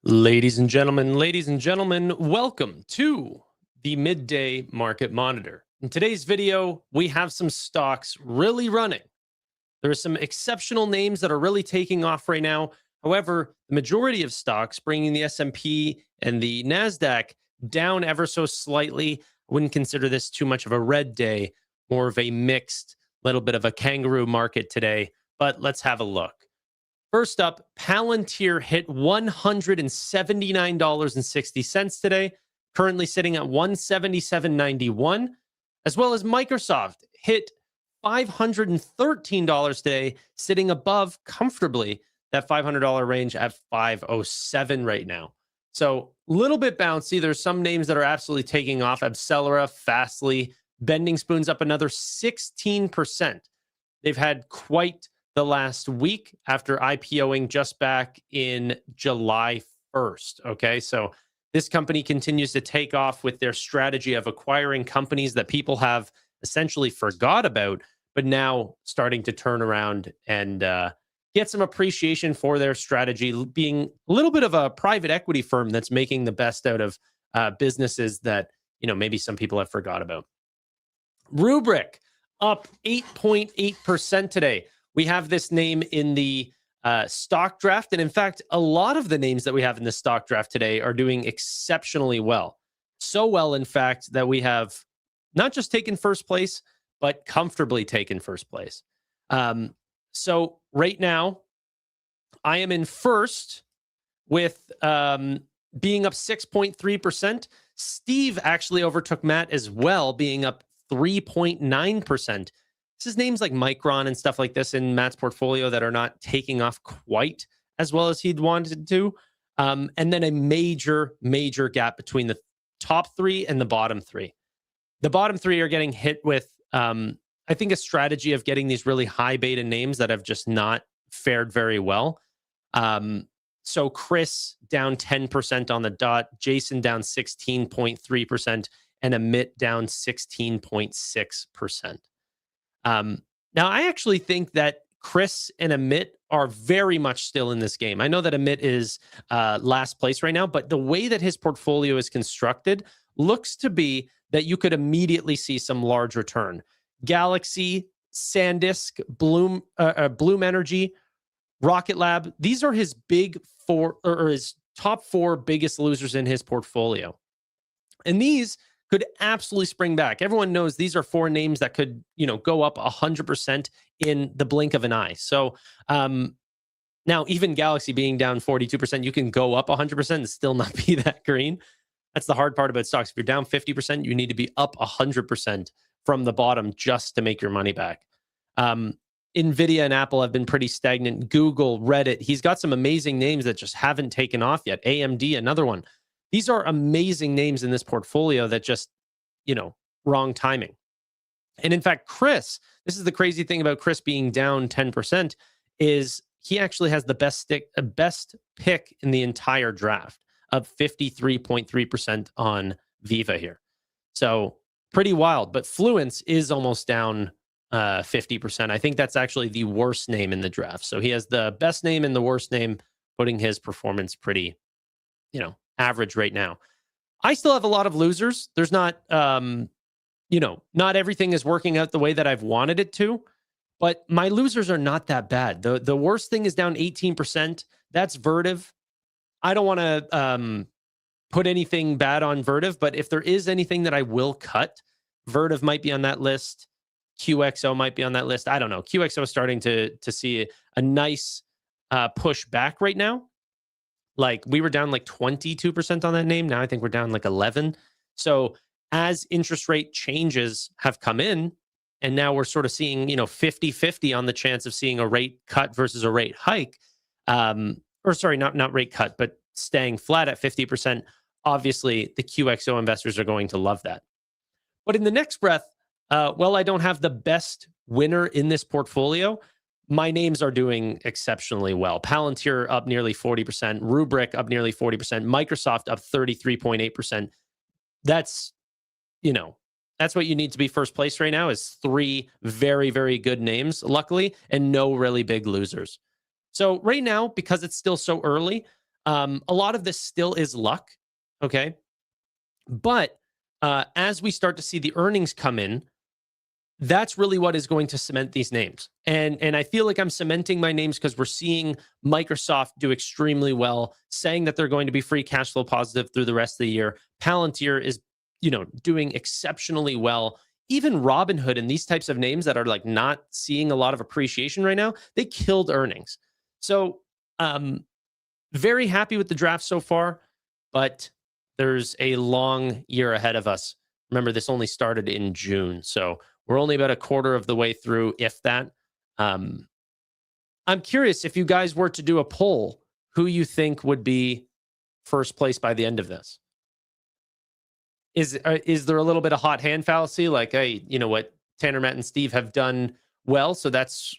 Ladies and gentlemen, welcome to the Midday Market Monitor. In today's video, we have some stocks really running. There are some exceptional names that are really taking off right now. However, the majority of stocks, bringing the S&P and the NASDAQ down ever so slightly. I wouldn't consider this too much of a red day, more of a mixed, little bit of a kangaroo market today. But let's have a look. First up, Palantir hit $179.60 today, currently sitting at $177.91, as well as Microsoft hit $513 today, sitting above comfortably that $500 range at $507 right now. So a little bit bouncy. There's some names that are absolutely taking off. Accelera, Fastly, Bending Spoons up another 16%. They've had quite the last week after IPOing just back in July 1st. Okay, so this company continues to take off with their strategy of acquiring companies that people have essentially forgot about, but now starting to turn around and get some appreciation for their strategy, being a little bit of a private equity firm that's making the best out of businesses that, you know, maybe some people have forgot about. Rubrik up 8.8% today. We have this name in the stock draft. And in fact, a lot of the names that we have in the stock draft today are doing exceptionally well. So well, in fact, that we have not just taken first place, but comfortably taken first place. So right now, I am in first with being up 6.3%. Steve actually overtook Matt as well, being up 3.9%. This is names like Micron and stuff like this in Matt's portfolio that are not taking off quite as well as he'd wanted to. And then a major gap between the top three and the bottom three. The bottom three are getting hit with, I think, a strategy of getting these really high beta names that have just not fared very well. So Chris down 10% on the dot, Jason down 16.3%, and Amit down 16.6%. Now, I actually think that Chris and Amit are very much still in this game. I know that Amit is last place right now, but the way that his portfolio is constructed looks to be that you could immediately see some large return. Galaxy, SanDisk, Bloom Energy, Rocket Lab, these are his big four, or his top four biggest losers in his portfolio. And these could absolutely spring back. Everyone knows these are four names that could, you know, go up 100% in the blink of an eye. So now even Galaxy being down 42%, you can go up 100% and still not be that green. That's the hard part about stocks. If you're down 50%, you need to be up 100% from the bottom just to make your money back. NVIDIA and Apple have been pretty stagnant. Google, Reddit, he's got some amazing names that just haven't taken off yet. AMD, another one. These are amazing names in this portfolio that just, you know, wrong timing. And in fact, Chris, this is the crazy thing about Chris being down 10%, is he actually has the best pick in the entire draft of 53.3% on Viva here. So pretty wild, but Fluence is almost down 50%. I think that's actually the worst name in the draft. So he has the best name and the worst name, putting his performance pretty, you know, average right now. I still have a lot of losers. There's not, you know, not everything is working out the way that I've wanted it to, but my losers are not that bad. The worst thing is down 18%. That's Vertiv. I don't want to put anything bad on Vertiv, but if there is anything that I will cut, Vertiv might be on that list. QXO might be on that list. I don't know. QXO is starting to see a nice push back right now. Like we were down like 22% on that name. Now I think we're down like 11. So as interest rate changes have come in, and now we're sort of seeing, you know, 50-50 on the chance of seeing a rate cut versus a rate hike. Or sorry, not rate cut, but staying flat at 50%. Obviously, the QXO investors are going to love that. But in the next breath, well, I don't have the best winner in this portfolio. My names are doing exceptionally well. Palantir up nearly 40%, Rubrik up nearly 40%, Microsoft up 33.8%. That's, you know, that's what you need to be first place right now, is three very, very good names, luckily, and no really big losers. So right now, because it's still so early, A lot of this still is luck, okay? But as we start to see the earnings come in, that's really what is going to cement these names. And I feel like I'm cementing my names because we're seeing Microsoft do extremely well, saying that they're going to be free cash flow positive through the rest of the year. Palantir is, doing exceptionally well. Even Robinhood and these types of names that are like not seeing a lot of appreciation right now, they killed earnings. So very happy with the draft so far, but there's a long year ahead of us. Remember, this only started in June, so we're only about a quarter of the way through, if that. I'm curious if you guys were to do a poll, who you think would be first place by the end of this. Is there a little bit of hot hand fallacy? Like, hey, you know what? Tanner, Matt, and Steve have done well, so that's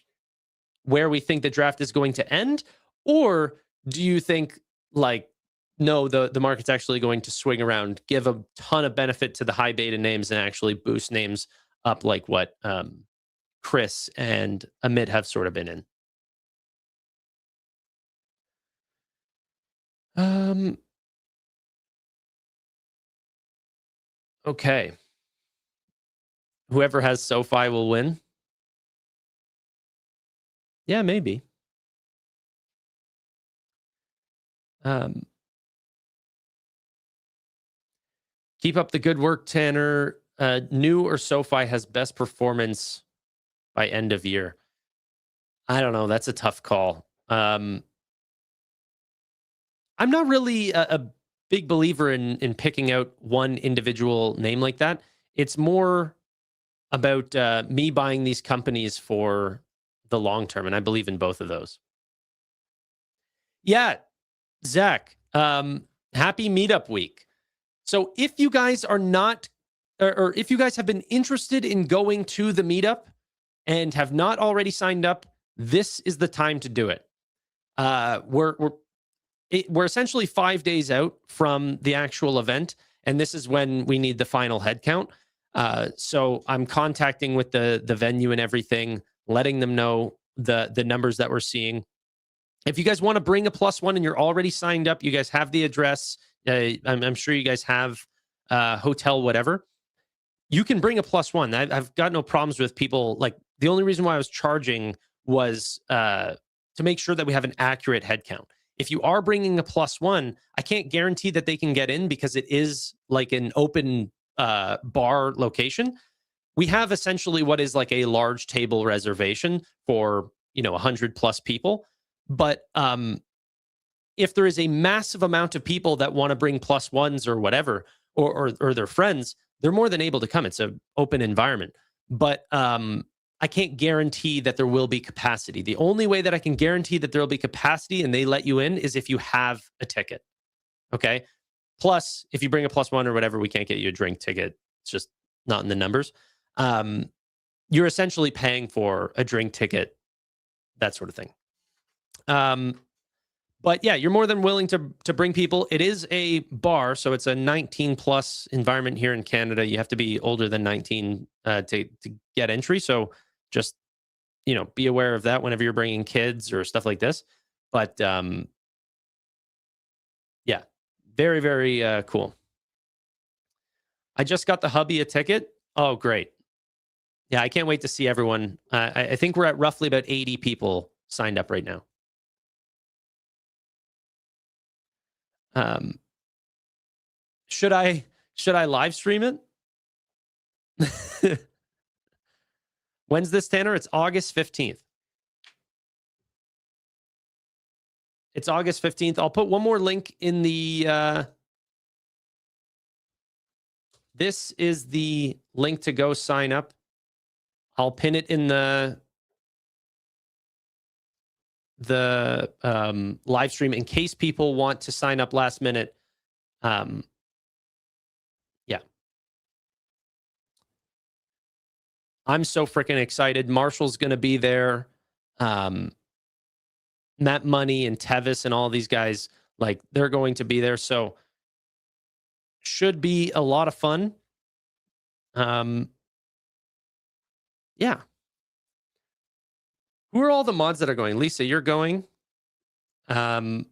where we think the draft is going to end? Or do you think, like, no, the market's actually going to swing around, give a ton of benefit to the high beta names, and actually boost names up like what Chris and Amit have sort of been in? Okay. Whoever has SoFi will win. Yeah, maybe. Keep up the good work, Tanner. New or SoFi has best performance by end of year? I don't know. That's a tough call. I'm not really a big believer in picking out one individual name like that. It's more about me buying these companies for the long term, and I believe in both of those. Yeah, Zach, happy meetup week. So if you guys are not, or if you guys have been interested in going to the meetup and have not already signed up, this is the time to do it. We're essentially 5 days out from the actual event, and this is when we need the final head count. So I'm contacting with the venue and everything, letting them know the numbers that we're seeing. If you guys want to bring a +1 and you're already signed up, you guys have the address. I'm sure you guys have hotel, whatever. You can bring a +1. I've got no problems with people. Like, the only reason why I was charging was to make sure that we have an accurate head count. If you are bringing a +1, I can't guarantee that they can get in because it is like an open bar location. We have essentially what is like a large table reservation for 100+ people. But if there is a massive amount of people that want to bring +1s or whatever, or their friends, they're more than able to come. It's an open environment. But I can't guarantee that there will be capacity. The only way that I can guarantee that there will be capacity and they let you in is if you have a ticket. Okay. Plus, if you bring a +1 or whatever, we can't get you a drink ticket. It's just not in the numbers. You're essentially paying for a drink ticket, that sort of thing. But yeah, you're more than willing to bring people. It is a bar, so it's a 19+ environment here in Canada. You have to be older than 19 to get entry. So just be aware of that whenever you're bringing kids or stuff like this. But yeah, very, very cool. I just got the hubby a ticket. Oh, great. Yeah, I can't wait to see everyone. I think we're at roughly about 80 people signed up right now. Should I live stream it? When's this, Tanner? It's August 15th. It's August 15th. I'll put one more link in the this is the link to go sign up. I'll pin it in the live stream in case people want to sign up last minute. Yeah. I'm so freaking excited. Marshall's going to be there. Matt Money and Tevis and all these guys, like, they're going to be there. So should be a lot of fun. Yeah. Who are all the mods that are going? Lisa, you're going. I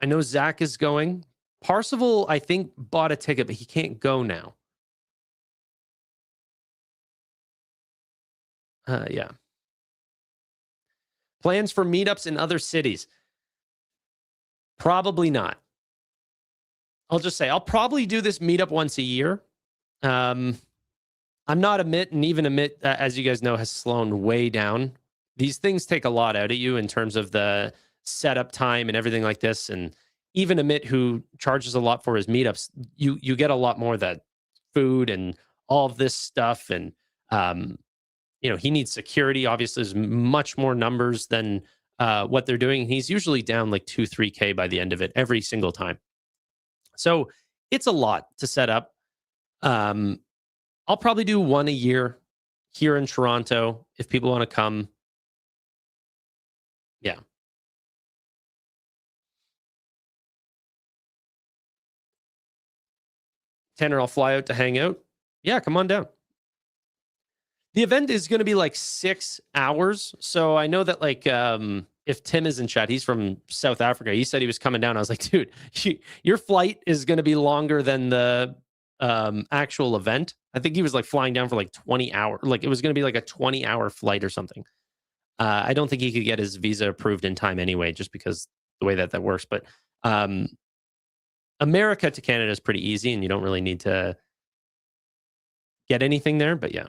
I know Zach is going. Parsival, I think, bought a ticket, but he can't go now. Yeah. Plans for meetups in other cities? Probably not. I'll just say I'll probably do this meetup once a year. I'm not Amit, and even Amit, as you guys know, has slowed way down. These things take a lot out of you in terms of the setup time and everything like this. And even Amit, who charges a lot for his meetups, you get a lot more of that food and all of this stuff. And he needs security. Obviously, there's much more numbers than what they're doing. He's usually down like 2-3K by the end of it every single time. So it's a lot to set up. I'll probably do one a year here in Toronto if people want to come. Yeah. Tanner, I'll fly out to hang out. Yeah, come on down. The event is going to be like 6 hours. So I know that if Tim is in chat, he's from South Africa. He said he was coming down. I was like, dude, your flight is going to be longer than the actual event. I think he was like flying down for like 20 hours. Like it was going to be like a 20-hour flight or something. I don't think he could get his visa approved in time anyway, just because the way that works. But America to Canada is pretty easy, and you don't really need to get anything there. But yeah.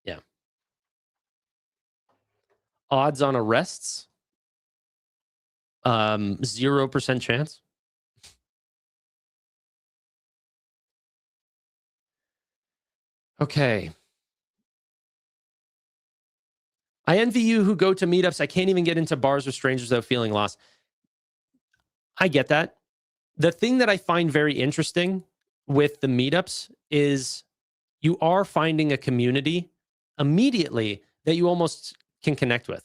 Yeah. Odds on arrests. 0% chance. Okay. I envy you who go to meetups. I can't even get into bars with strangers without feeling lost. I get that. The thing that I find very interesting with the meetups is you are finding a community immediately that you almost can connect with.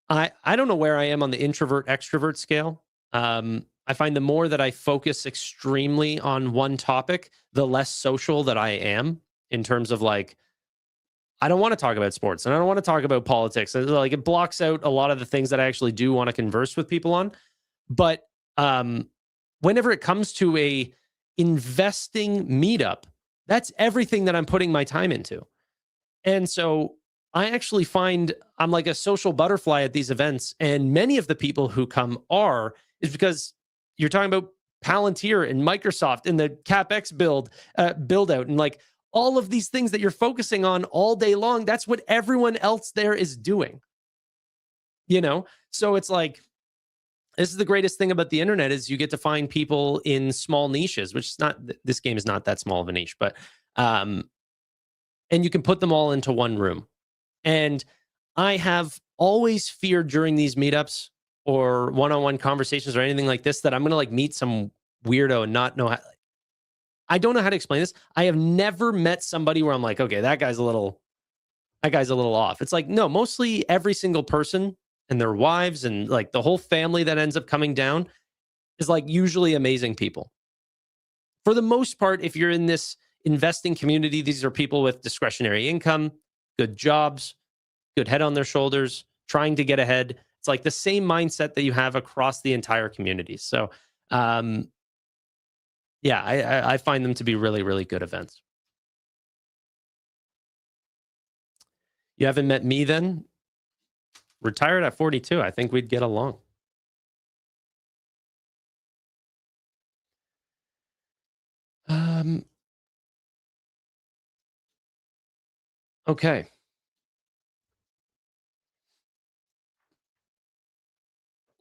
I don't know where I am on the introvert extrovert scale. I find the more that I focus extremely on one topic, the less social that I am in terms of like, I don't want to talk about sports and I don't want to talk about politics. Like it blocks out a lot of the things that I actually do want to converse with people on. But whenever it comes to a investing meetup, that's everything that I'm putting my time into. And so I actually find I'm like a social butterfly at these events. And many of the people who come is because you're talking about Palantir and Microsoft and the CapEx build out and like all of these things that you're focusing on all day long. That's what everyone else there is doing. So it's like, this is the greatest thing about the internet is you get to find people in small niches, which is not, this game is not that small of a niche, but, and you can put them all into one room. And I have always feared during these meetups or one-on-one conversations or anything like this that I'm going to like meet some weirdo and not know how. I don't know how to explain this. I have never met somebody where I'm like, okay, that guy's a little off. It's like, no, mostly every single person and their wives and like the whole family that ends up coming down is like usually amazing people. For the most part, if you're in this investing community, these are people with discretionary income, good jobs, good head on their shoulders, trying to get ahead. It's like the same mindset that you have across the entire community. So, yeah, I find them to be really, really good events. You haven't met me then? Retired at 42. I think we'd get along. Okay.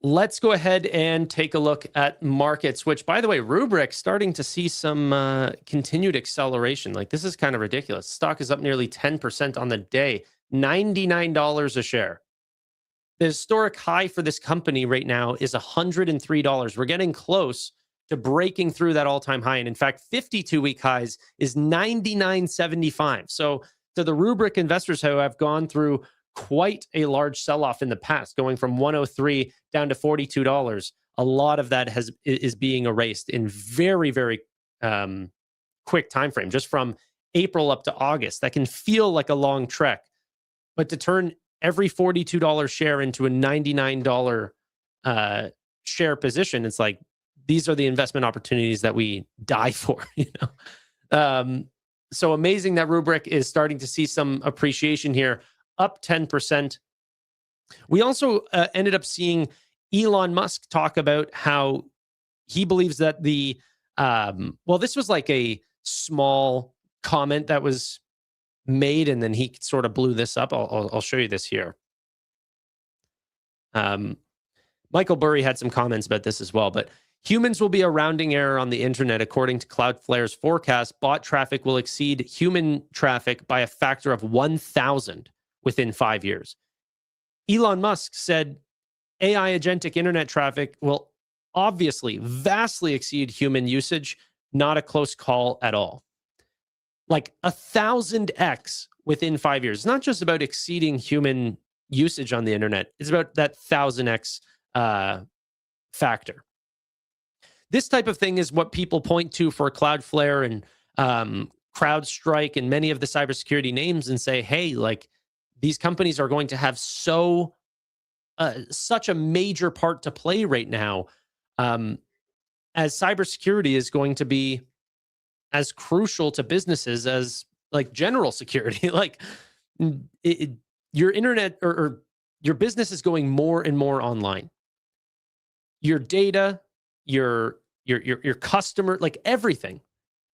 Let's go ahead and take a look at markets, which, by the way, Rubrik starting to see some continued acceleration. Like, this is kind of ridiculous. Stock is up nearly 10% on the day, $99 a share. The historic high for this company right now is $103. We're getting close to breaking through that all-time high. And in fact, 52-week highs is $99.75. So to the Rubrik investors who have gone through quite a large sell-off in the past, going from 103 down to $42, a lot of that is being erased in very, very quick time frame, just from April up to August. That can feel like a long trek, but to turn every $42 share into a $99 share position, it's like, these are the investment opportunities that we die for, you know? So amazing that Rubrik is starting to see some appreciation here, up 10%. We also ended up seeing Elon Musk talk about how he believes that well, this was like a small comment that was made, and then he sort of blew this up. I'll show you this here. Michael Burry had some comments about this as well, but humans will be a rounding error on the internet. According to Cloudflare's forecast, bot traffic will exceed human traffic by a factor of 1,000 within 5 years. Elon Musk said AI agentic internet traffic will obviously vastly exceed human usage, not a close call at all. Like 1,000x within 5 years. It's not just about exceeding human usage on the internet. It's about that 1,000x factor. This type of thing is what people point to for Cloudflare and CrowdStrike and many of the cybersecurity names and say, hey, like, these companies are going to have such a major part to play right now, as cybersecurity is going to be as crucial to businesses as like general security. Like your internet or your business is going more and more online. Your data, your customer, like everything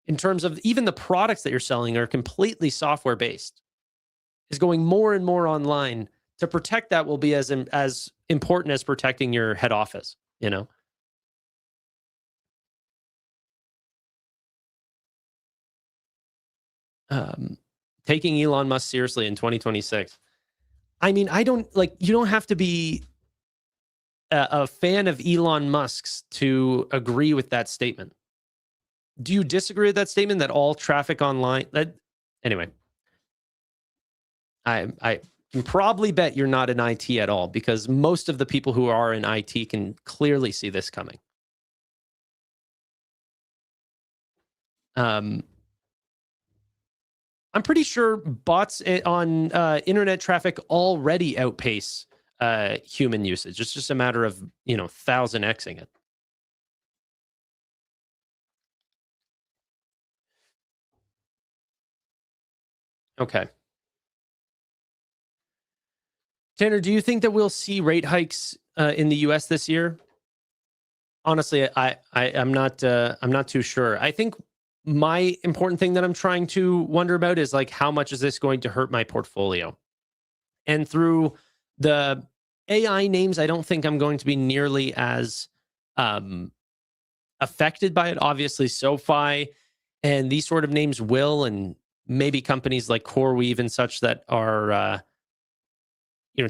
in terms of even the products that you're selling are completely software based, is going more and more online. To protect that will be as important as protecting your head office, you know? Taking Elon Musk seriously in 2026. I mean, you don't have to be a fan of Elon Musk's to agree with that statement. Do you disagree with that statement that all traffic online, anyway, I can probably bet you're not in IT at all, because most of the people who are in IT can clearly see this coming. I'm pretty sure bots on internet traffic already outpace human usage. It's just a matter of, 1,000xing it. Okay. Tanner, do you think that we'll see rate hikes in the US this year? Honestly, I'm not too sure. I think my important thing that I'm trying to wonder about is like, how much is this going to hurt my portfolio? And through the AI names, I don't think I'm going to be nearly as affected by it. Obviously, SoFi and these sort of names will, and maybe companies like CoreWeave and such that are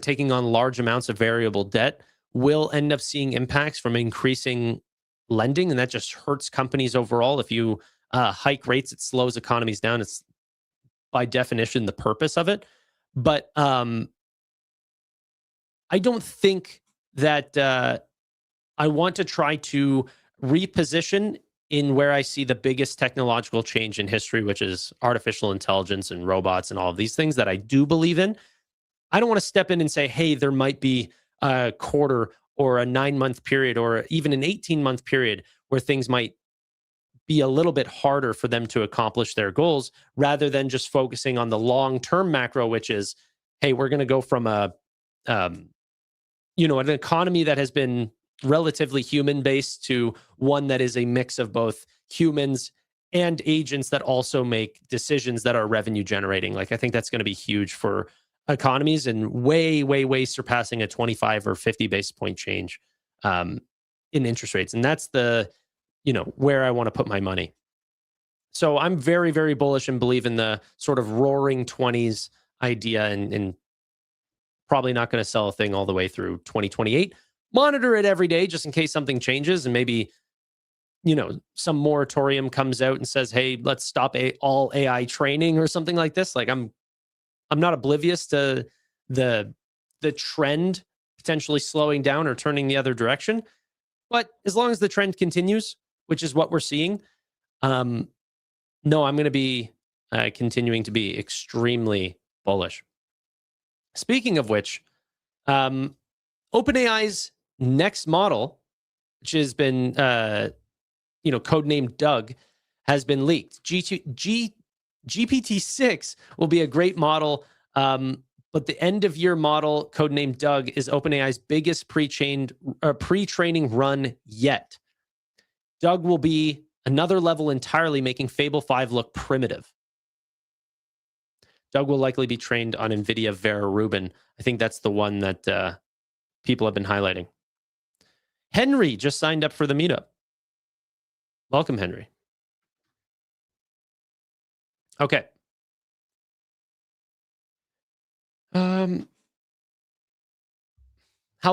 taking on large amounts of variable debt will end up seeing impacts from increasing lending, and that just hurts companies overall. If you hike rates, it slows economies down. It's by definition the purpose of it. But I don't think that I want to try to reposition in where I see the biggest technological change in history, which is artificial intelligence and robots and all of these things that I do believe in. I don't want to step in and say, hey, there might be a quarter or a 9-month period or even an 18-month period where things might be a little bit harder for them to accomplish their goals, rather than just focusing on the long-term macro, which is, hey, we're going to go from an economy that has been relatively human-based to one that is a mix of both humans and agents that also make decisions that are revenue generating. Like, I think that's going to be huge for economies and way, way, way surpassing a 25 or 50 basis point change in interest rates. And that's where I want to put my money. So I'm very, very bullish and believe in the sort of roaring 20s idea, and probably not going to sell a thing all the way through 2028. Monitor it every day just in case something changes, and maybe some moratorium comes out and says, hey, let's stop all AI training or something like this. Like, I'm not oblivious to the trend potentially slowing down or turning the other direction. But as long as the trend continues, which is what we're seeing, no, I'm going to be continuing to be extremely bullish. Speaking of which, OpenAI's next model, which has been, codenamed Doug, has been leaked. GPT-6 will be a great model, but the end-of-year model, codenamed Doug, is OpenAI's biggest pre-training run yet. Doug will be another level entirely, making Fable 5 look primitive. Doug will likely be trained on NVIDIA Vera Rubin. I think that's the one that people have been highlighting. Henry just signed up for the meetup. Welcome, Henry. Okay. How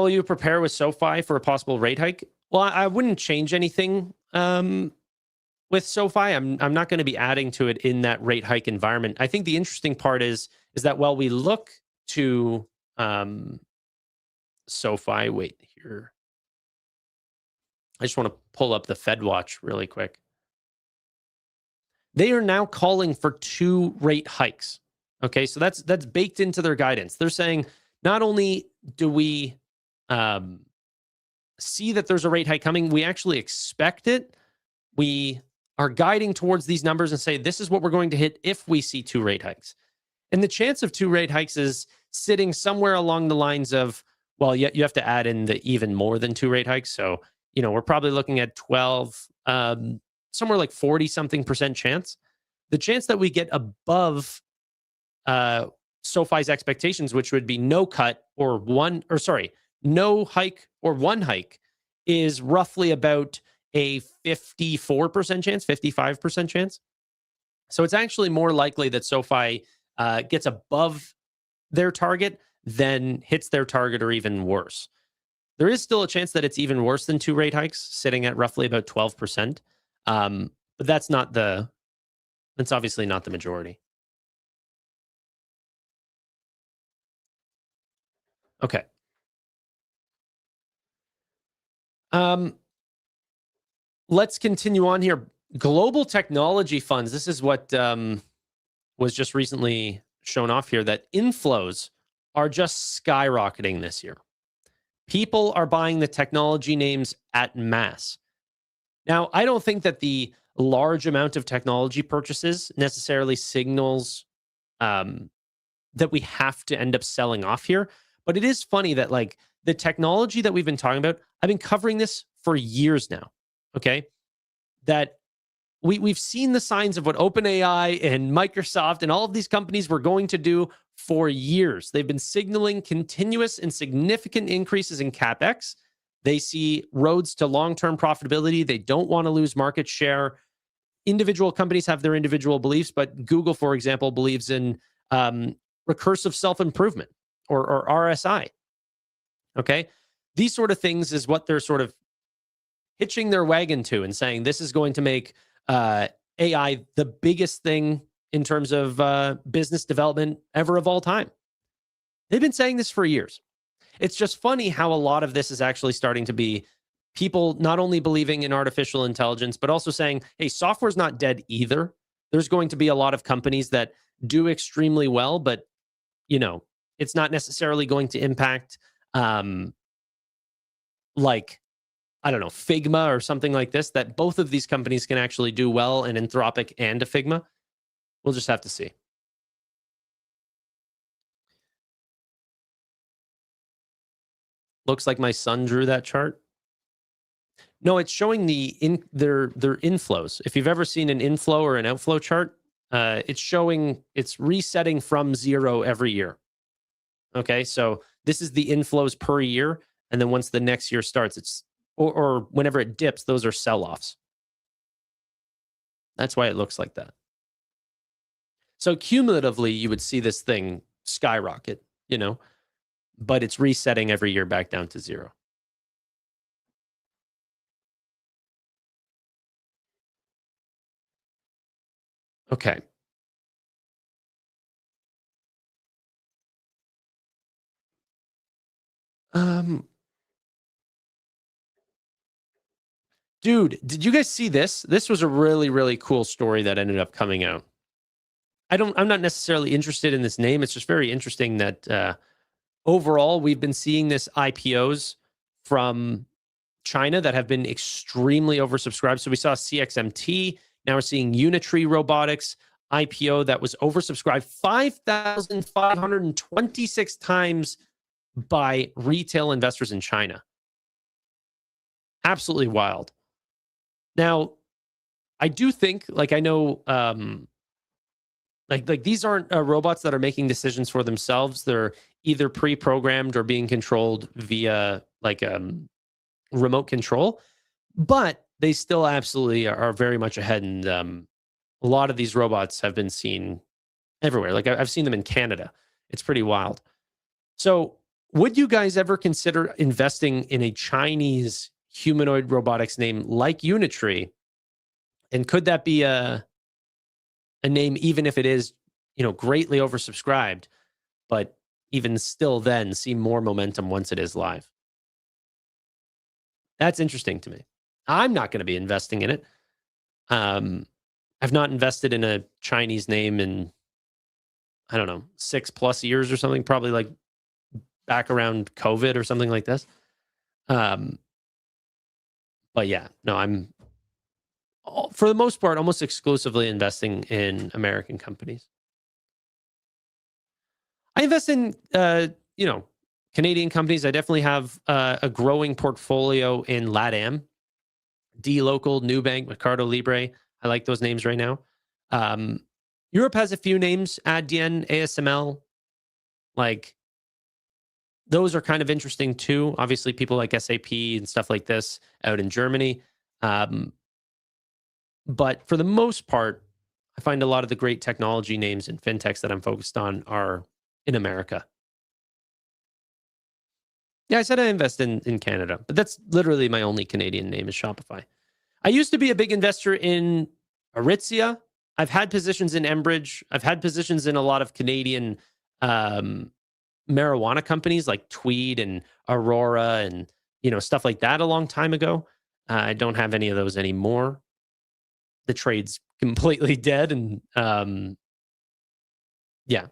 will you prepare with SoFi for a possible rate hike? Well, I wouldn't change anything with SoFi. I'm not going to be adding to it in that rate hike environment. I think the interesting part is that while we look to SoFi, wait here. I just want to pull up the Fed Watch really quick. They are now calling for 2 rate hikes. Okay, so that's baked into their guidance. They're saying not only do we see that there's a rate hike coming, we actually expect it. We are guiding towards these numbers and say this is what we're going to hit if we see 2 rate hikes. And the chance of 2 rate hikes is sitting somewhere along the lines of, well, you have to add in the even more than 2 rate hikes. So, we're probably looking at 12, somewhere like 40-something% chance. The chance that we get above SoFi's expectations, which would be no hike or 1 hike, is roughly about a 54% chance, 55% chance. So it's actually more likely that SoFi gets above their target than hits their target, or even worse. There is still a chance that it's even worse than 2 rate hikes, sitting at roughly about 12%. But that's obviously not the majority. Okay. Let's continue on here. Global technology funds. This is what was just recently shown off here, that inflows are just skyrocketing this year. People are buying the technology names at mass. Now, I don't think that the large amount of technology purchases necessarily signals that we have to end up selling off here. But it is funny that, like, the technology that we've been talking about, I've been covering this for years now, okay? That we've seen the signs of what OpenAI and Microsoft and all of these companies were going to do for years. They've been signaling continuous and significant increases in CapEx. They see roads to long-term profitability. They don't want to lose market share. Individual companies have their individual beliefs, but Google, for example, believes in recursive self-improvement, or RSI. Okay? These sort of things is what they're sort of hitching their wagon to and saying this is going to make AI the biggest thing in terms of business development ever of all time. They've been saying this for years. It's just funny how a lot of this is actually starting to be people not only believing in artificial intelligence, but also saying, hey, software's not dead either. There's going to be a lot of companies that do extremely well, but, it's not necessarily going to impact, like, I don't know, Figma or something like this, that both of these companies can actually do well, an Anthropic and a Figma. We'll just have to see. Looks like my son drew that chart. No, it's showing their inflows. If you've ever seen an inflow or an outflow chart, it's resetting from 0 every year. Okay, so this is the inflows per year, and then once the next year starts, or whenever it dips, those are sell-offs. That's why it looks like that. So cumulatively, you would see this thing skyrocket, but it's resetting every year back down to 0. Okay. Dude, did you guys see this? This was a really, really cool story that ended up coming out. I'm not necessarily interested in this name. It's just very interesting that overall we've been seeing this IPOs from China that have been extremely oversubscribed. So we saw CXMT. Now we're seeing Unitree Robotics IPO that was oversubscribed 5,526 times by retail investors in China. Absolutely wild. Now, I do think, like, I know, like these aren't robots that are making decisions for themselves. They're either pre-programmed or being controlled via like remote control, but they still absolutely are very much ahead. And a lot of these robots have been seen everywhere. Like I've seen them in Canada. It's pretty wild. So would you guys ever consider investing in a Chinese humanoid robotics name like Unitree? And could that be a name, even if it is, greatly oversubscribed, but even still then see more momentum once it is live? That's interesting to me. I'm not going to be investing in it. I've not invested in a Chinese name in, I don't know, 6+ years or something, probably like back around COVID or something like this. But yeah, no, I'm, for the most part, almost exclusively investing in American companies. I invest in, Canadian companies. I definitely have a growing portfolio in LATAM, dLocal, Nubank, Mercado Libre. I like those names right now. Europe has a few names, Adyen, ASML. Like, those are kind of interesting too. Obviously, people like SAP and stuff like this out in Germany. But for the most part, I find a lot of the great technology names and fintechs that I'm focused on are in America. Yeah, I said I invest in Canada, but that's literally my only Canadian name is Shopify. I used to be a big investor in Aritzia. I've had positions in Enbridge. I've had positions in a lot of Canadian marijuana companies like Tweed and Aurora and stuff like that a long time ago. I don't have any of those anymore. The trade's completely dead, and yeah.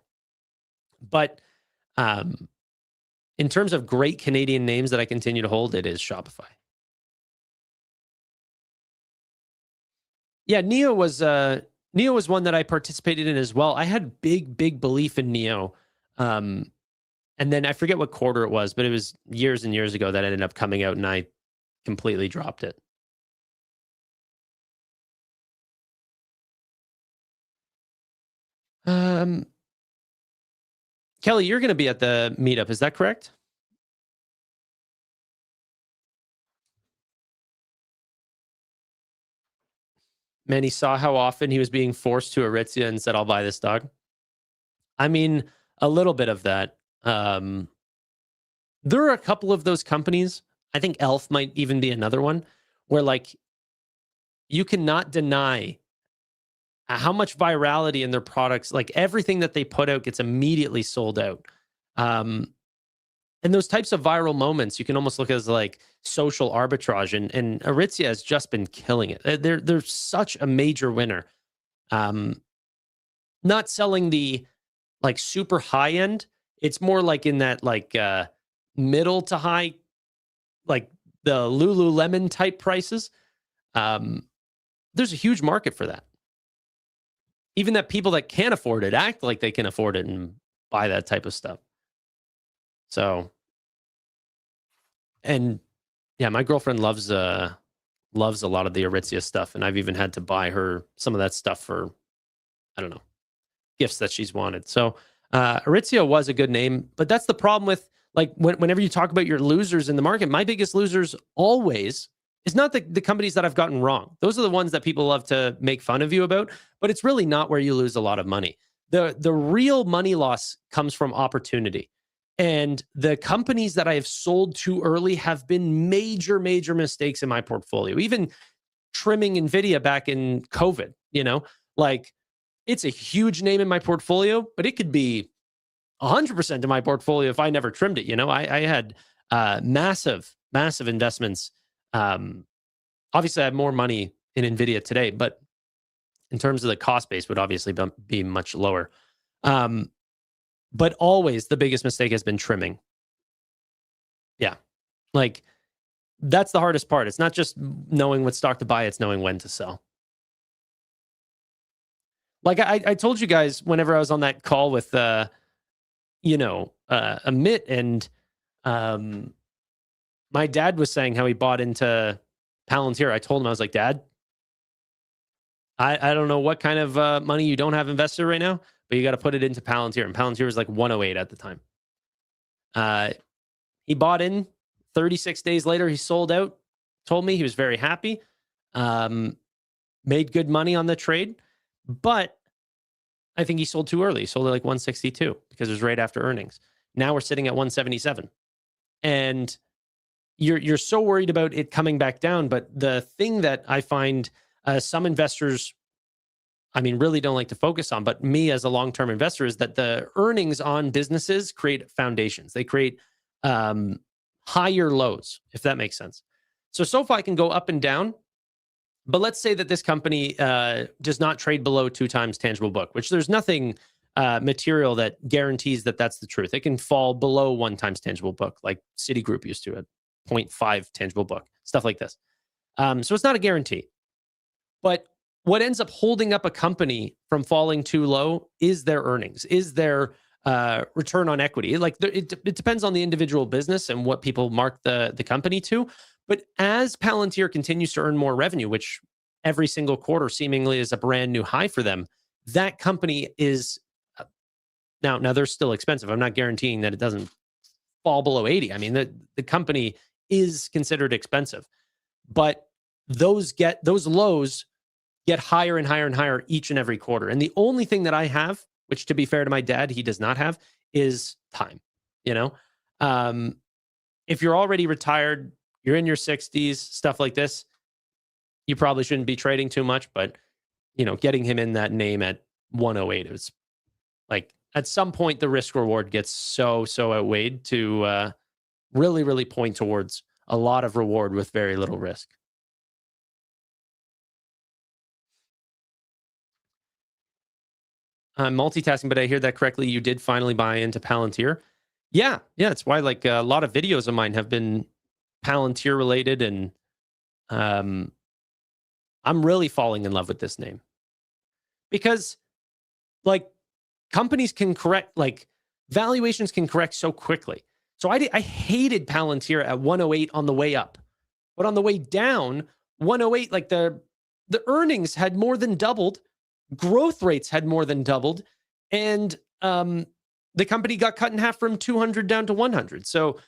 But in terms of great Canadian names that I continue to hold, it is Shopify. Yeah, Neo was one that I participated in as well. I had big belief in Neo. And then I forget what quarter it was, but it was years and years ago that ended up coming out and I completely dropped it. Kelly, you're going to be at the meetup. Is that correct? Manny saw how often he was being forced to Aritzia and said, I'll buy this dog. I mean, a little bit of that. There are a couple of those companies. I think Elf might even be another one where like you cannot deny how much virality in their products, like everything that they put out gets immediately sold out. And those types of viral moments, you can almost look as like social arbitrage. And Aritzia has just been killing it. They're such a major winner. Not selling the like super high end. It's more like in that like middle to high, like the Lululemon type prices. There's a huge market for that. Even that people that can't afford it act like they can afford it and buy that type of stuff. So, and yeah, my girlfriend loves a lot of the Aritzia stuff, and I've even had to buy her some of that stuff for, I don't know, gifts that she's wanted. So Aritzia was a good name, but that's the problem with like whenever you talk about your losers in the market, my biggest losers always is not the companies that I've gotten wrong. Those are the ones that people love to make fun of you about, but it's really not where you lose a lot of money. The real money loss comes from opportunity. And the companies that I have sold too early have been major mistakes in my portfolio. Even trimming NVIDIA back in COVID, like it's a huge name in my portfolio, but it could be 100% of my portfolio if I never trimmed it. I had massive investments. Obviously, I have more money in NVIDIA today, but in terms of the cost base would obviously be much lower. But always the biggest mistake has been trimming. Yeah. Like, that's the hardest part. It's not just knowing what stock to buy, it's knowing when to sell. Like I told you guys whenever I was on that call with Amit, and my dad was saying how he bought into Palantir. I told him, I was like, Dad, I don't know what kind of money you don't have invested right now, but you got to put it into Palantir. And Palantir was like 108 at the time. He bought in. 36 days later, he sold out. Told me he was very happy. Made good money on the trade. But I think he sold too early. He sold at like 162 because it was right after earnings. Now we're sitting at 177. And you're so worried about it coming back down. But the thing that I find some investors, really don't like to focus on, but me as a long-term investor, is that the earnings on businesses create foundations. They create higher lows, if that makes sense. So SoFi can go up and down, but let's say that this company does not trade below 2 times tangible book, which there's nothing material that guarantees that that's the truth. It can fall below 1 times tangible book, like Citigroup used to at 0.5 tangible book, stuff like this. So it's not a guarantee. But what ends up holding up a company from falling too low is their earnings, is their return on equity. Like it depends on the individual business and what people mark the company to. But as Palantir continues to earn more revenue, which every single quarter seemingly is a brand new high for them, that company is now they're still expensive. I'm not guaranteeing that it doesn't fall below 80. The company is considered expensive, but those lows get higher and higher and higher each and every quarter. And the only thing that I have, which to be fair to my dad, he does not have, is time. If you're already retired, you're in your 60s, stuff like this, you probably shouldn't be trading too much. But, getting him in that name at 108 is like, at some point, the risk reward gets so outweighed to really, really point towards a lot of reward with very little risk. I'm multitasking, but I hear that correctly. You did finally buy into Palantir. Yeah. It's why like a lot of videos of mine have been Palantir related, and I'm really falling in love with this name because like companies can correct, like valuations can correct so quickly. So I hated Palantir at 108 on the way up, but on the way down, 108, like the earnings had more than doubled. Growth rates had more than doubled, and the company got cut in half from 200 down to 100. So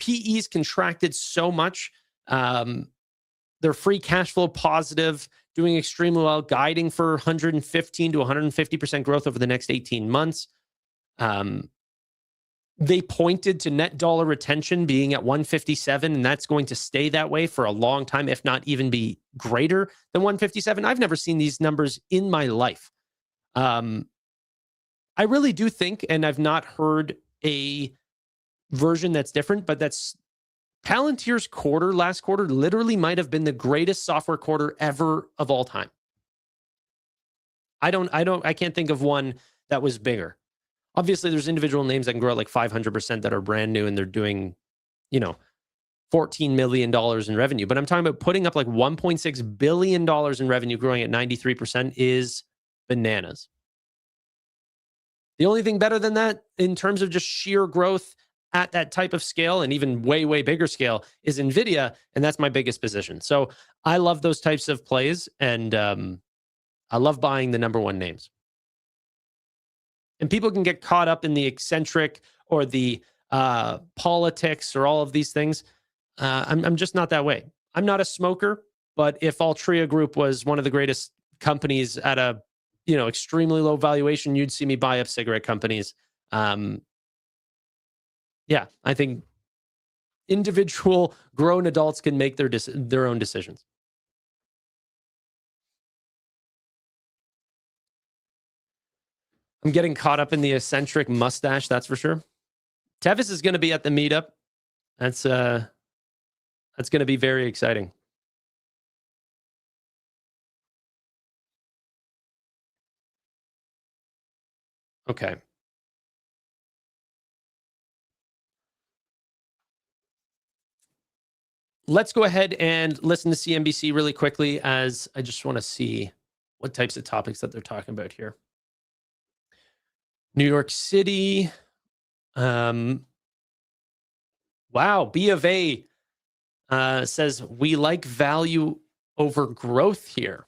PEs contracted so much. They're free cash flow positive, doing extremely well, guiding for 115 to 150% growth over the next 18 months. They pointed to net dollar retention being at 157, and that's going to stay that way for a long time, if not even be greater than 157. I've never seen these numbers in my life. I really do think, and I've not heard a version that's different, but that's Palantir's last quarter literally might have been the greatest software quarter ever of all time. I can't think of one that was bigger. Obviously, there's individual names that can grow at like 500% that are brand new and they're doing, $14 million in revenue. But I'm talking about putting up like $1.6 billion in revenue, growing at 93% is bananas. The only thing better than that in terms of just sheer growth at that type of scale and even way, way bigger scale is NVIDIA. And that's my biggest position. So I love those types of plays, and I love buying the number one names. And people can get caught up in the eccentric or the politics or all of these things. I'm just not that way. I'm not a smoker, but if Altria Group was one of the greatest companies at a extremely low valuation, you'd see me buy up cigarette companies. I think individual grown adults can make their own decisions. I'm getting caught up in the eccentric mustache, that's for sure. Tevis is going to be at the meetup. That's going to be very exciting. Okay. Let's go ahead and listen to CNBC really quickly, as I just want to see what types of topics that they're talking about here. New York City. Wow. B of A says we like value over growth here.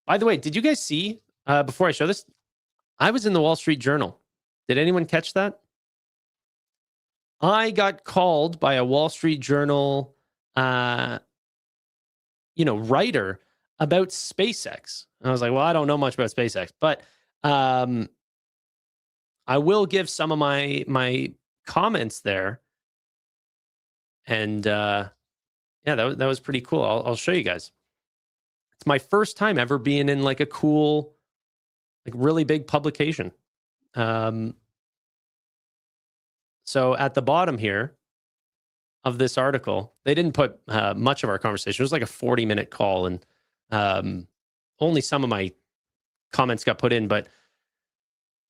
By the way, did you guys see, before I show this, I was in the Wall Street Journal. Did anyone catch that? I got called by a Wall Street Journal, writer about SpaceX. And I was like, well, I don't know much about SpaceX, but I will give some of my comments there. And that was pretty cool. I'll show you guys. It's my first time ever being in like a cool, like really big publication. So at the bottom here of this article, they didn't put much of our conversation. It was like a 40-minute call, and only some of my comments got put in. But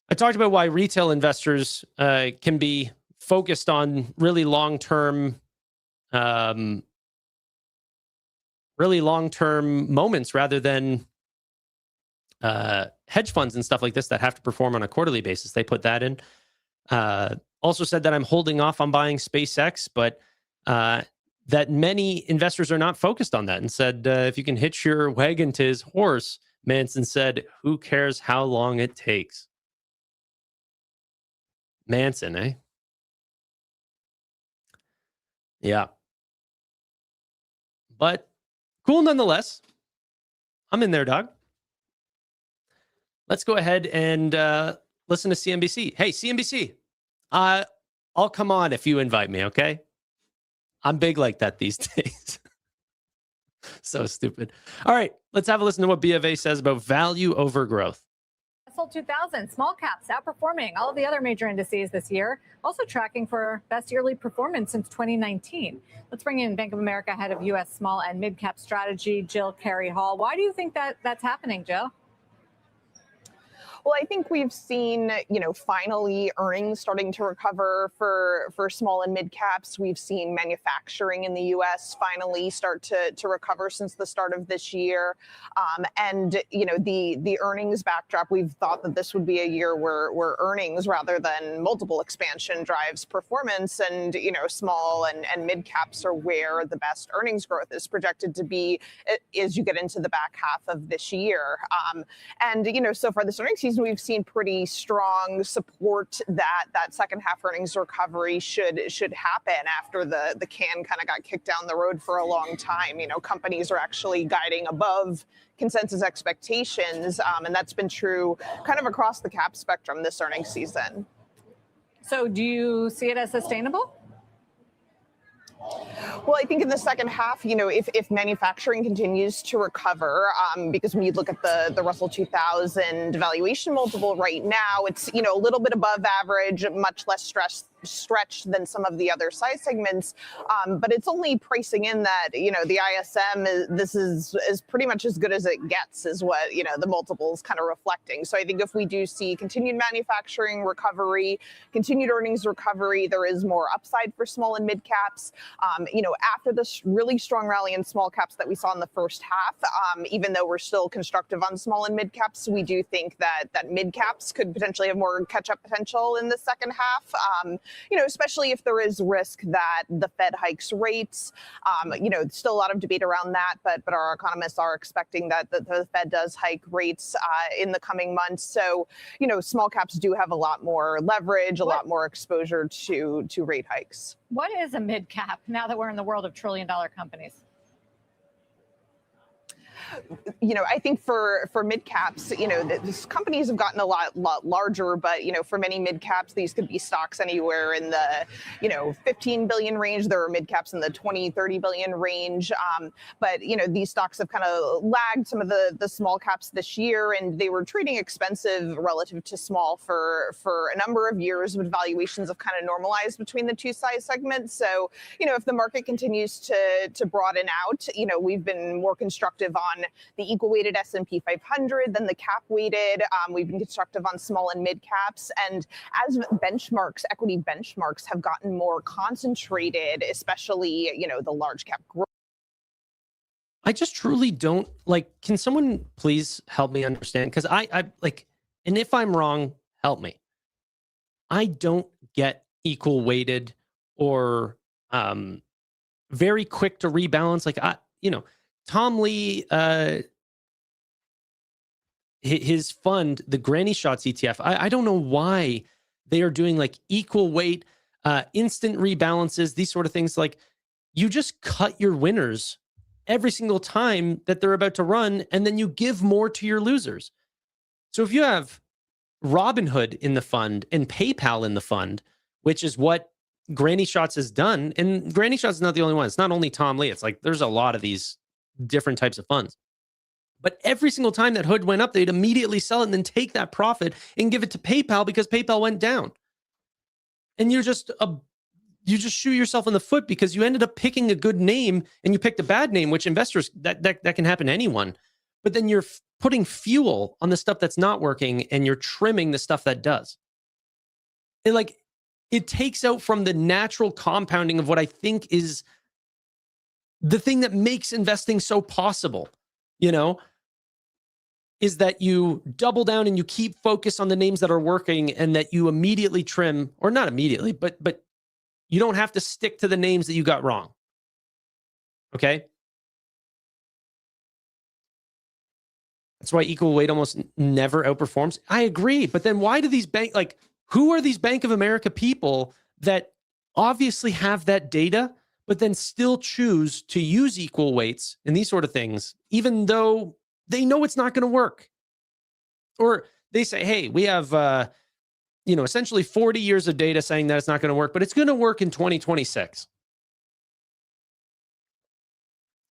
I talked about why retail investors can be focused on really long-term moments rather than hedge funds and stuff like this that have to perform on a quarterly basis. They put that in. Also said that I'm holding off on buying SpaceX, but that many investors are not focused on that, and said, if you can hitch your wagon to his horse, Manson said, who cares how long it takes? Manson, eh? Yeah. But cool nonetheless. I'm in there, dog. Let's go ahead and listen to CNBC. Hey, CNBC. I'll come on if you invite me, okay? I'm big like that these days. So stupid. All right, let's have a listen to what B of A says about value over growth. Russell 2000, small caps outperforming all of the other major indices this year, also tracking for best yearly performance since 2019. Let's bring in Bank of America head of U.S. small and mid-cap strategy, Jill Carey Hall. Why do you think that's happening, Jill? Well, I think we've seen, finally earnings starting to recover for small and mid caps. We've seen manufacturing in the U.S. finally start to recover since the start of this year. The earnings backdrop, we've thought that this would be a year where earnings rather than multiple expansion drives performance. And, small and mid caps are where the best earnings growth is projected to be as you get into the back half of this year. So far this earnings season, we've seen pretty strong support that second half earnings recovery should happen after the can kind of got kicked down the road for a long time. Companies are actually guiding above consensus expectations, and that's been true kind of across the cap spectrum this earnings season. So do you see it as sustainable? Well, I think in the second half, if manufacturing continues to recover, because when you look at the Russell 2000 valuation multiple right now, it's, a little bit above average, much less stretched than some of the other size segments. But it's only pricing in that, the ISM, this is pretty much as good as it gets is what, the multiples kind of reflecting. So I think if we do see continued manufacturing recovery, continued earnings recovery, there is more upside for small and mid caps. After this really strong rally in small caps that we saw in the first half, even though we're still constructive on small and mid caps, we do think that mid caps could potentially have more catch-up potential in the second half, especially if there is risk that the Fed hikes rates. Still a lot of debate around that, but our economists are expecting that the Fed does hike rates in the coming months. So, small caps do have a lot more leverage, a lot more exposure to rate hikes. What is a mid cap now that we're in the world of trillion-dollar companies? I think for mid caps, these companies have gotten a lot larger, but, for many mid caps, these could be stocks anywhere in the, 15 billion range. There are mid caps in the 20, 30 billion range. But, these stocks have kind of lagged some of the small caps this year, and they were trading expensive relative to small for a number of years, but valuations have kind of normalized between the two size segments. So, if the market continues to broaden out, we've been more constructive on on the equal weighted S&P 500 than the cap weighted. We've been constructive on small and mid caps. And as benchmarks, equity benchmarks have gotten more concentrated, especially, the large cap growth. I just truly don't like, can someone please help me understand? Because I like, and if I'm wrong, help me. I don't get equal weighted or very quick to rebalance. Like Tom Lee, his fund, the Granny Shots ETF, I don't know why they are doing like equal weight, instant rebalances, these sort of things. Like you just cut your winners every single time that they're about to run, and then you give more to your losers. So if you have Robinhood in the fund and PayPal in the fund, which is what Granny Shots has done, and Granny Shots is not the only one. It's not only Tom Lee. It's like there's a lot of these different types of funds. But every single time that hood went up, they'd immediately sell it and then take that profit and give it to PayPal because PayPal went down. And you just shoot yourself in the foot because you ended up picking a good name and you picked a bad name, which investors, that can happen to anyone. But then you're putting fuel on the stuff that's not working and you're trimming the stuff that does. It takes out from the natural compounding of what I think is the thing that makes investing so possible, is that you double down and you keep focus on the names that are working and that you immediately trim, or not immediately, but you don't have to stick to the names that you got wrong. Okay? That's why equal weight almost never outperforms. I agree. But then why do these who are these Bank of America people that obviously have that data, but then still choose to use equal weights and these sort of things, even though they know it's not going to work? Or they say, hey, we have, essentially 40 years of data saying that it's not going to work, but it's going to work in 2026.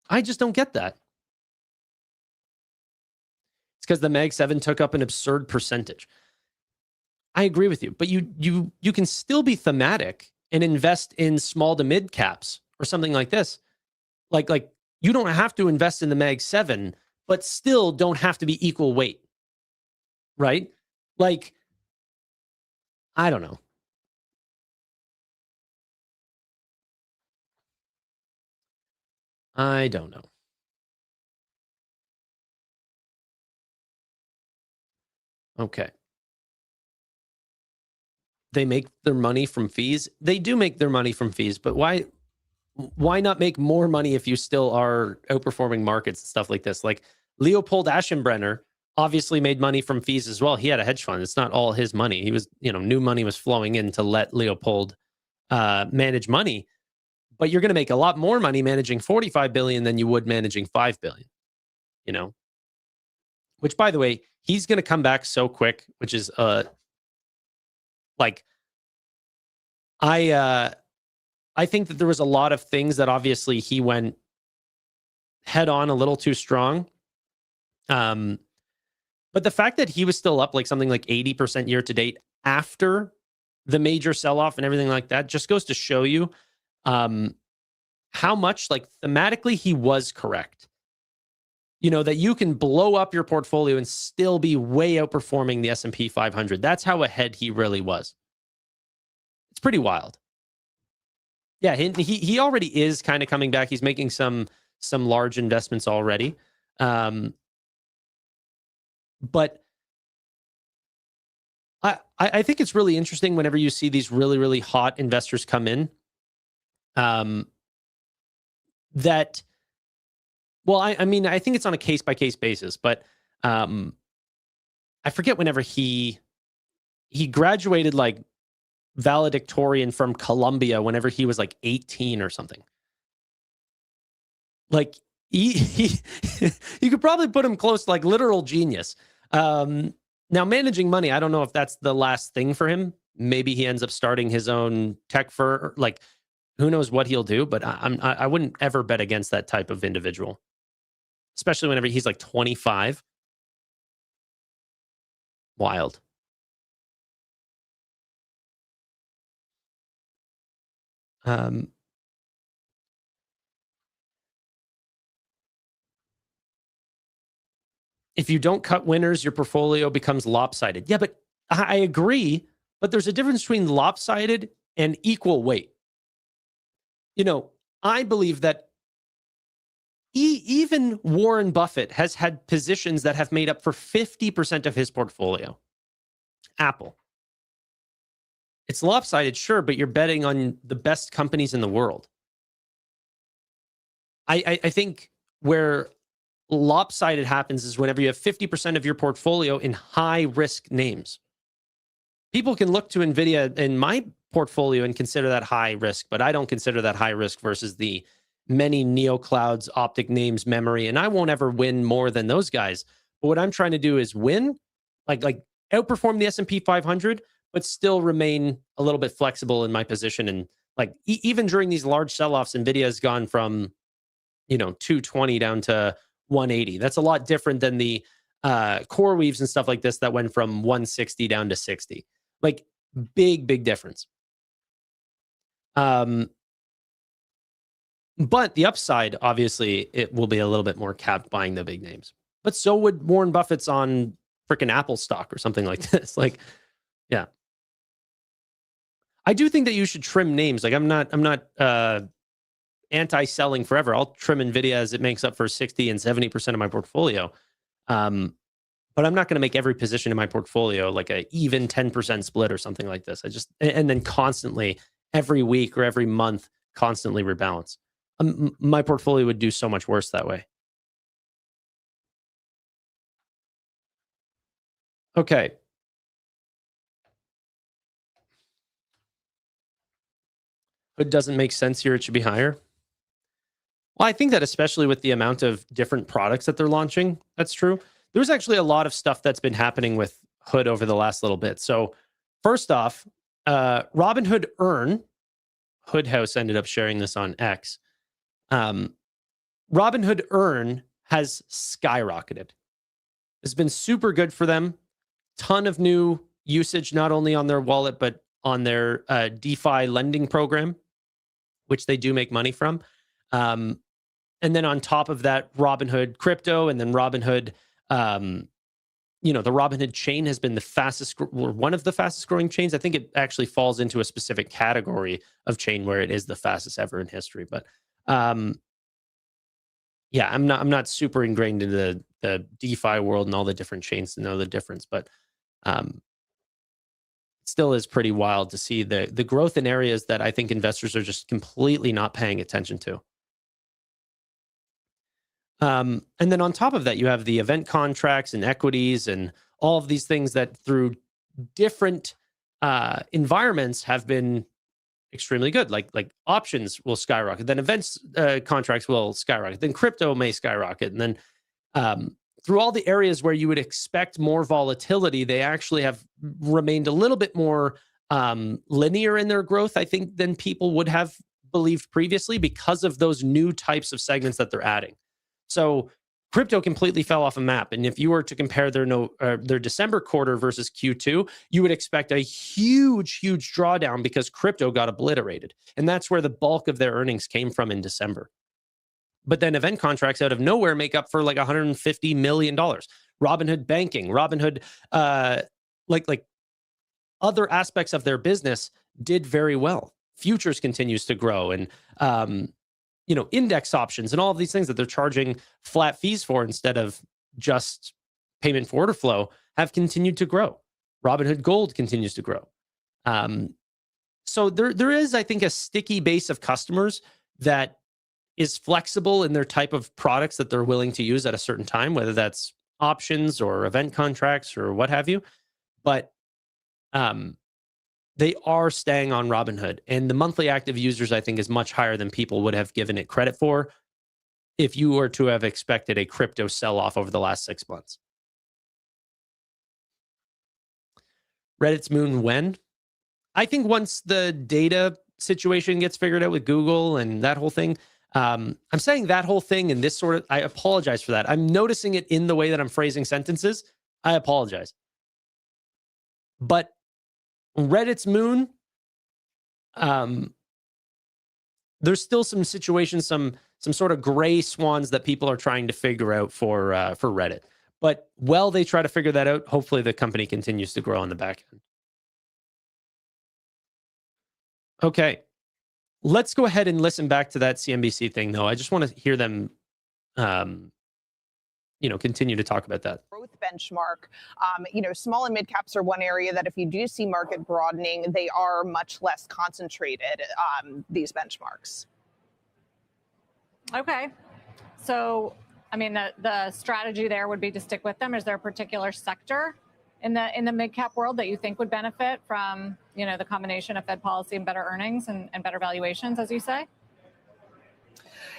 I just don't get that. It's because the Mag 7 took up an absurd percentage. I agree with you, but you can still be thematic and invest in small to mid caps or something like this. Like you don't have to invest in the Mag 7, but still don't have to be equal weight. Right? Like, I don't know. I don't know. Okay. They make their money from fees. They do make their money from fees, but why not make more money if you still are outperforming markets and stuff like this? Like Leopold Aschenbrenner obviously made money from fees as well. He had a hedge fund. It's not all his money. He was, new money was flowing in to let Leopold manage money. But you're going to make a lot more money managing 45 billion than you would managing 5 billion, which, by the way, he's going to come back so quick, which is I think that there was a lot of things that obviously he went head on a little too strong. But the fact that he was still up like something like 80% year to date after the major sell-off and everything like that just goes to show you how much thematically he was correct. That you can blow up your portfolio and still be way outperforming the S&P 500. That's how ahead he really was. It's pretty wild. Yeah, he already is kind of coming back. He's making some large investments already. But I think it's really interesting whenever you see these really, really hot investors come in. I think it's on a case-by-case basis, but I forget whenever he graduated valedictorian from Columbia whenever he was 18 or something. He you could probably put him close to literal genius. Now managing money, I don't know if that's the last thing for him. Maybe he ends up starting his own tech firm. Who knows what he'll do, but I wouldn't ever bet against that type of individual, especially whenever he's 25. Wild. if you don't cut winners, your portfolio becomes lopsided. Yeah, but I agree, but there's a difference between lopsided and equal weight. I believe that even Warren Buffett has had positions that have made up for 50% of his portfolio. Apple. It's lopsided, sure, but you're betting on the best companies in the world. I think where lopsided happens is whenever you have 50% of your portfolio in high risk names. People can look to NVIDIA in my portfolio and consider that high risk, but I don't consider that high risk versus the many neoclouds, optic names, memory, and I won't ever win more than those guys. But what I'm trying to do is win, like outperform the S&P 500, but still remain a little bit flexible in my position. And even during these large sell-offs, NVIDIA has gone from 220 down to 180. That's a lot different than the CoreWeaves and stuff like this that went from 160 down to 60. Big difference. But the upside, obviously, it will be a little bit more capped buying the big names. But so would Warren Buffett's on freaking Apple stock or something like this. Yeah. I do think that you should trim names. I'm not anti-selling forever. I'll trim NVIDIA as it makes up for 60 and 70% of my portfolio. But I'm not going to make every position in my portfolio like a even 10% split or something like this. And then constantly, every week or every month, constantly rebalance. My portfolio would do so much worse that way. Okay. It doesn't make sense here. It should be higher. Well, I think that especially with the amount of different products that they're launching, that's true. There's actually a lot of stuff that's been happening with Hood over the last little bit. So first off, Robinhood Earn, Hood House ended up sharing this on X. Robinhood Earn has skyrocketed. It's been super good for them. Ton of new usage, not only on their wallet, but on their DeFi lending program, which they do make money from. And then on top of that, Robinhood crypto, and then Robinhood, the Robinhood chain has been the fastest, or one of the fastest growing chains. I think it actually falls into a specific category of chain where it is the fastest ever in history. But yeah, I'm not super ingrained into the DeFi world and all the different chains to know the difference, but it still is pretty wild to see the growth in areas that I think investors are just completely not paying attention to. And then on top of that, you have the event contracts and equities and all of these things that through different environments have been extremely good. Like options will skyrocket, then events contracts will skyrocket, then crypto may skyrocket, and then through all the areas where you would expect more volatility, they actually have remained a little bit more linear in their growth, I think, than people would have believed previously because of those new types of segments that they're adding. So crypto completely fell off a map. And if you were to compare their December quarter versus Q2, you would expect a huge drawdown because crypto got obliterated. And that's where the bulk of their earnings came from in December. But then event contracts out of nowhere make up for like $150 million. Robinhood banking, Robinhood, like other aspects of their business did very well. Futures continues to grow, and index options and all of these things that they're charging flat fees for instead of just payment for order flow have continued to grow. Robinhood Gold continues to grow. So there is, I think, a sticky base of customers that is flexible in their type of products that they're willing to use at a certain time, whether that's options or event contracts or what have you. But they are staying on Robinhood. And the monthly active users, I think, is much higher than people would have given it credit for if you were to have expected a crypto sell-off over the last 6 months. Reddit's moon when? I think once the data situation gets figured out with Google and that whole thing. I'm saying that whole thing and this sort of, I apologize for that. I'm noticing it in the way that I'm phrasing sentences. I apologize. But Reddit's moon, there's still some situations, some sort of gray swans that people are trying to figure out for Reddit. But while they try to figure that out, hopefully the company continues to grow on the back end. Okay. Let's go ahead and listen back to that CNBC thing, though. I just want to hear them, continue to talk about that. Growth benchmark. Small and mid caps are one area that if you do see market broadening, they are much less concentrated, these benchmarks. Okay. So, I mean, the strategy there would be to stick with them. Is there a particular sector in the mid cap world that you think would benefit from, the combination of Fed policy and better earnings and better valuations, as you say?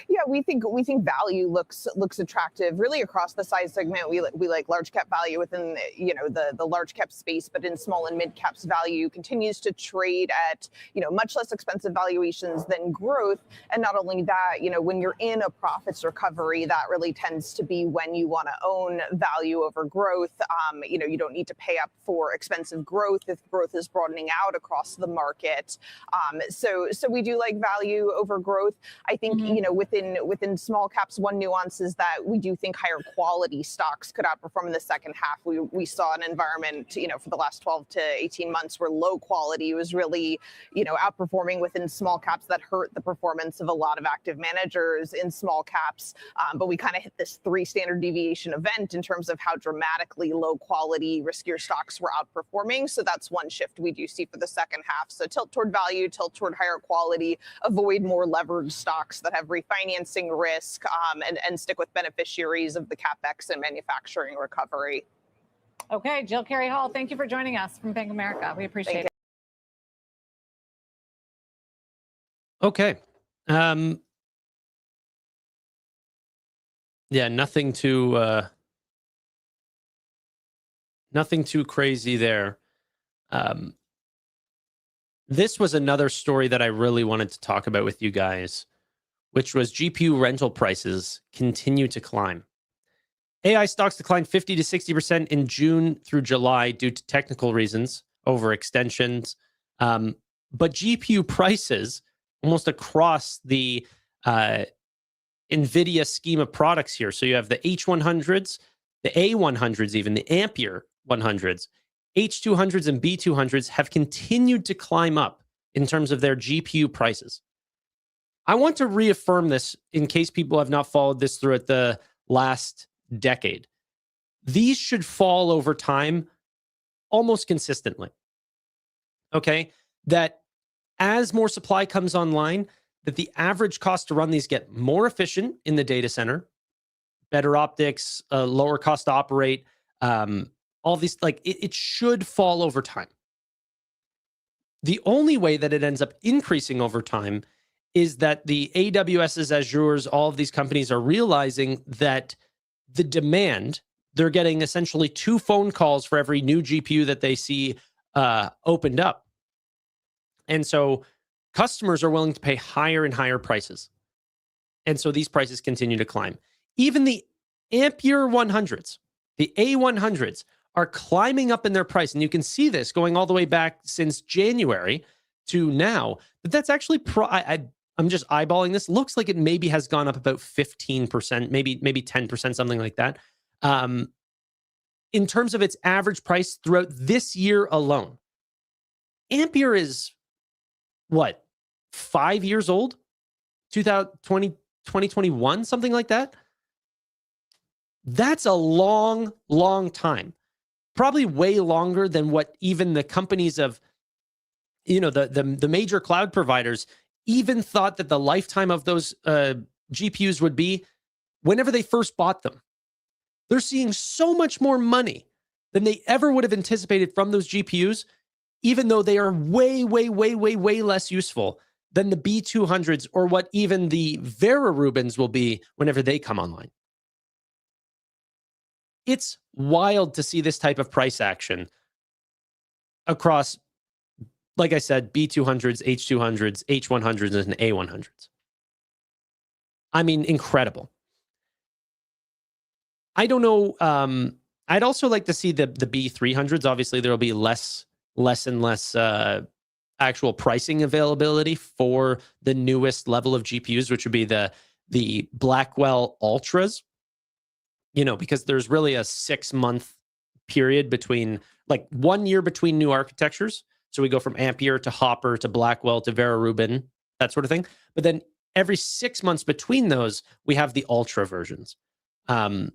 Yeah, we think value looks attractive really across the size segment. We like large cap value within the large cap space, but in small and mid caps, value continues to trade at much less expensive valuations than growth. And not only that, when you're in a profits recovery, that really tends to be when you want to own value over growth. You don't need to pay up for expensive growth if growth is broadening out across the market. So we do like value over growth. I think within small caps, one nuance is that we do think higher quality stocks could outperform in the second half. We saw an environment, for the last 12 to 18 months where low quality was really, outperforming within small caps. That hurt the performance of a lot of active managers in small caps. But we kind of hit this 3 standard deviation event in terms of how dramatically low quality, riskier stocks were outperforming. So that's one shift we do see for the second half. So tilt toward value, tilt toward higher quality, avoid more leveraged stocks that have refinancing risk, and stick with beneficiaries of the capex and manufacturing recovery. Okay, Jill Carey Hall, thank you for joining us from Bank of America. We appreciate it. Okay. Yeah, nothing too crazy there. This was another story that I really wanted to talk about with you guys, which was GPU rental prices continue to climb. AI stocks declined 50 to 60% in June through July due to technical reasons, overextensions. But GPU prices almost across the NVIDIA scheme of products here. So you have the H100s, the A100s, even the Ampere 100s, H200s and B200s have continued to climb up in terms of their GPU prices. I want to reaffirm this in case people have not followed this throughout the last decade. These should fall over time almost consistently. Okay? That as more supply comes online, that the average cost to run these get more efficient in the data center, better optics, lower cost to operate, all these, it should fall over time. The only way that it ends up increasing over time is that the AWS's, Azure's, all of these companies are realizing that the demand, they're getting essentially 2 phone calls for every new GPU that they see opened up. And so customers are willing to pay higher and higher prices. And so these prices continue to climb. Even the Ampere 100s, the A100s are climbing up in their price. And you can see this going all the way back since January to now. But that's actually, I'm just eyeballing this. Looks like it maybe has gone up about 15%, maybe 10%, something like that. In terms of its average price throughout this year alone. Ampere is what, 5 years old? 2021, something like that. That's a long, long time. Probably way longer than what even the companies of, the major cloud providers even thought that the lifetime of those GPUs would be whenever they first bought them. They're seeing so much more money than they ever would have anticipated from those GPUs, even though they are way, way, way, way, way less useful than the B200s or what even the Vera Rubins will be whenever they come online. It's wild to see this type of price action across, like I said, B200s, H200s, H100s, and A100s. I mean, incredible. I don't know. I'd also like to see the B300s. Obviously, there will be less and less actual pricing availability for the newest level of GPUs, which would be the Blackwell Ultras. because there's really a 6-month period between, like 1 year between new architectures. So we go from Ampere to Hopper to Blackwell to Vera Rubin, that sort of thing. But then every 6 months between those, we have the Ultra versions. And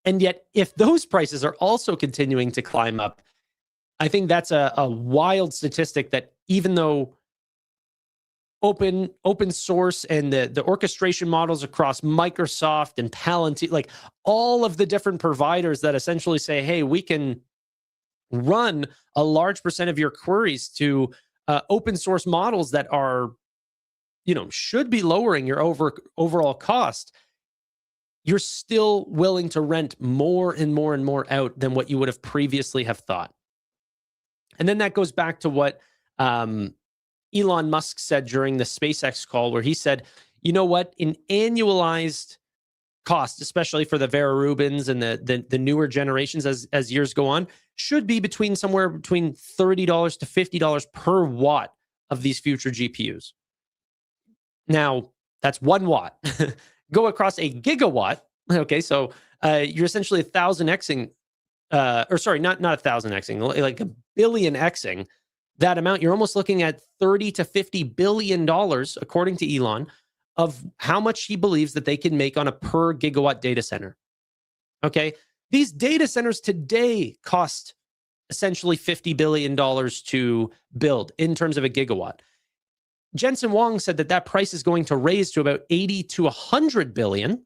yet, if those prices are also continuing to climb up, I think that's a wild statistic that even though open source and the orchestration models across Microsoft and Palantir, like all of the different providers that essentially say, hey, we can run a large percent of your queries to open source models that are, should be lowering your overall cost, you're still willing to rent more and more and more out than what you would have previously have thought. And then that goes back to what Elon Musk said during the SpaceX call, where he said, you know what, in annualized cost, especially for the Vera Rubins and the newer generations as years go on, should be somewhere between $30 to $50 per watt of these future GPUs. Now, that's 1 watt. Go across a gigawatt. Okay, so you're essentially 1,000xing, or sorry, not 1,000xing, like a billion xing that amount. You're almost looking at $30 to $50 billion, according to Elon, of how much he believes that they can make on a per gigawatt data center. Okay, these data centers today cost essentially $50 billion to build in terms of a gigawatt. Jensen Huang said that price is going to raise to about 80 to 100 billion.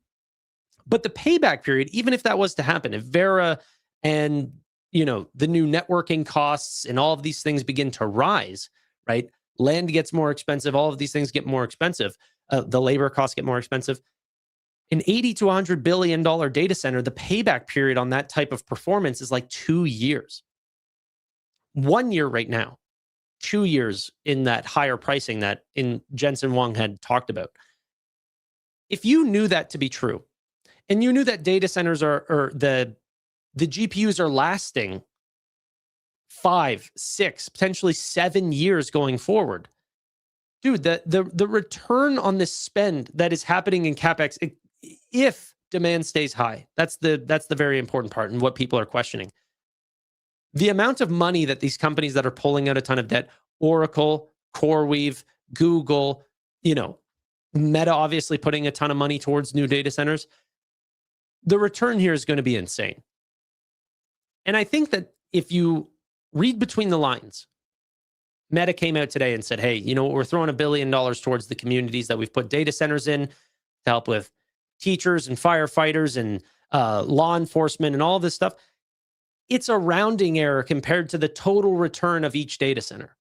But the payback period, even if that was to happen, if Vera and the new networking costs and all of these things begin to rise, right? Land gets more expensive. All of these things get more expensive. The labor costs get more expensive. An $80 to $100 billion data center, the payback period on that type of performance is like 2 years. 1 year right now. 2 years in that higher pricing that Jensen Huang had talked about. If you knew that to be true, and you knew that data centers or the GPUs are lasting 5, 6, potentially 7 years going forward, dude, the return on this spend that is happening in CapEx, if demand stays high, that's the very important part and what people are questioning. The amount of money that these companies that are pulling out a ton of debt, Oracle, CoreWeave, Google, Meta obviously putting a ton of money towards new data centers, the return here is going to be insane. And I think that if you read between the lines, Meta came out today and said, hey, we're throwing $1 billion towards the communities that we've put data centers in to help with teachers and firefighters and law enforcement and all this stuff. It's a rounding error compared to the total return of each data center.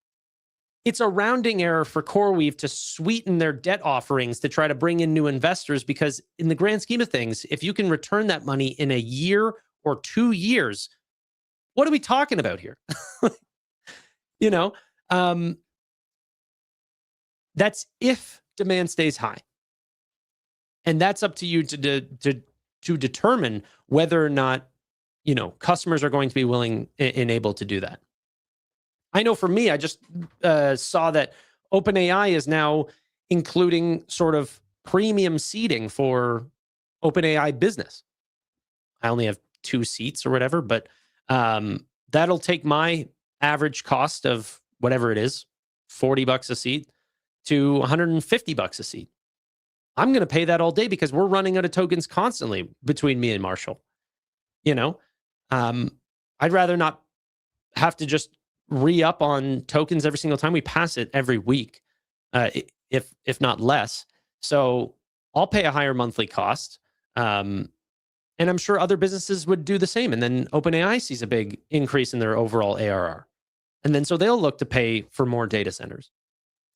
It's a rounding error for CoreWeave to sweeten their debt offerings to try to bring in new investors, because in the grand scheme of things, if you can return that money in a year or 2 years, what are we talking about here? That's if demand stays high. And that's up to you to determine whether or not customers are going to be willing and able to do that. I know for me, I just saw that OpenAI is now including sort of premium seating for OpenAI business. I only have 2 seats or whatever, but that'll take my average cost of whatever it is, $40 a seat, to $150 a seat. I'm going to pay that all day because we're running out of tokens constantly between me and Marshall. I'd rather not have to just re-up on tokens every single time. We pass it every week, if not less. So I'll pay a higher monthly cost. And I'm sure other businesses would do the same. And then OpenAI sees a big increase in their overall ARR. And then so they'll look to pay for more data centers.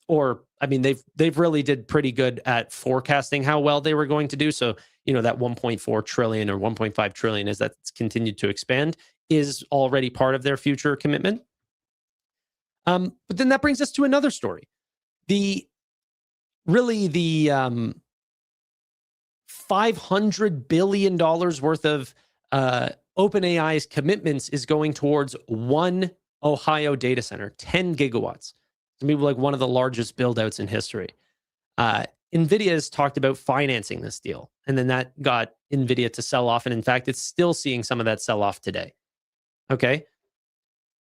Or, I mean, they've really did pretty good at forecasting how well they were going to do. So, that 1.4 trillion or 1.5 trillion, as that's continued to expand, is already part of their future commitment. But then that brings us to another story. The $500 billion worth of OpenAI's commitments is going towards one Ohio data center, 10 gigawatts. It's maybe like one of the largest build-outs in history. NVIDIA has talked about financing this deal, and then that got NVIDIA to sell off. And in fact, it's still seeing some of that sell off today. Okay.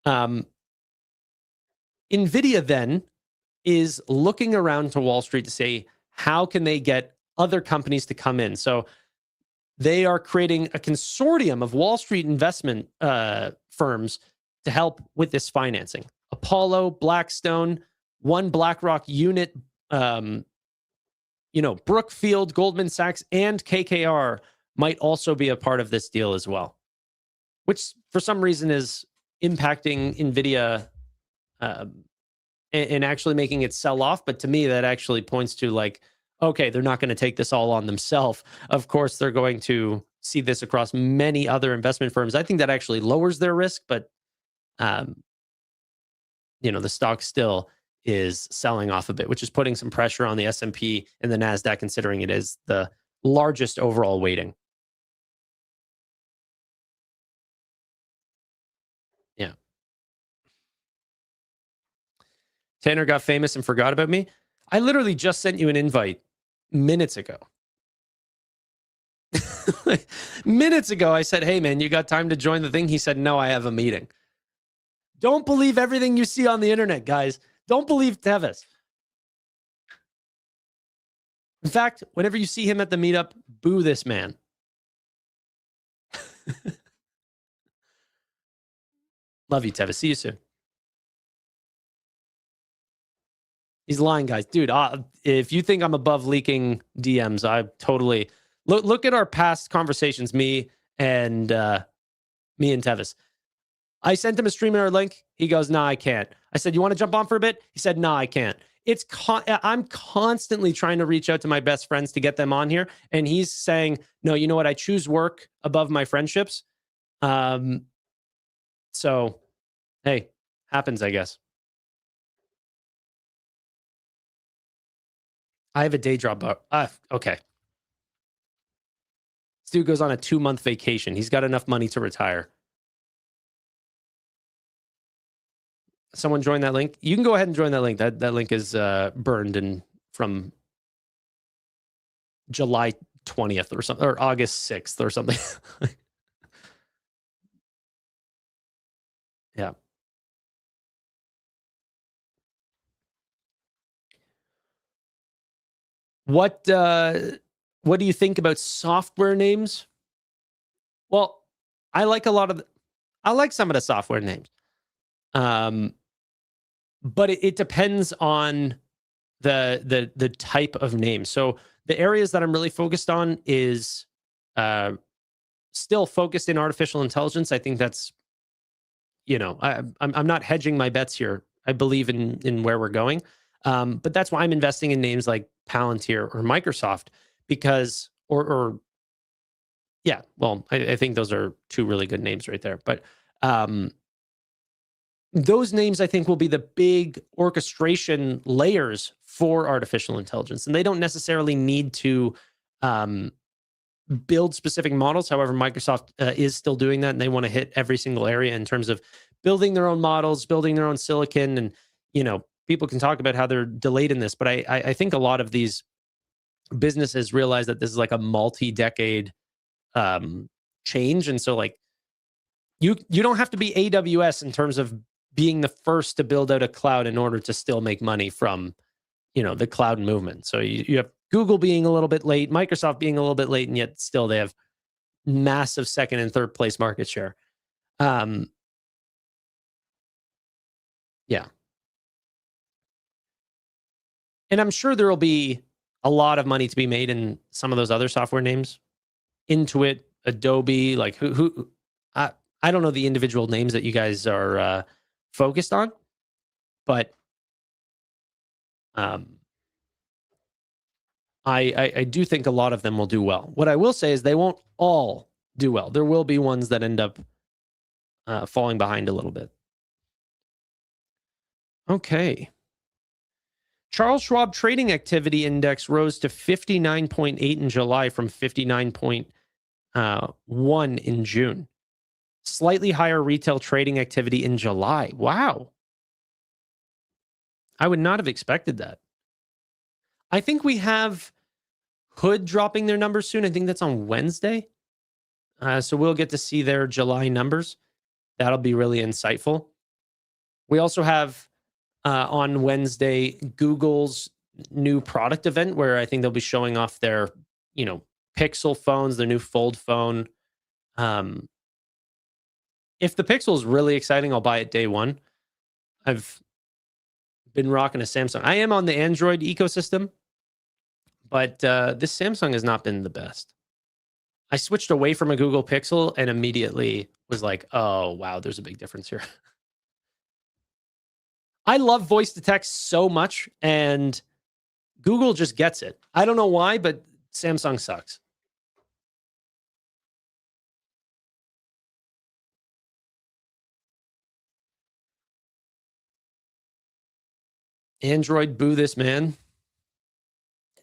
NVIDIA then is looking around to Wall Street to say, how can they get other companies to come in? So they are creating a consortium of Wall Street investment firms to help with this financing. Apollo, Blackstone, one BlackRock unit, Brookfield, Goldman Sachs, and KKR might also be a part of this deal as well, which for some reason is impacting NVIDIA and actually making it sell off. But to me, that actually points to like, okay, they're not going to take this all on themselves. Of course, they're going to see this across many other investment firms. I think that actually lowers their risk, but the stock still is selling off a bit, which is putting some pressure on the S&P and the NASDAQ, considering it is the largest overall weighting. Yeah. Tanner got famous and forgot about me. I literally just sent you an invite minutes ago. Minutes ago, I said, hey, man, you got time to join the thing? He said, no, I have a meeting. Don't believe everything you see on the internet, guys. Don't believe Tevis. In fact, whenever you see him at the meetup, boo this man. Love you, Tevis. See you soon. He's lying, guys. Dude, if you think I'm above leaking DMs, I totally... Look at our past conversations, me and Tevis. I sent him a StreamYard link. He goes, nah, I can't. I said, you want to jump on for a bit? He said, nah, I can't. I'm constantly trying to reach out to my best friends to get them on here. And he's saying, no, you know what? I choose work above my friendships. So, hey, happens, I guess. I have a day job. Okay. This dude goes on a 2-month vacation. He's got enough money to retire. Someone join that link. You can go ahead and join that link. That link is burned and from July 20th or something, or August 6th or something. Yeah. What do you think about software names? Well, I like some of the software names. But it depends on the type of name. So the areas that I'm really focused on is still focused in artificial intelligence. I think that's, I'm not hedging my bets here. I believe in where we're going. But that's why I'm investing in names like Palantir or Microsoft because, I think those are two really good names right there. But those names, I think, will be the big orchestration layers for artificial intelligence. And they don't necessarily need to build specific models. However, Microsoft is still doing that, and they want to hit every single area in terms of building their own models, building their own silicon. And, people can talk about how they're delayed in this, but I think a lot of these businesses realize that this is like a multi-decade change. And so, like, you don't have to be AWS in terms of being the first to build out a cloud in order to still make money from, the cloud movement. So you have Google being a little bit late, Microsoft being a little bit late, and yet still they have massive second and third place market share. Yeah. And I'm sure there will be a lot of money to be made in some of those other software names. Intuit, Adobe, like who I don't know the individual names that you guys are focused on, but I do think a lot of them will do well. What I will say is they won't all do well. There will be ones that end up falling behind a little bit. Okay. Charles Schwab Trading Activity Index rose to 59.8 in July from 59.1 in June. Slightly higher retail trading activity in July. Wow. I would not have expected that. I think we have Hood dropping their numbers soon. I think that's on Wednesday. So we'll get to see their July numbers. That'll be really insightful. We also have on Wednesday Google's new product event where I think they'll be showing off their, Pixel phones, their new Fold phone. If the Pixel is really exciting, I'll buy it day one. I've been rocking a Samsung. I am on the Android ecosystem, but this Samsung has not been the best. I switched away from a Google Pixel and immediately was like, oh, wow, there's a big difference here. I love voice to text so much, and Google just gets it. I don't know why, but Samsung sucks. Android, boo this man.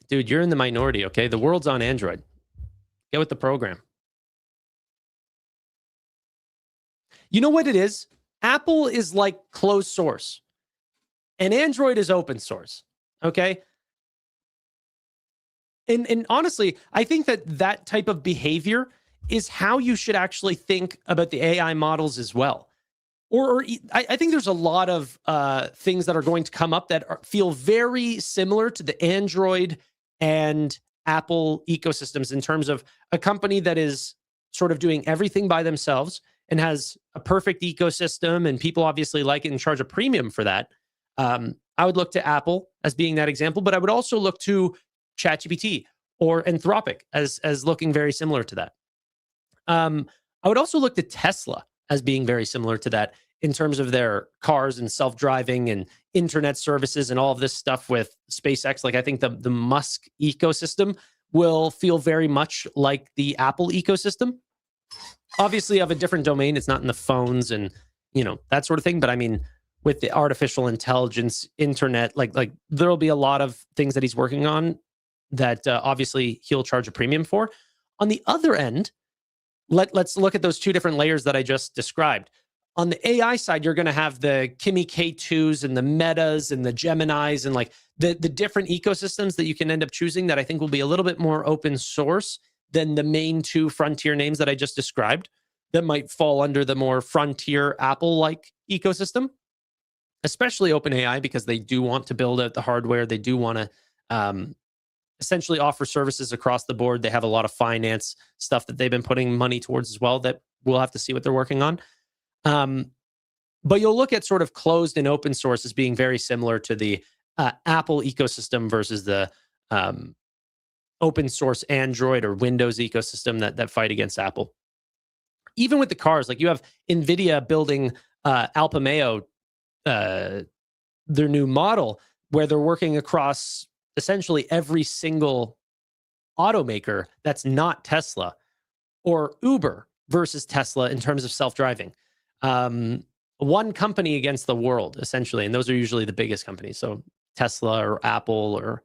Dude, you're in the minority, okay? The world's on Android. Get with the program. You know what it is? Apple is like closed source, and Android is open source, okay? And honestly, I think that type of behavior is how you should actually think about the AI models as well. Or I think there's a lot of things that are going to come up that feel very similar to the Android and Apple ecosystems in terms of a company that is sort of doing everything by themselves and has a perfect ecosystem, and people obviously like it and charge a premium for that. I would look to Apple as being that example, but I would also look to ChatGPT or Anthropic as looking very similar to that. I would also look to Tesla as being very similar to that in terms of their cars and self-driving and internet services and all of this stuff with SpaceX. Like, I think the Musk ecosystem will feel very much like the Apple ecosystem. Obviously, of a different domain. It's not in the phones and, that sort of thing. But I mean, with the artificial intelligence, internet, like there'll be a lot of things that he's working on that obviously he'll charge a premium for. On the other end, let's look at those two different layers that I just described. On the AI side, you're going to have the Kimi K2s and the Metas and the Geminis and like the different ecosystems that you can end up choosing that I think will be a little bit more open source than the main two frontier names that I just described that might fall under the more frontier Apple-like ecosystem, especially OpenAI, because they do want to build out the hardware. They do want to essentially offer services across the board. They have a lot of finance stuff that they've been putting money towards as well that we'll have to see what they're working on. But you'll look at sort of closed and open source as being very similar to the Apple ecosystem versus the open source Android or Windows ecosystem that fight against Apple. Even with the cars, like you have NVIDIA building Alfa Romeo, their new model, where they're working across essentially every single automaker that's not Tesla, or Uber versus Tesla in terms of self-driving. One company against the world, essentially, and those are usually the biggest companies. So Tesla or Apple or,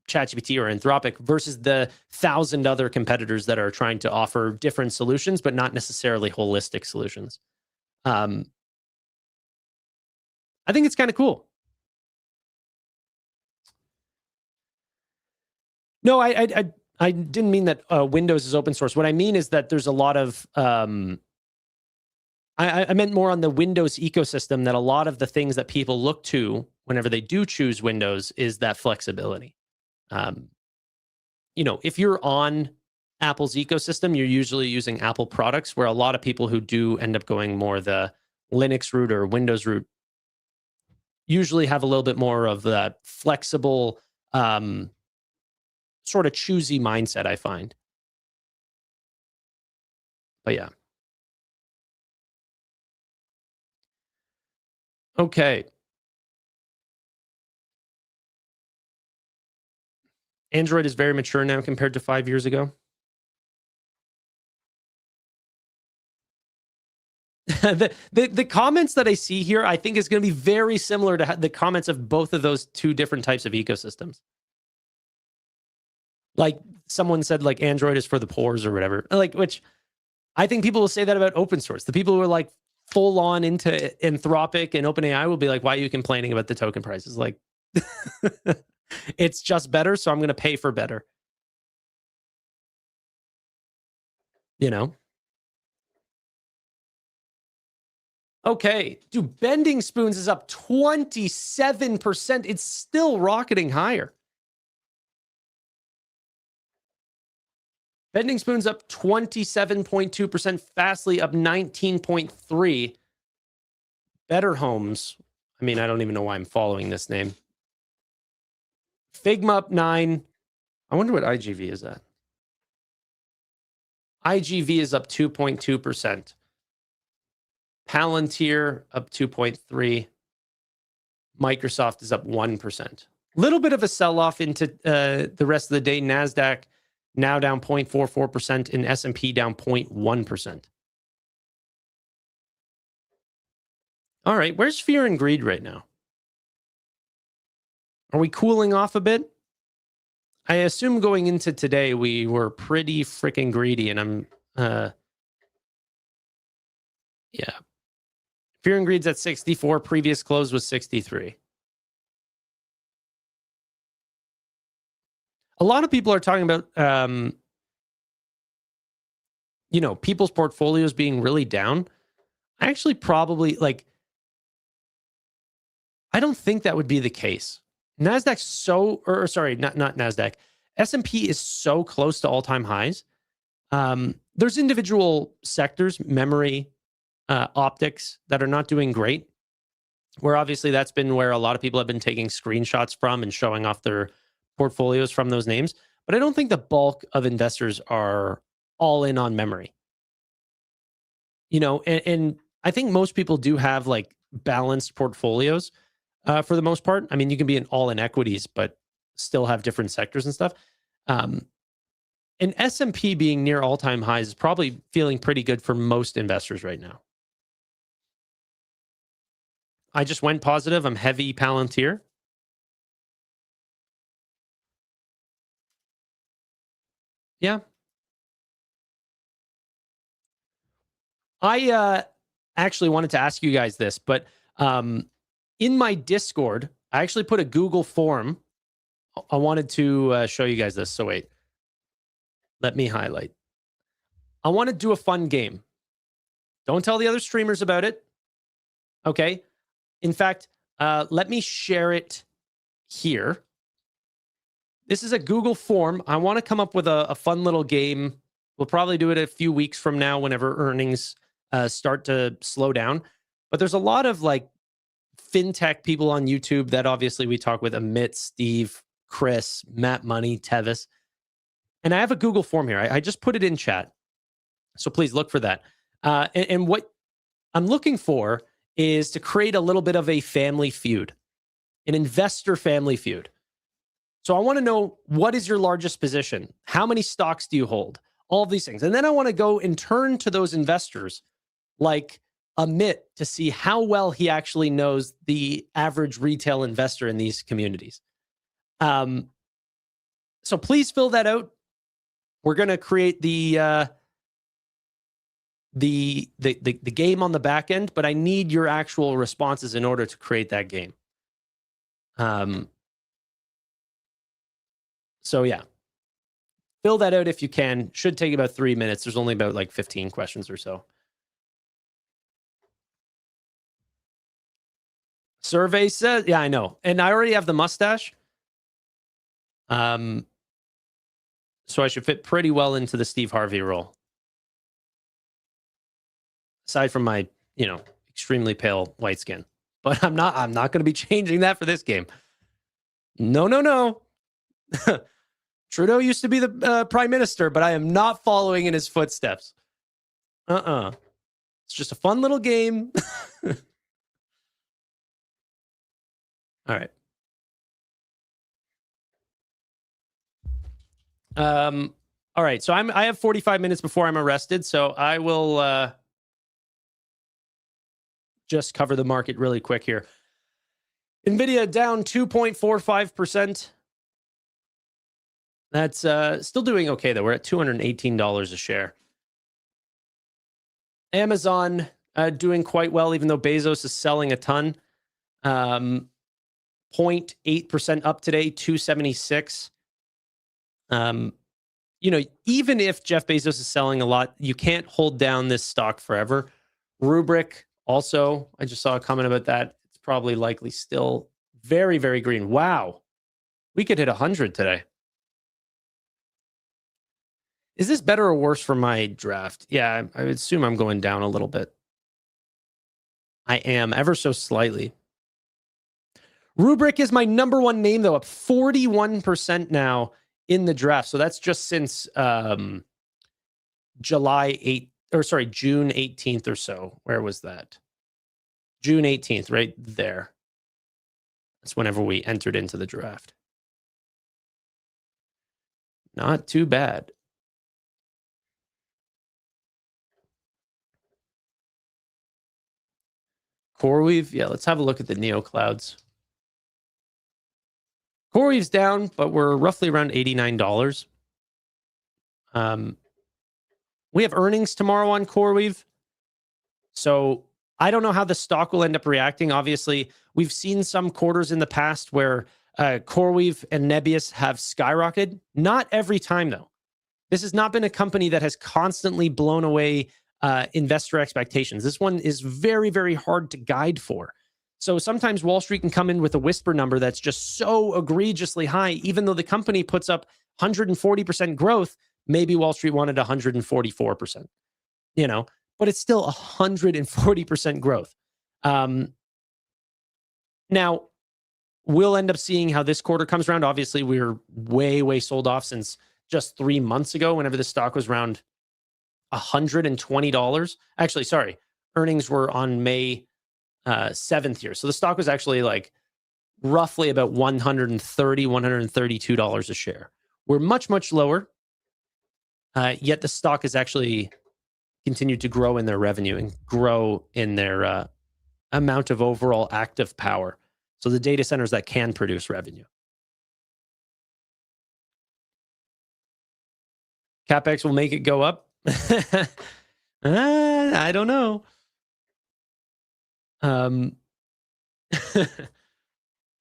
ChatGPT or Anthropic versus the 1,000 other competitors that are trying to offer different solutions, but not necessarily holistic solutions. I think it's kind of cool. No, I didn't mean that Windows is open source. What I mean is that there's a lot of, I meant more on the Windows ecosystem, that a lot of the things that people look to whenever they do choose Windows is that flexibility. If you're on Apple's ecosystem, you're usually using Apple products, where a lot of people who do end up going more the Linux route or Windows route usually have a little bit more of that flexible, sort of choosy mindset, I find. But yeah. Okay. Android is very mature now compared to 5 years ago. The comments that I see here, I think is going to be very similar to the comments of both of those two different types of ecosystems. Like someone said, like Android is for the poors or whatever. Like, which I think people will say that about open source. The people who are like full on into Anthropic and OpenAI will be like, why are you complaining about the token prices? Like, it's just better, so I'm going to pay for better. You know? Okay, dude, Bending Spoons is up 27%. It's still rocketing higher. Bending Spoons up 27.2%. Fastly up 19.3%. Better Homes. I mean, I don't even know why I'm following this name. Figma up 9%. I wonder what IGV is at. IGV is up 2.2%. Palantir up 2.3%. Microsoft is up 1%. Little bit of a sell-off into the rest of the day. NASDAQ now down 0.44% and S&P down 0.1%. All right, where's fear and greed right now? Are we cooling off a bit? I assume going into today, we were pretty freaking greedy, and I'm, yeah. Fear and greed's at 64. Previous close was 63. A lot of people are talking about, you know, people's portfolios being really down. I actually probably, like, I don't think that would be the case. NASDAQ's so, or sorry, not NASDAQ. S&P is so close to all-time highs. There's individual sectors, memory, optics, that are not doing great. Where obviously that's been where a lot of people have been taking screenshots from and showing off their portfolios from those names. But I don't think the bulk of investors are all in on memory. You know, and I think most people do have like balanced portfolios for the most part. I mean, you can be in all in equities, but still have different sectors and stuff. And S&P being near all-time highs is probably feeling pretty good for most investors right now. I just went positive. I'm heavy Palantir. Yeah. I actually wanted to ask you guys this, but in my Discord, I actually put a Google form. I wanted to show you guys this. So wait, let me highlight. I want to do a fun game. Don't tell the other streamers about it. Okay. In fact, let me share it here. This is a Google form. I want to come up with a fun little game. We'll probably do it a few weeks from now whenever earnings start to slow down. But there's a lot of like fintech people on YouTube that obviously we talk with: Amit, Steve, Chris, Matt Money, Tevis. And I have a Google form here. I just put it in chat. So please look for that. And what I'm looking for is to create a little bit of a family feud, an investor family feud. So I want to know, what is your largest position? How many stocks do you hold? All of these things. And then I want to go and turn to those investors like Amit to see how well he actually knows the average retail investor in these communities. So please fill that out. We're going to create the game on the back end, but I need your actual responses in order to create that game. So yeah, fill that out if you can. Should take about 3 minutes. There's only about like 15 questions or so. Survey says, yeah, I know. And I already have the mustache. So I should fit pretty well into the Steve Harvey role. Aside from my, you know, extremely pale white skin. But I'm not going to be changing that for this game. No. Trudeau used to be the prime minister, but I am not following in his footsteps. It's just a fun little game. All right. All right. So I have 45 minutes before I'm arrested, so I will just cover the market really quick here. NVIDIA down 2.45%. That's still doing okay, though. We're at $218 a share. Amazon doing quite well, even though Bezos is selling a ton. 0.8% up today, 276. Even if Jeff Bezos is selling a lot, you can't hold down this stock forever. Rubrik also, I just saw a comment about that. It's probably likely still very, very green. Wow. We could hit 100 today. Is this better or worse for my draft? Yeah, I would assume I'm going down a little bit. I am, ever so slightly. Rubrik is my number one name, though, up 41% now in the draft. So that's just since June 18th or so. Where was that? June 18th, right there. That's whenever we entered into the draft. Not too bad. CoreWeave, yeah, let's have a look at the Neo Clouds. CoreWeave's down, but we're roughly around $89. We have earnings tomorrow on CoreWeave. So I don't know how the stock will end up reacting. Obviously, we've seen some quarters in the past where CoreWeave and Nebius have skyrocketed. Not every time, though. This has not been a company that has constantly blown away investor expectations. This one is very, very hard to guide for. So sometimes Wall Street can come in with a whisper number that's just so egregiously high, even though the company puts up 140% growth. Maybe Wall Street wanted 144%, but it's still 140% growth. Now, we'll end up seeing how this quarter comes around. Obviously, we're way, way sold off since just 3 months ago, whenever the stock was around $120. Actually, sorry, earnings were on May 7th here. So the stock was actually like roughly about $130, $132 a share. We're much, much lower. Yet the stock has actually continued to grow in their revenue and grow in their amount of overall active power. So the data centers that can produce revenue. CapEx will make it go up. I don't know.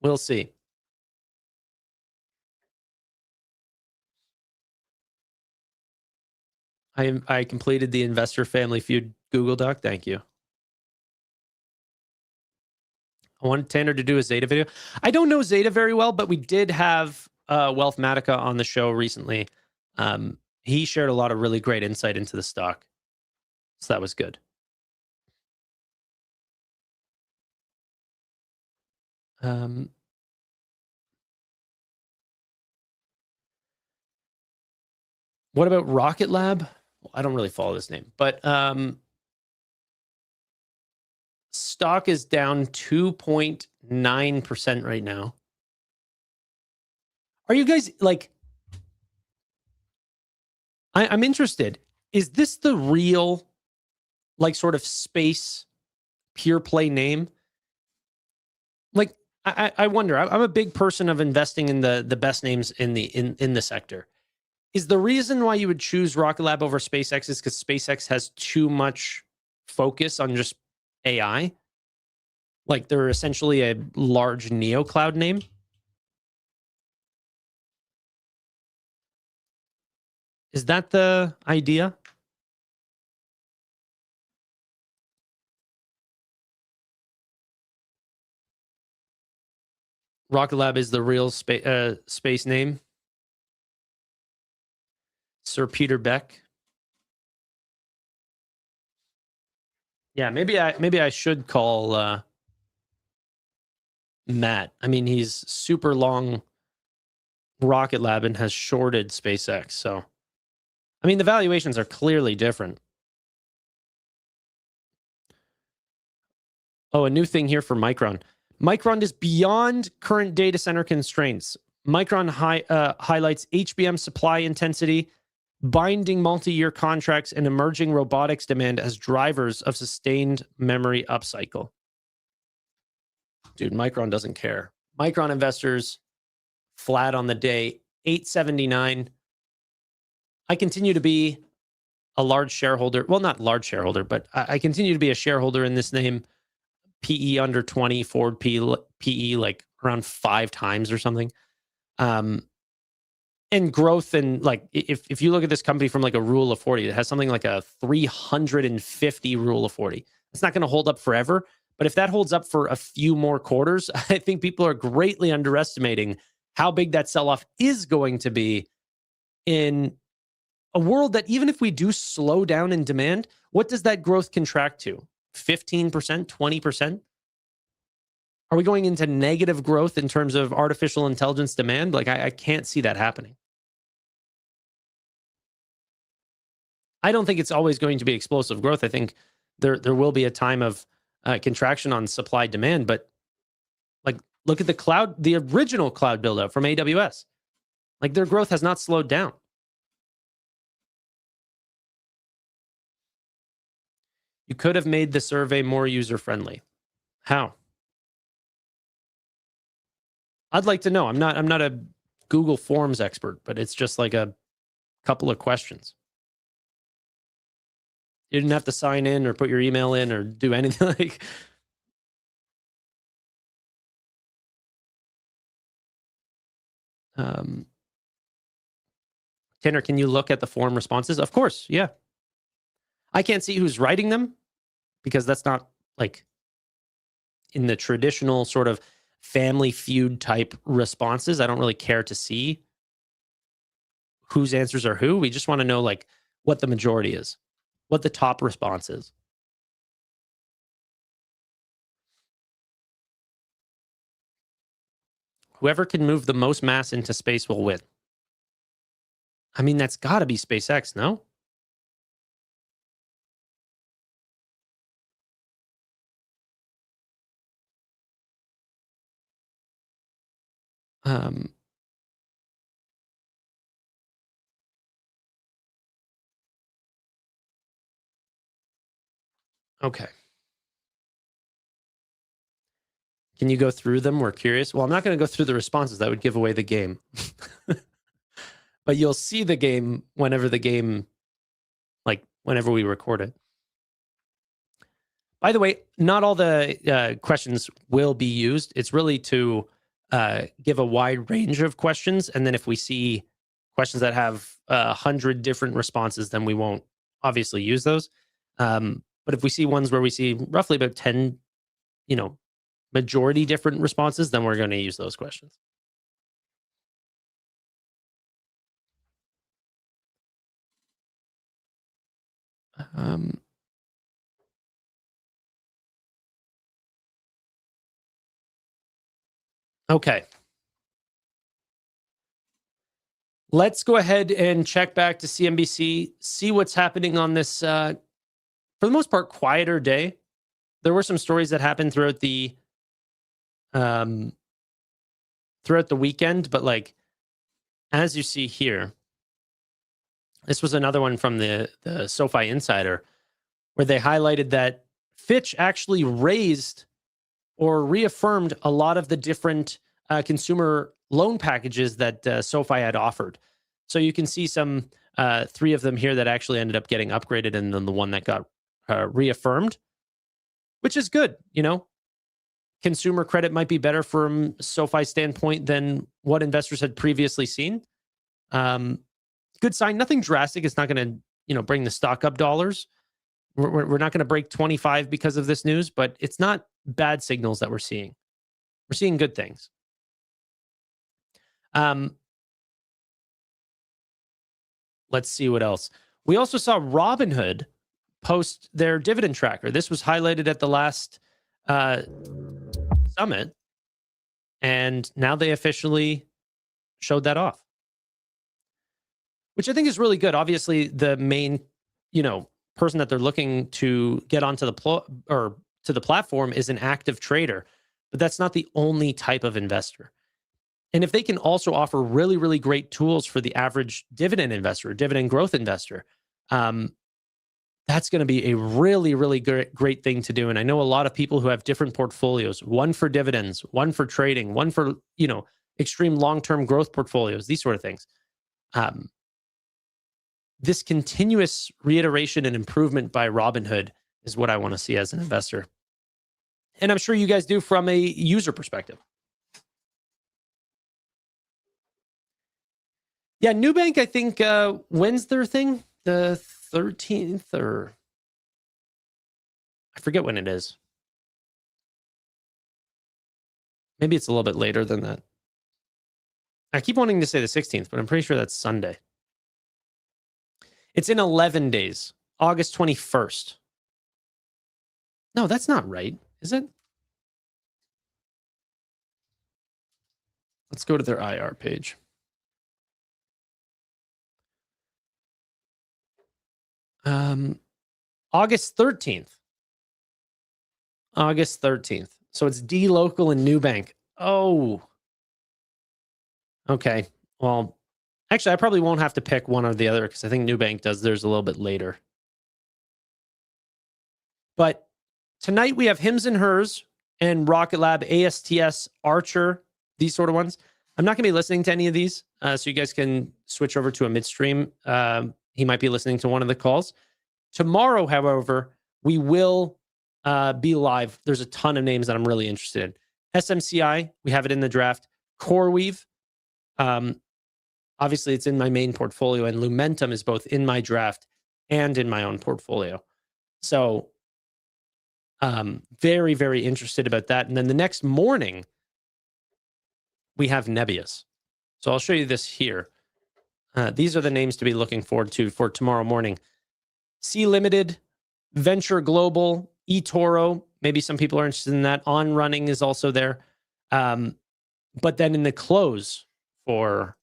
We'll see. I completed the Investor Family Feud Google Doc. Thank you. I wanted Tanner to do a Zeta video. I don't know Zeta very well, but we did have Wealthmatica on the show recently. He shared a lot of really great insight into the stock. So that was good. What about Rocket Lab? Well, I don't really follow this name, but stock is down 2.9% right now. Are you guys like, I'm interested. Is this the real, like, sort of space pure play name? Like, I wonder. I'm a big person of investing in the best names in the sector. Is the reason why you would choose Rocket Lab over SpaceX is because SpaceX has too much focus on just AI? Like, they're essentially a large neo cloud name? Is that the idea? Rocket Lab is the real space name. Sir Peter Beck. Yeah, maybe I should call Matt. I mean, he's super long Rocket Lab and has shorted SpaceX. So, I mean, the valuations are clearly different. Oh, a new thing here for Micron. Micron is beyond current data center constraints. Micron highlights HBM supply intensity, binding multi-year contracts, and emerging robotics demand as drivers of sustained memory upcycle. Dude, Micron doesn't care. Micron investors flat on the day, 879. I continue to be a large shareholder. Well, not large shareholder, but I continue to be a shareholder in this name. PE under 20, forward PE like around 5 times or something. And growth, and like if you look at this company from like a rule of 40, it has something like a 350 rule of 40. It's not going to hold up forever, but if that holds up for a few more quarters, I think people are greatly underestimating how big that sell-off is going to be in a world that, even if we do slow down in demand, what does that growth contract to? 15%, 20%? Are we going into negative growth in terms of artificial intelligence demand? Like, I can't see that happening. I don't think it's always going to be explosive growth. I think there will be a time of contraction on supply demand, but like, look at the original cloud build out from AWS. Like, their growth has not slowed down. You could have made the survey more user-friendly. How? I'd like to know. I'm not a Google Forms expert, but it's just like a couple of questions. You didn't have to sign in or put your email in or do anything like. Tanner, can you look at the form responses? Of course, yeah. I can't see who's writing them because that's not like in the traditional sort of Family Feud type responses. I don't really care to see whose answers are who. We just want to know like what the majority is, what the top response is. Whoever can move the most mass into space will win. I mean, that's got to be SpaceX, no? Okay. Can you go through them? We're curious. Well, I'm not going to go through the responses. That would give away the game. But you'll see the game whenever we record it. By the way, not all the questions will be used. It's really to give a wide range of questions. And then if we see questions that have 100 different responses, then we won't obviously use those. But if we see ones where we see roughly about 10, majority different responses, then we're going to use those questions. Okay. Let's go ahead and check back to CNBC, see what's happening on this, for the most part, quieter day. There were some stories that happened throughout the weekend, but like, as you see here, this was another one from the SoFi Insider, where they highlighted that Fitch actually raised or reaffirmed a lot of the different consumer loan packages that SoFi had offered. So you can see some 3 of them here that actually ended up getting upgraded, and then the one that got reaffirmed, which is good. Consumer credit might be better from SoFi's standpoint than what investors had previously seen. Good sign. Nothing drastic. It's not going to, bring the stock up dollars. We're not going to break 25 because of this news, but it's not bad signals that we're seeing. We're seeing good things. Let's see what else. We also saw Robinhood post their dividend tracker. This was highlighted at the last summit, and now they officially showed that off, which I think is really good. Obviously, the main, person that they're looking to get onto the platform is an active trader, but that's not the only type of investor. And if they can also offer really, really great tools for the average dividend investor, dividend growth investor, that's going to be a really, really great thing to do. And I know a lot of people who have different portfolios, one for dividends, one for trading, one for, extreme long-term growth portfolios, these sort of things. this continuous reiteration and improvement by Robinhood is what I want to see as an investor. And I'm sure you guys do from a user perspective. Yeah, Nubank, I think, when's their thing? The 13th, or I forget when it is. Maybe it's a little bit later than that. I keep wanting to say the 16th, but I'm pretty sure that's Sunday. It's in 11 days, August 21st. No, that's not right, is it? Let's go to their IR page. August 13th. August 13th. So it's D-Local and Nubank. Oh. Okay. Well, actually, I probably won't have to pick one or the other because I think Nubank does theirs a little bit later. But tonight we have Hims and Hers and Rocket Lab, ASTS, Archer, these sort of ones. I'm not going to be listening to any of these, so you guys can switch over to a midstream. He might be listening to one of the calls. Tomorrow, however, we will be live. There's a ton of names that I'm really interested in. SMCI, we have it in the draft. CoreWeave, obviously it's in my main portfolio, and Lumentum is both in my draft and in my own portfolio. So very, very interested about that. And then the next morning, we have Nebius. So I'll show you this here. These are the names to be looking forward to for tomorrow morning. C Limited, Venture Global, eToro. Maybe some people are interested in that. On Running is also there. But then in the close for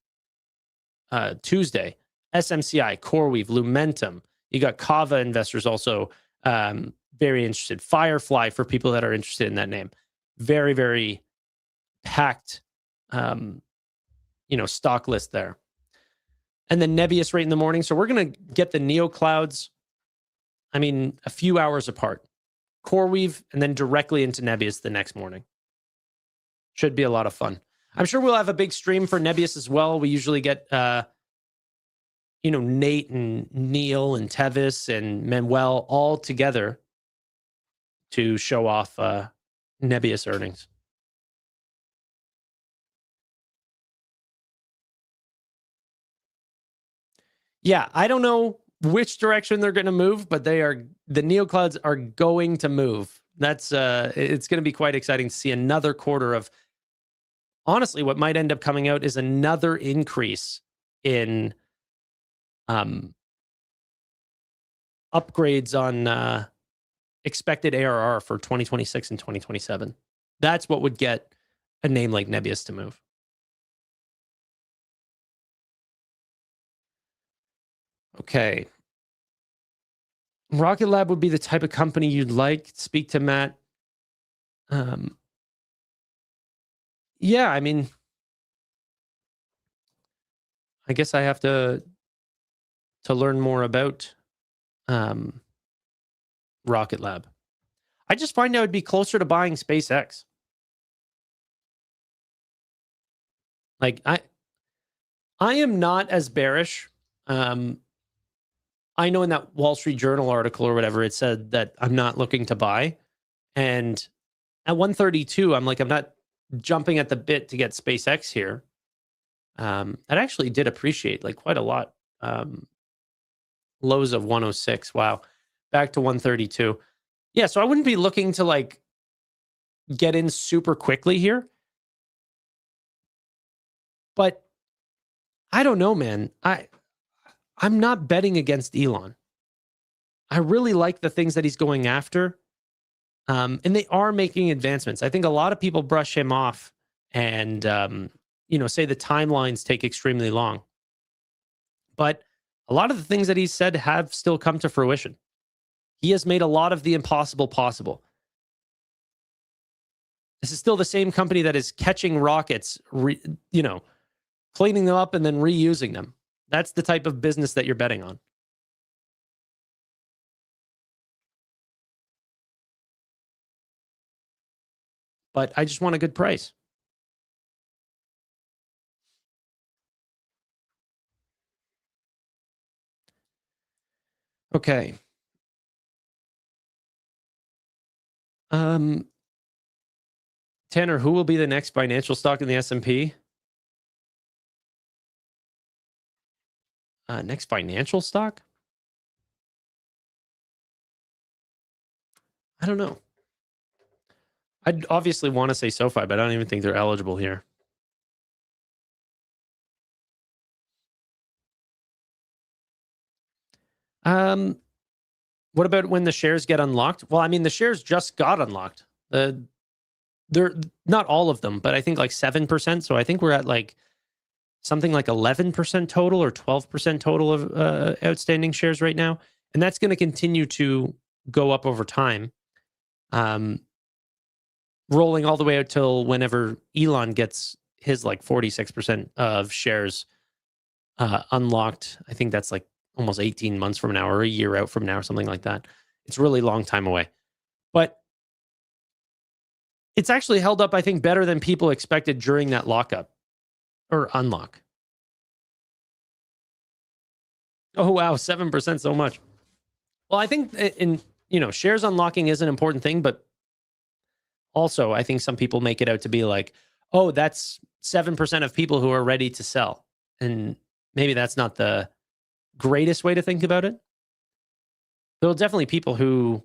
Tuesday, SMCI, CoreWeave, Lumentum. You got Kava investors also very interested. Firefly for people that are interested in that name. Very, very packed stock list there. And then Nebius right in the morning. So we're going to get the Neo Clouds, a few hours apart. CoreWeave, and then directly into Nebius the next morning. Should be a lot of fun. I'm sure we'll have a big stream for Nebius as well. We usually get, Nate and Neil and Tevis and Manuel all together to show off Nebius earnings. Yeah, I don't know which direction they're going to move, but the neoclouds are going to move. That's it's going to be quite exciting to see another quarter of, honestly, what might end up coming out is another increase in upgrades on expected ARR for 2026 and 2027. That's what would get a name like Nebius to move. Okay. Rocket Lab would be the type of company you'd like. Speak to Matt. Yeah, I guess I have to learn more about Rocket Lab. I just find I would be closer to buying SpaceX. Like I am not as bearish. I know in that Wall Street Journal article or whatever, it said that I'm not looking to buy. And at 132, I'm not jumping at the bit to get SpaceX here. That actually did appreciate quite a lot. Lows of 106. Wow. Back to 132. Yeah, so I wouldn't be looking to get in super quickly here. But I don't know, man. I'm not betting against Elon. I really like the things that he's going after. And they are making advancements. I think a lot of people brush him off and, say the timelines take extremely long. But a lot of the things that he said have still come to fruition. He has made a lot of the impossible possible. This is still the same company that is catching rockets, cleaning them up and then reusing them. That's the type of business that you're betting on. But I just want a good price. Okay. Tanner, who will be the next financial stock in the S&P? Next financial stock? I don't know. I'd obviously want to say SoFi, but I don't even think they're eligible here. What about when the shares get unlocked? Well, I mean, the shares just got unlocked. They're not all of them, but I think like 7%. So I think we're at like something like 11% total or 12% total of outstanding shares right now. And that's going to continue to go up over time, rolling all the way out till whenever Elon gets his like 46% of shares unlocked. I think that's like almost 18 months from now or a year out from now or something like that. It's a really long time away. But it's actually held up, I think, better than people expected during that lockup or unlock. Oh, wow, 7%, so much. Well, I think shares unlocking is an important thing, but also I think some people make it out to be like, oh, that's 7% of people who are ready to sell. And maybe that's not the greatest way to think about it. There are definitely people who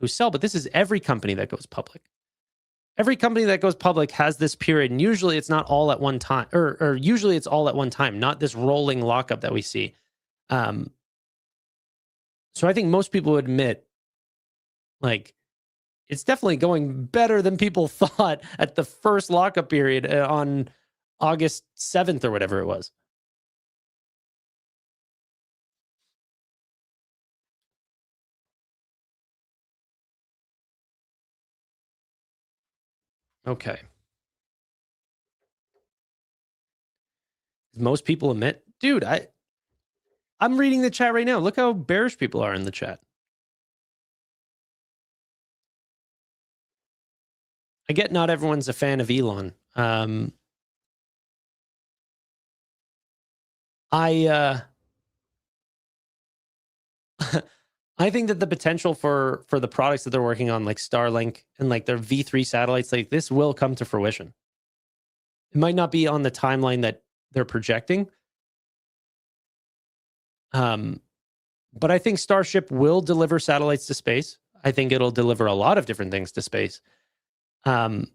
sell, but this is every company that goes public. Every company that goes public has this period, and usually it's not all at one time, or usually it's all at one time, not this rolling lockup that we see. So I think most people admit, like, it's definitely going better than people thought at the first lockup period on August 7th or whatever it was. Okay. Most people admit, dude, I'm reading the chat right now. Look how bearish people are in the chat. I get not everyone's a fan of Elon. I think that the potential for the products that they're working on, like Starlink and like their V3 satellites, like this will come to fruition. It might not be on the timeline that they're projecting. But I think Starship will deliver satellites to space. I think it'll deliver a lot of different things to space. And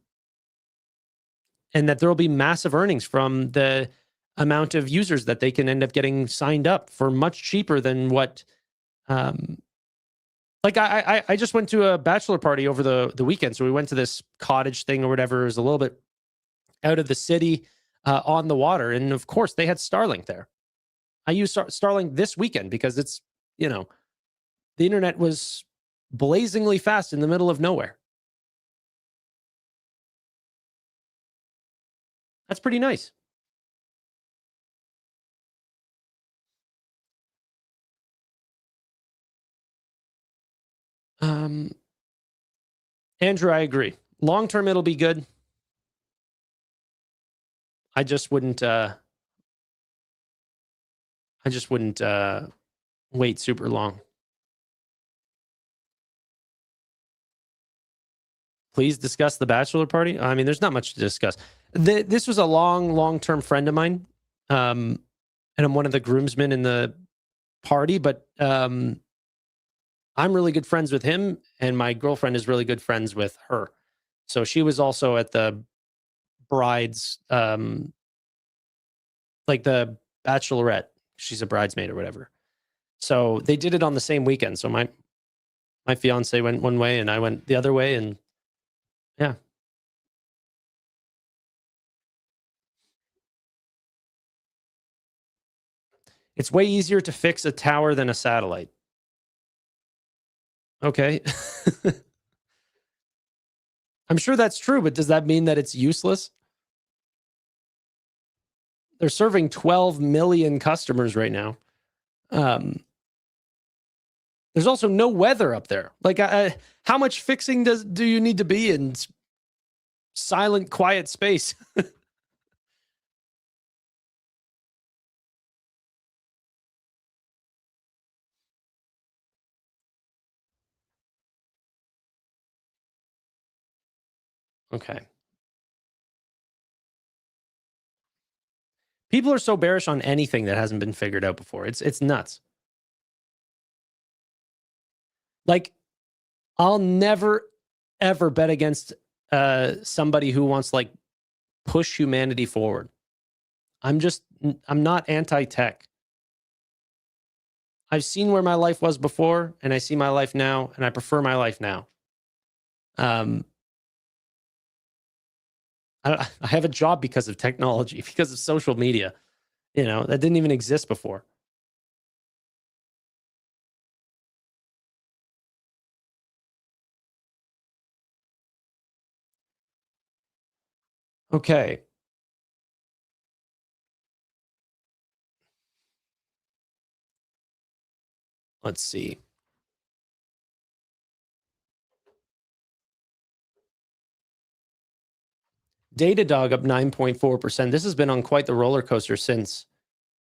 that there will be massive earnings from the amount of users that they can end up getting signed up for much cheaper than what like I just went to a bachelor party over the weekend. So we went to this cottage thing or whatever. It was a little bit out of the city on the water. And of course, they had Starlink there. I used Starlink this weekend because it's, the internet was blazingly fast in the middle of nowhere. That's pretty nice. Andrew, I agree. Long term, it'll be good. I just wouldn't wait super long. Please discuss the bachelor party. I mean, there's not much to discuss. This was a long-term friend of mine. And I'm one of the groomsmen in the party, but I'm really good friends with him, and my girlfriend is really good friends with her. So she was also at the bride's, like the bachelorette. She's a bridesmaid or whatever. So they did it on the same weekend. So my fiance went one way and I went the other way, and yeah. It's way easier to fix a tower than a satellite. Okay. I'm sure that's true, but does that mean that it's useless? They're serving 12 million customers right now. There's also no weather up there. Like, how much fixing do you need to be in silent, quiet space? Okay. People are so bearish on anything that hasn't been figured out before. It's nuts. Like, I'll never ever bet against somebody who wants like push humanity forward. I'm not anti-tech. I've seen where my life was before, and I see my life now, and I prefer my life now. I have a job because of technology, because of social media. You know, that didn't even exist before. Okay. Let's see. Datadog up 9.4%. This has been on quite the roller coaster since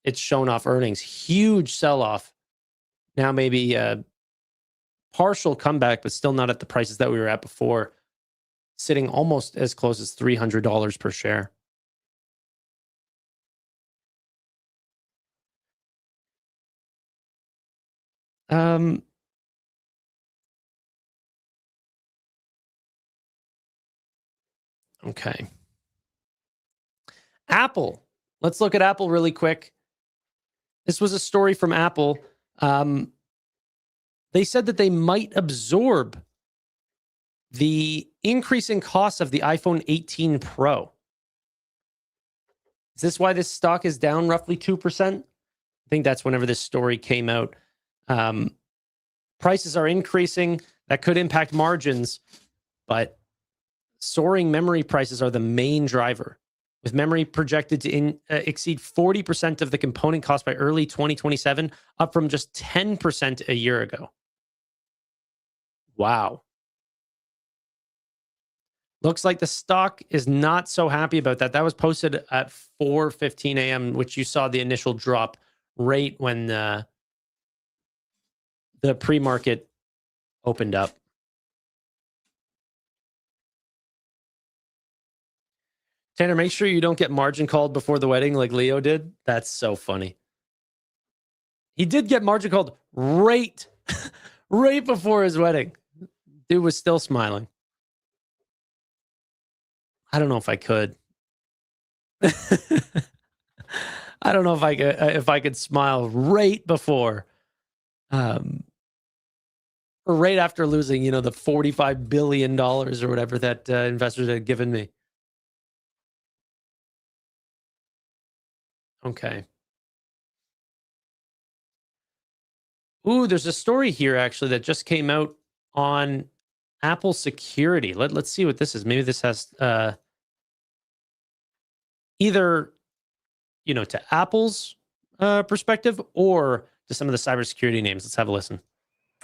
it's shown off earnings. Huge sell-off. Now maybe a partial comeback, but still not at the prices that we were at before. Sitting almost as close as $300 per share. Okay. Apple. Let's look at Apple really quick. This was a story from Apple. They said that they might absorb the increasing cost of the iPhone 18 Pro. Is this why this stock is down roughly 2%? I think that's whenever this story came out. Prices are increasing. That could impact margins, but soaring memory prices are the main driver, with memory projected to exceed 40% of the component cost by early 2027, up from just 10% a year ago. Wow. Looks like the stock is not so happy about that. That was posted at 4:15 a.m., which you saw the initial drop right when the pre-market opened up. Tanner, make sure you don't get margin called before the wedding like Leo did. That's so funny. He did get margin called right before his wedding. Dude was still smiling. I don't know if I could. I don't know if I could smile right before, or right after losing, the $45 billion or whatever that investors had given me. Okay. Ooh, there's a story here actually that just came out on Apple security. Let's see what this is. Maybe this has either to Apple's perspective or to some of the cybersecurity names. Let's have a listen.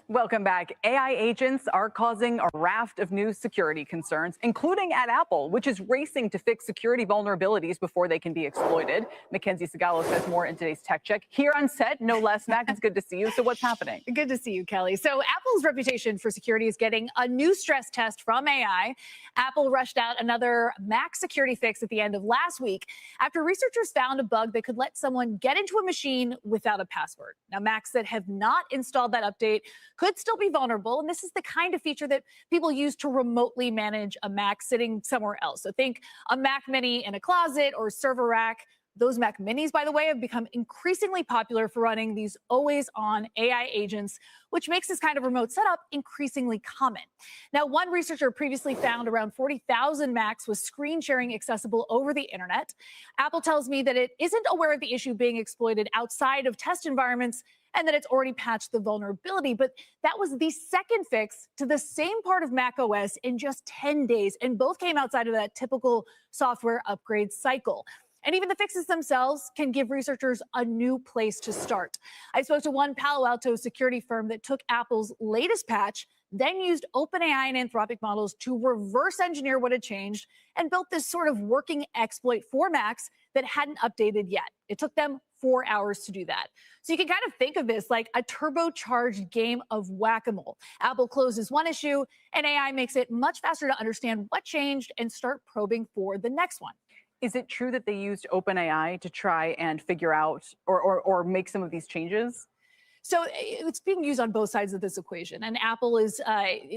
Welcome back. AI agents are causing a raft of new security concerns, including at Apple, which is racing to fix security vulnerabilities before they can be exploited. Mackenzie Sigalo says more in today's Tech Check. Here on set, no less. Mac, it's good to see you. So what's happening? Good to see you, Kelly. So Apple's reputation for security is getting a new stress test from AI. Apple rushed out another Mac security fix at the end of last week after researchers found a bug that could let someone get into a machine without a password. Now, Macs that have not installed that update could still be vulnerable, and this is the kind of feature that people use to remotely manage a Mac sitting somewhere else. So think a Mac Mini in a closet or server rack. Those Mac Minis, by the way, have become increasingly popular for running these always-on AI agents, which makes this kind of remote setup increasingly common. Now, one researcher previously found around 40,000 Macs with screen sharing accessible over the internet. Apple tells me that it isn't aware of the issue being exploited outside of test environments and that it's already patched the vulnerability. But that was the second fix to the same part of Mac OS in just 10 days, and both came outside of that typical software upgrade cycle. And even the fixes themselves can give researchers a new place to start. I spoke to one Palo Alto security firm that took Apple's latest patch, then used OpenAI and Anthropic models to reverse engineer what had changed and built this sort of working exploit for Macs that hadn't updated yet. It took them 4 hours to do that. So you can kind of think of this like a turbocharged game of whack-a-mole. Apple closes one issue, and AI makes it much faster to understand what changed and start probing for the next one. Is it true that they used OpenAI to try and figure out or make some of these changes? So it's being used on both sides of this equation. And Apple is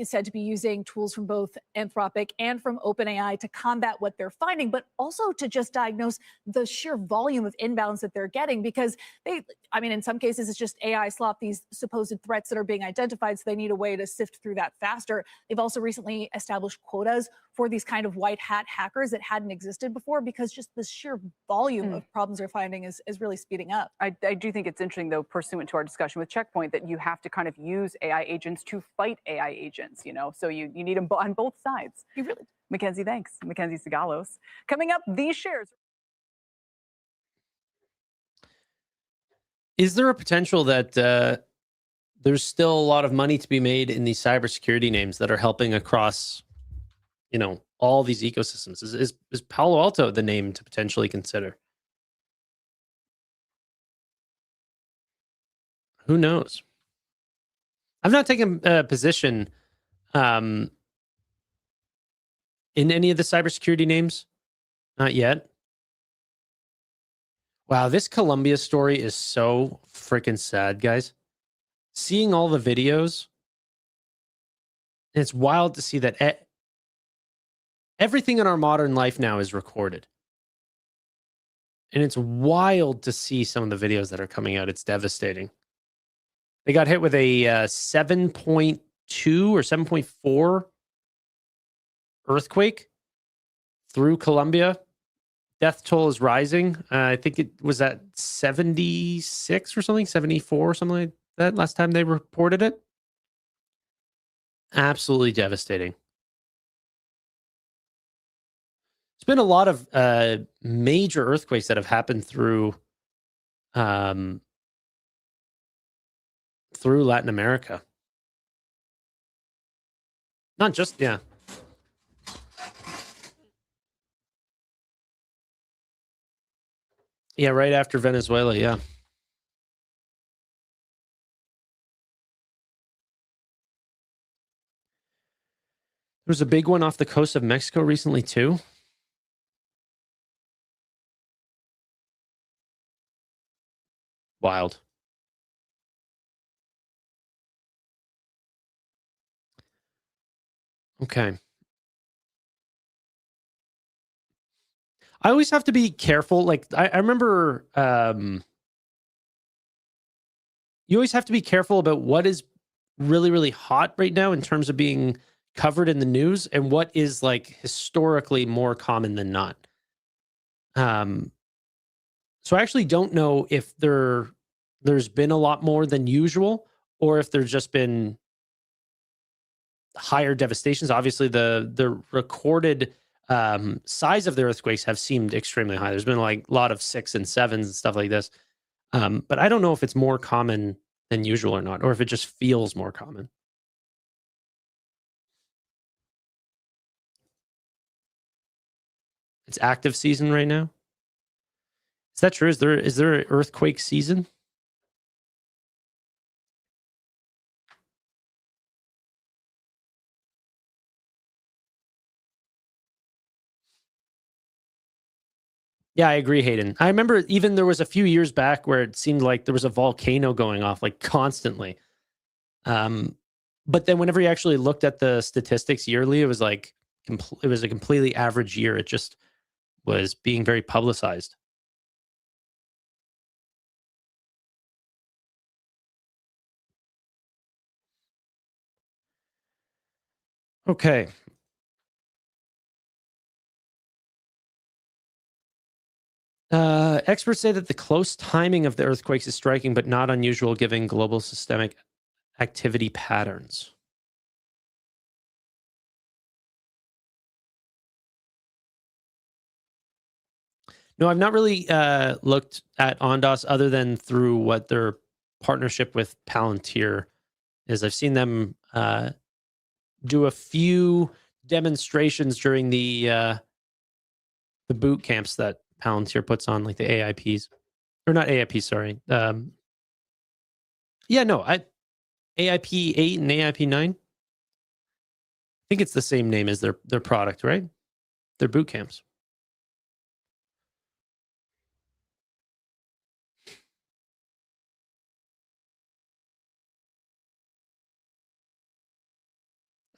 said to be using tools from both Anthropic and from OpenAI to combat what they're finding, but also to just diagnose the sheer volume of inbounds that they're getting. Because in some cases, it's just AI slop, these supposed threats that are being identified. So they need a way to sift through that faster. They've also recently established quotas for these kind of white hat hackers that hadn't existed before, because just the sheer volume of problems they're finding is really speeding up. I do think it's interesting, though, pursuant to our discussion with Checkpoint, that you have to kind of use AI agents to fight AI agents, so you need them on both sides. You really. Mackenzie, thanks. Mackenzie Sagalos. Coming up, these shares. Is there a potential that there's still a lot of money to be made in these cybersecurity names that are helping across, all these ecosystems? Is Palo Alto the name to potentially consider? Who knows? I've not taken a position in any of the cybersecurity names. Not yet. Wow, this Colombia story is so freaking sad, guys. Seeing all the videos, it's wild to see that everything in our modern life now is recorded. And it's wild to see some of the videos that are coming out. It's devastating. They got hit with a 7.2 or 7.4 earthquake through Colombia. Death toll is rising. I think it was at 76 or something, 74 or something like that last time they reported it. Absolutely devastating. There's been a lot of major earthquakes that have happened through Latin America. Not just, yeah. Yeah, right after Venezuela, yeah. There was a big one off the coast of Mexico recently, too. Wild. Okay. I always have to be careful. Like, I remember you always have to be careful about what is really, really hot right now in terms of being covered in the news and what is like historically more common than not. So I actually don't know if there's been a lot more than usual, or if there's just been higher devastations. Obviously, the recorded size of the earthquakes have seemed extremely high. There's been like a lot of 6 and 7s and stuff like this. But I don't know if it's more common than usual or not, or if it just feels more common. It's active season right now. Is that true? Is there an earthquake season? Yeah, I agree, Hayden. I remember even there was a few years back where it seemed like there was a volcano going off like constantly. But then whenever you actually looked at the statistics yearly, it was like it was a completely average year. It just was being very publicized. Okay. Experts say that the close timing of the earthquakes is striking, but not unusual given global systemic activity patterns. No, I've not really looked at Ondas other than through what their partnership with Palantir is. I've seen them do a few demonstrations during the boot camps that Palantir puts on, like the AIPs, or not AIP, sorry. Yeah, no, AIP 8 and AIP 9. I think it's the same name as their product, right? Their boot camps.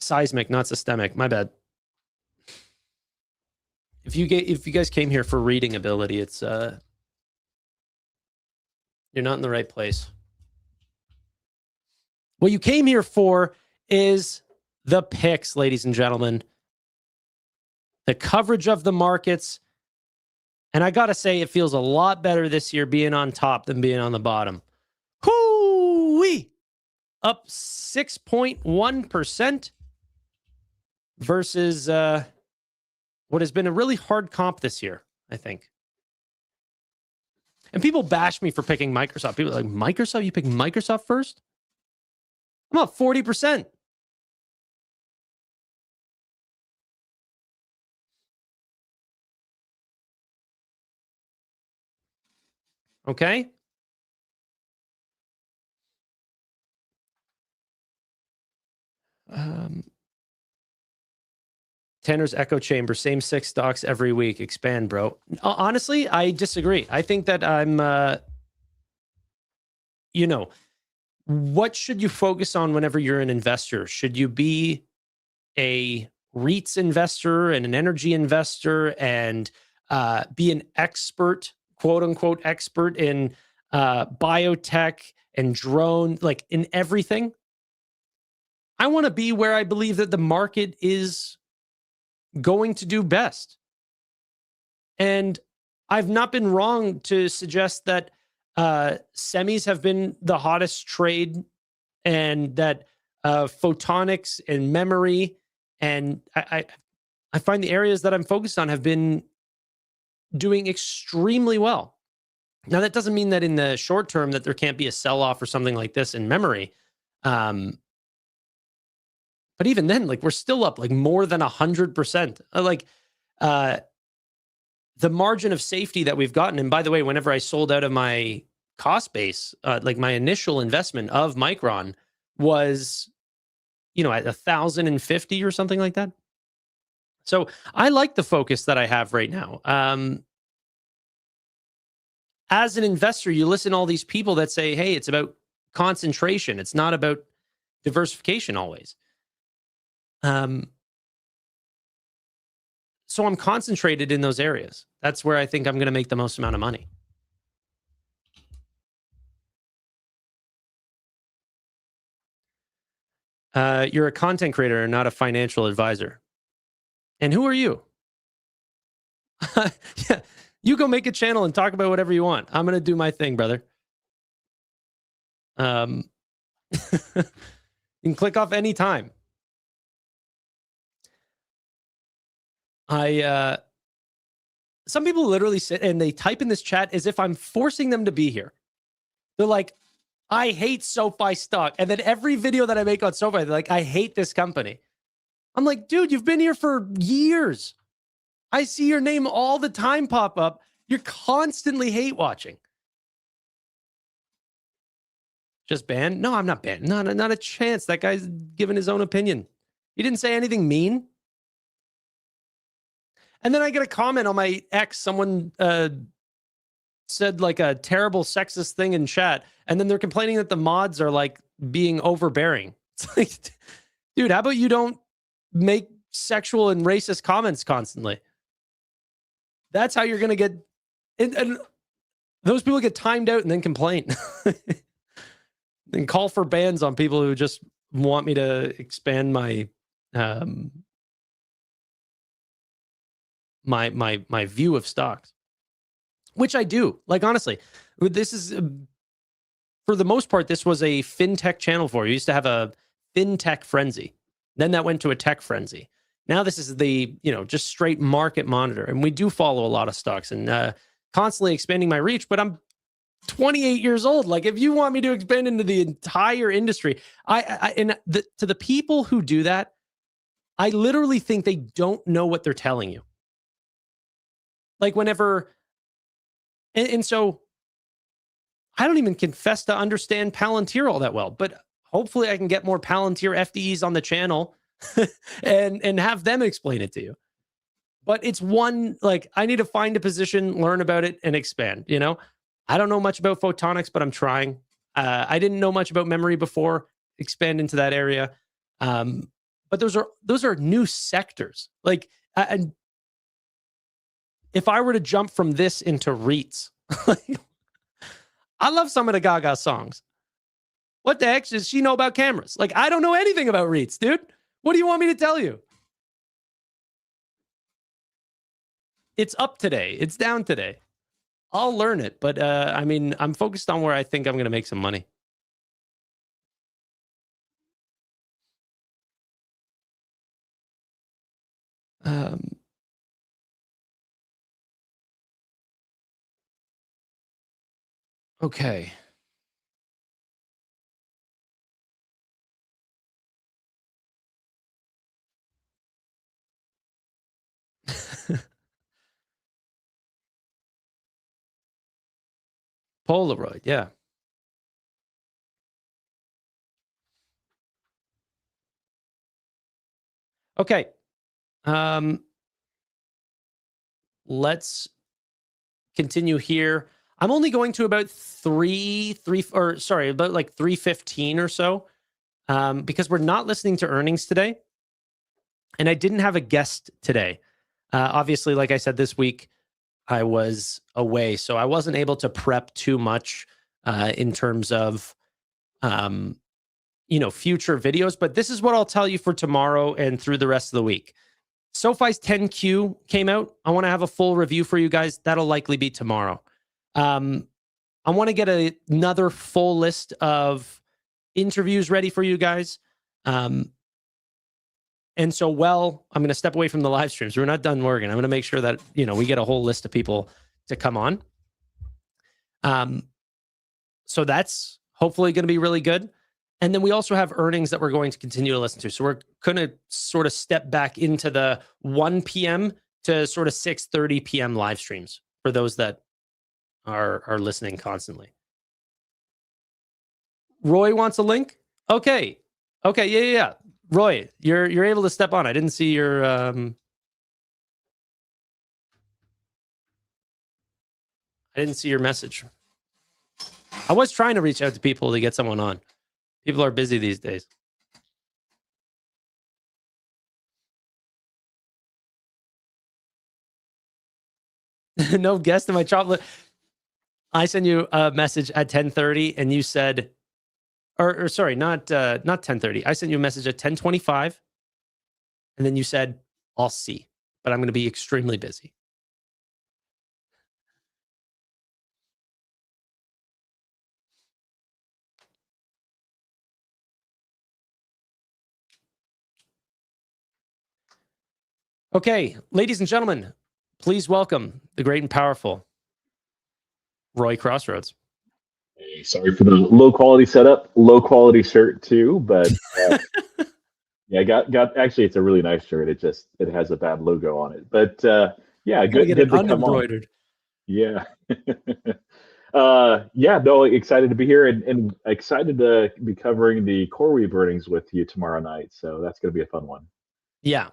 Seismic, not systemic. My bad. If you guys came here for reading ability, it's you're not in the right place. What you came here for is the picks, ladies and gentlemen. The coverage of the markets. And I got to say, it feels a lot better this year being on top than being on the bottom. Hoo-wee! Up 6.1% versus what has been a really hard comp this year, I think. And people bash me for picking Microsoft. People are like, Microsoft? You picked Microsoft first? I'm up 40%. Okay? Tanner's echo chamber, same 6 stocks every week. Expand, bro. Honestly, I disagree. I think that I'm, what should you focus on whenever you're an investor? Should you be a REITs investor and an energy investor and be an expert, quote unquote, expert in biotech and drone, like in everything? I want to be where I believe that the market is going to do best. And I've not been wrong to suggest that semis have been the hottest trade, and that photonics and memory, and I find the areas that I'm focused on have been doing extremely well. Now, that doesn't mean that in the short term that there can't be a sell-off or something like this in memory. But even then, like, we're still up like more than 100%. The margin of safety that we've gotten. And by the way, whenever I sold out of my cost base, like my initial investment of Micron was, at 1,050 or something like that. So I like the focus that I have right now. As an investor, you listen to all these people that say, hey, it's about concentration. It's not about diversification always. So I'm concentrated in those areas. That's where I think I'm going to make the most amount of money. You're a content creator and not a financial advisor. And who are you? Yeah, you go make a channel and talk about whatever you want. I'm going to do my thing, brother. You can click off any time. Some people literally sit and they type in this chat as if I'm forcing them to be here. They're like, I hate SoFi stock. And then every video that I make on SoFi, they're like, I hate this company. I'm like, dude, you've been here for years. I see your name all the time pop up. You're constantly hate watching. Just banned? No, I'm not banned. No, not a chance. That guy's giving his own opinion. He didn't say anything mean. And then I get a comment on my ex. Someone said like a terrible sexist thing in chat. And then they're complaining that the mods are like being overbearing. It's like, dude, how about you don't make sexual and racist comments constantly? That's how you're going to get... And those people get timed out and then complain. And call for bans on people who just want me to expand my... my view of stocks, which I do. Like, honestly, this is, for the most part, this was a fintech channel for you. We used to have a fintech frenzy. Then that went to a tech frenzy. Now this is the, just straight market monitor. And we do follow a lot of stocks and constantly expanding my reach, but I'm 28 years old. Like, if you want me to expand into the entire industry, to the people who do that, I literally think they don't know what they're telling you. Like whenever, and so I don't even confess to understand Palantir all that well, but hopefully I can get more Palantir FDEs on the channel and have them explain it to you. But it's one, like, I need to find a position, learn about it, and expand, you know? I don't know much about photonics, but I'm trying. I didn't know much about memory before, expand into that area. But those are new sectors. Like, if I were to jump from this into REITs, I love some of the Gaga songs. What the heck does she know about cameras? Like, I don't know anything about REITs, dude. What do you want me to tell you? It's up today. It's down today. I'll learn it. But I mean, I'm focused on where I think I'm going to make some money. Okay. Polaroid, yeah. Okay. Let's continue here. I'm only going to about about like 3:15 or so, because we're not listening to earnings today. And I didn't have a guest today. Obviously, like I said, this week I was away, so I wasn't able to prep too much in terms of, future videos. But this is what I'll tell you for tomorrow and through the rest of the week. SoFi's 10Q came out. I want to have a full review for you guys. That'll likely be tomorrow. I want to get another full list of interviews ready for you guys. And so, I'm going to step away from the live streams. We're not done working. I'm going to make sure that, we get a whole list of people to come on. So that's hopefully going to be really good. And then we also have earnings that we're going to continue to listen to. So we're going to sort of step back into the 1 p.m. to sort of 6:30 p.m. live streams for those that are listening constantly. Roy wants a link? Okay. Yeah. Roy, you're able to step on. I didn't see your I didn't see your message. I was trying to reach out to people to get someone on. People are busy these days. No guest in my chocolate. I sent you a message at 10:30 and you said, or sorry, not 10:30. I sent you a message at 10:25 and then you said, I'll see, but I'm going to be extremely busy. Okay, ladies and gentlemen, please welcome the great and powerful Roy Crossroads. Hey, sorry for the low quality setup, low quality shirt too, but yeah, got actually it's a really nice shirt. It has a bad logo on it, but yeah, good to come on. Yeah. No, excited to be here and excited to be covering the CoreWeave earnings with you tomorrow night. So that's going to be a fun one. Yeah.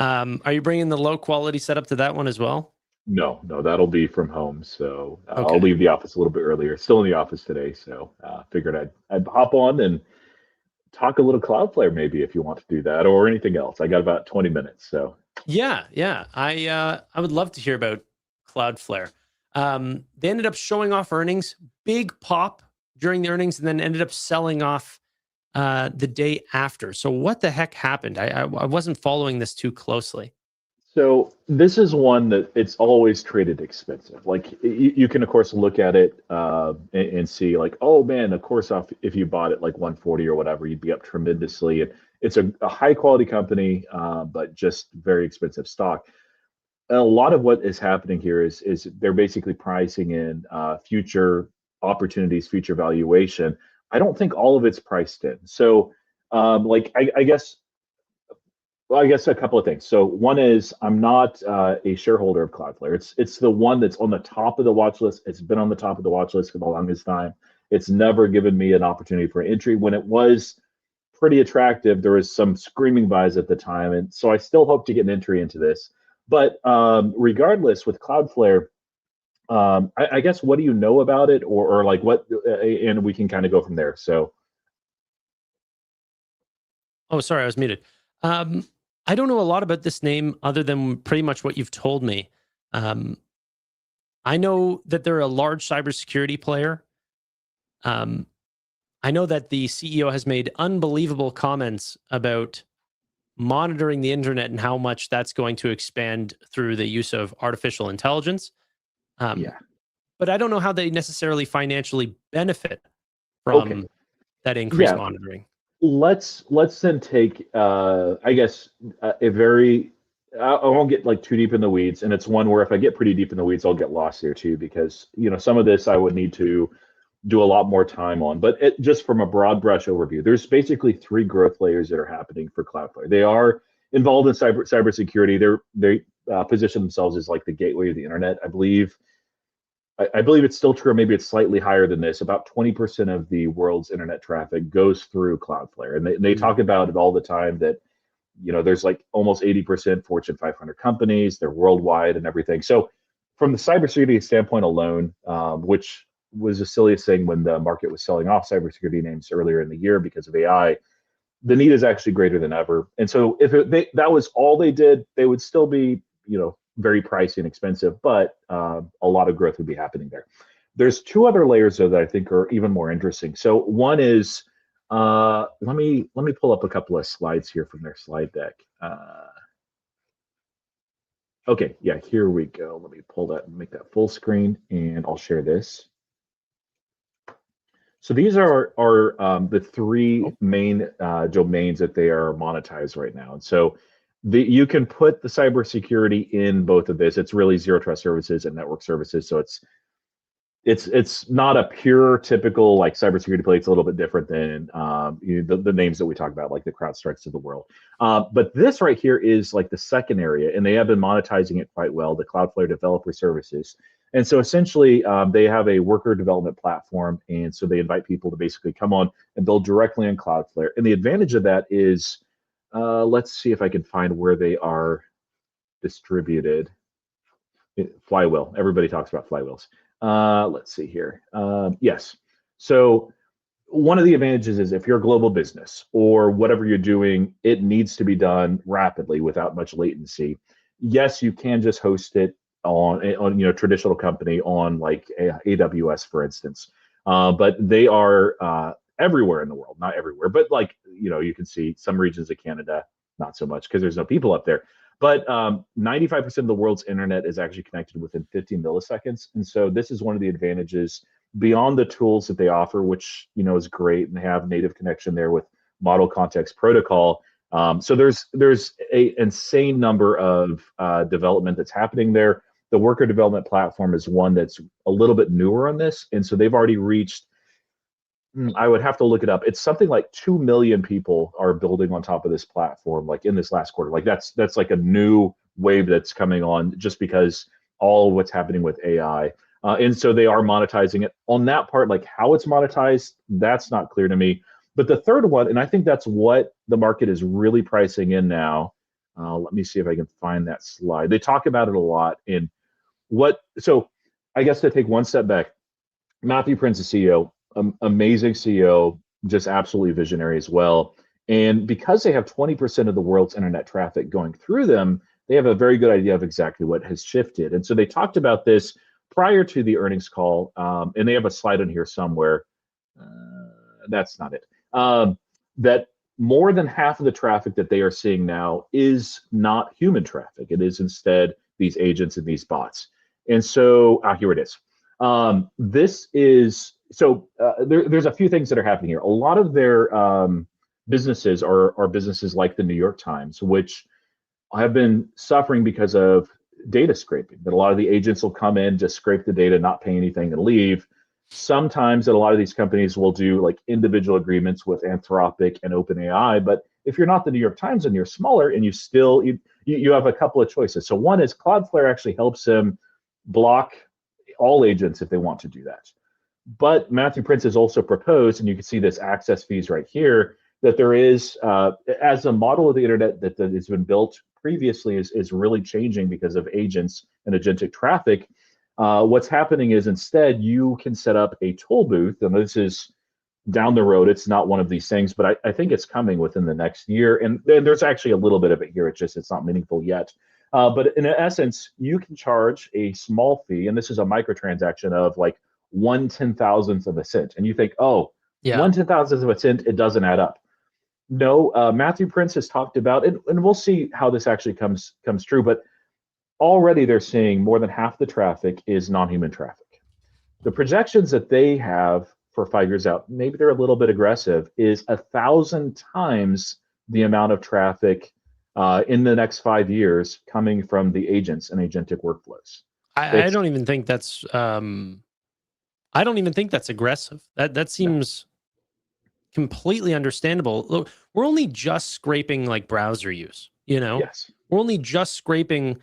Are you bringing the low quality setup to that one as well? No, that'll be from home. So okay. I'll leave the office a little bit earlier. Still in the office today, so figured I'd hop on and talk a little Cloudflare maybe if you want to do that or anything else. I got about 20 minutes. So yeah. I would love to hear about Cloudflare. They ended up showing off earnings, big pop during the earnings, and then ended up selling off the day after. So what the heck happened? I wasn't following this too closely. So this is one that it's always traded expensive. Like you can of course look at it and see like, oh man, of course if you bought it like 140 or whatever, you'd be up tremendously. And it's a high quality company, but just very expensive stock. And a lot of what is happening here is they're basically pricing in future opportunities, future valuation. I don't think all of it's priced in. So I guess Well, I guess a couple of things. So one is I'm not a shareholder of Cloudflare. It's the one that's on the top of the watch list. It's been on the top of the watch list for the longest time. It's never given me an opportunity for entry. When it was pretty attractive, there was some screaming buys at the time, and so I still hope to get an entry into this. But regardless, with Cloudflare, I guess what do you know about it, or like what? And we can kind of go from there. So. Oh, sorry, I was muted. I don't know a lot about this name other than pretty much what you've told me. I know that they're a large cybersecurity player. I know that the CEO has made unbelievable comments about monitoring the internet and how much that's going to expand through the use of artificial intelligence. Yeah. But I don't know how they necessarily financially benefit from that increased monitoring. Let's then take I guess a very I won't get like too deep in the weeds, and it's one where if I get pretty deep in the weeds, I'll get lost here too, because some of this I would need to do a lot more time on. But just from a broad brush overview, there's basically 3 growth layers that are happening for Cloudflare. They are involved in cybersecurity. They position themselves as like the gateway of the internet. I believe it's still true, or maybe it's slightly higher than this. About 20% of the world's internet traffic goes through Cloudflare, and they talk about it all the time that there's like almost 80% Fortune 500 companies. They're worldwide and everything. So from the cybersecurity standpoint alone, which was the silliest thing when the market was selling off cybersecurity names earlier in the year because of AI, the need is actually greater than ever. And so if that was all they did, they would still be, very pricey and expensive, but a lot of growth would be happening there. There's 2 other layers though that I think are even more interesting. So one is, let me pull up a couple of slides here from their slide deck. Okay, yeah, here we go. Let me pull that and make that full screen, and I'll share this. So these are the 3 main domains that they are monetized right now. And so you can put the cybersecurity in both of this. It's really zero trust services and network services. So it's not a pure typical like cybersecurity play. It's a little bit different than the names that we talk about, like the CrowdStrikes of the world. But this right here is like the second area, and they have been monetizing it quite well, the Cloudflare Developer Services. And so essentially, they have a worker development platform, and so they invite people to basically come on and build directly on Cloudflare. And the advantage of that is, let's see if I can find where they are distributed. Flywheel. Everybody talks about flywheels. Let's see here. Yes. So one of the advantages is if you're a global business or whatever you're doing, it needs to be done rapidly without much latency. Yes, you can just host it on traditional company on like AWS, for instance. But they are everywhere in the world, not everywhere, but like, you can see some regions of Canada, not so much because there's no people up there. But 95% of the world's internet is actually connected within 15 milliseconds. And so this is one of the advantages beyond the tools that they offer, which, is great. And they have native connection there with Model Context Protocol. So there's an insane number of development that's happening there. The worker development platform is one that's a little bit newer on this. And so they've already reached, I would have to look it up. It's something like 2 million people are building on top of this platform, like in this last quarter. Like that's like a new wave that's coming on just because all of what's happening with AI. And so they are monetizing it. On that part, like how it's monetized, that's not clear to me. But the third one, and I think that's what the market is really pricing in now. Let me see if I can find that slide. They talk about it a lot. So I guess to take one step back, Matthew Prince, the CEO, amazing CEO, just absolutely visionary as well. And because they have 20% of the world's internet traffic going through them, they have a very good idea of exactly what has shifted. And so they talked about this prior to the earnings call, and they have a slide in here somewhere. That's not it. That more than half of the traffic that they are seeing now is not human traffic. It is instead these agents and these bots. And so here it is. There's a few things that are happening here. A lot of their businesses are businesses like the New York Times, which have been suffering because of data scraping. That a lot of the agents will come in, just scrape the data, not pay anything, and leave. Sometimes that a lot of these companies will do like individual agreements with Anthropic and OpenAI, but if you're not the New York Times and you're smaller and you have a couple of choices. So one is Cloudflare actually helps him block all agents if they want to do that. But Matthew Prince has also proposed, and you can see this access fees right here, that there is, as a model of the internet that has been built previously is really changing because of agents and agentic traffic. What's happening is instead you can set up a toll booth, and this is down the road. It's not one of these things, but I think it's coming within the next year. And there's actually a little bit of it here. It's not meaningful yet. But in essence, you can charge a small fee, and this is a microtransaction of like 1/10,000th of a cent. And you think, oh, Yeah. 1/10,000th of a cent, it doesn't add up. No, Matthew Prince has talked about, and we'll see how this actually comes true, but already they're seeing more than half the traffic is non-human traffic. The projections that they have for 5 years out, maybe they're a little bit aggressive, is 1,000 times the amount of traffic in the next 5 years coming from the agents and agentic workflows. I don't even think that's aggressive. That seems completely understandable. Look, we're only just scraping like browser use, you know? Yes. We're only just scraping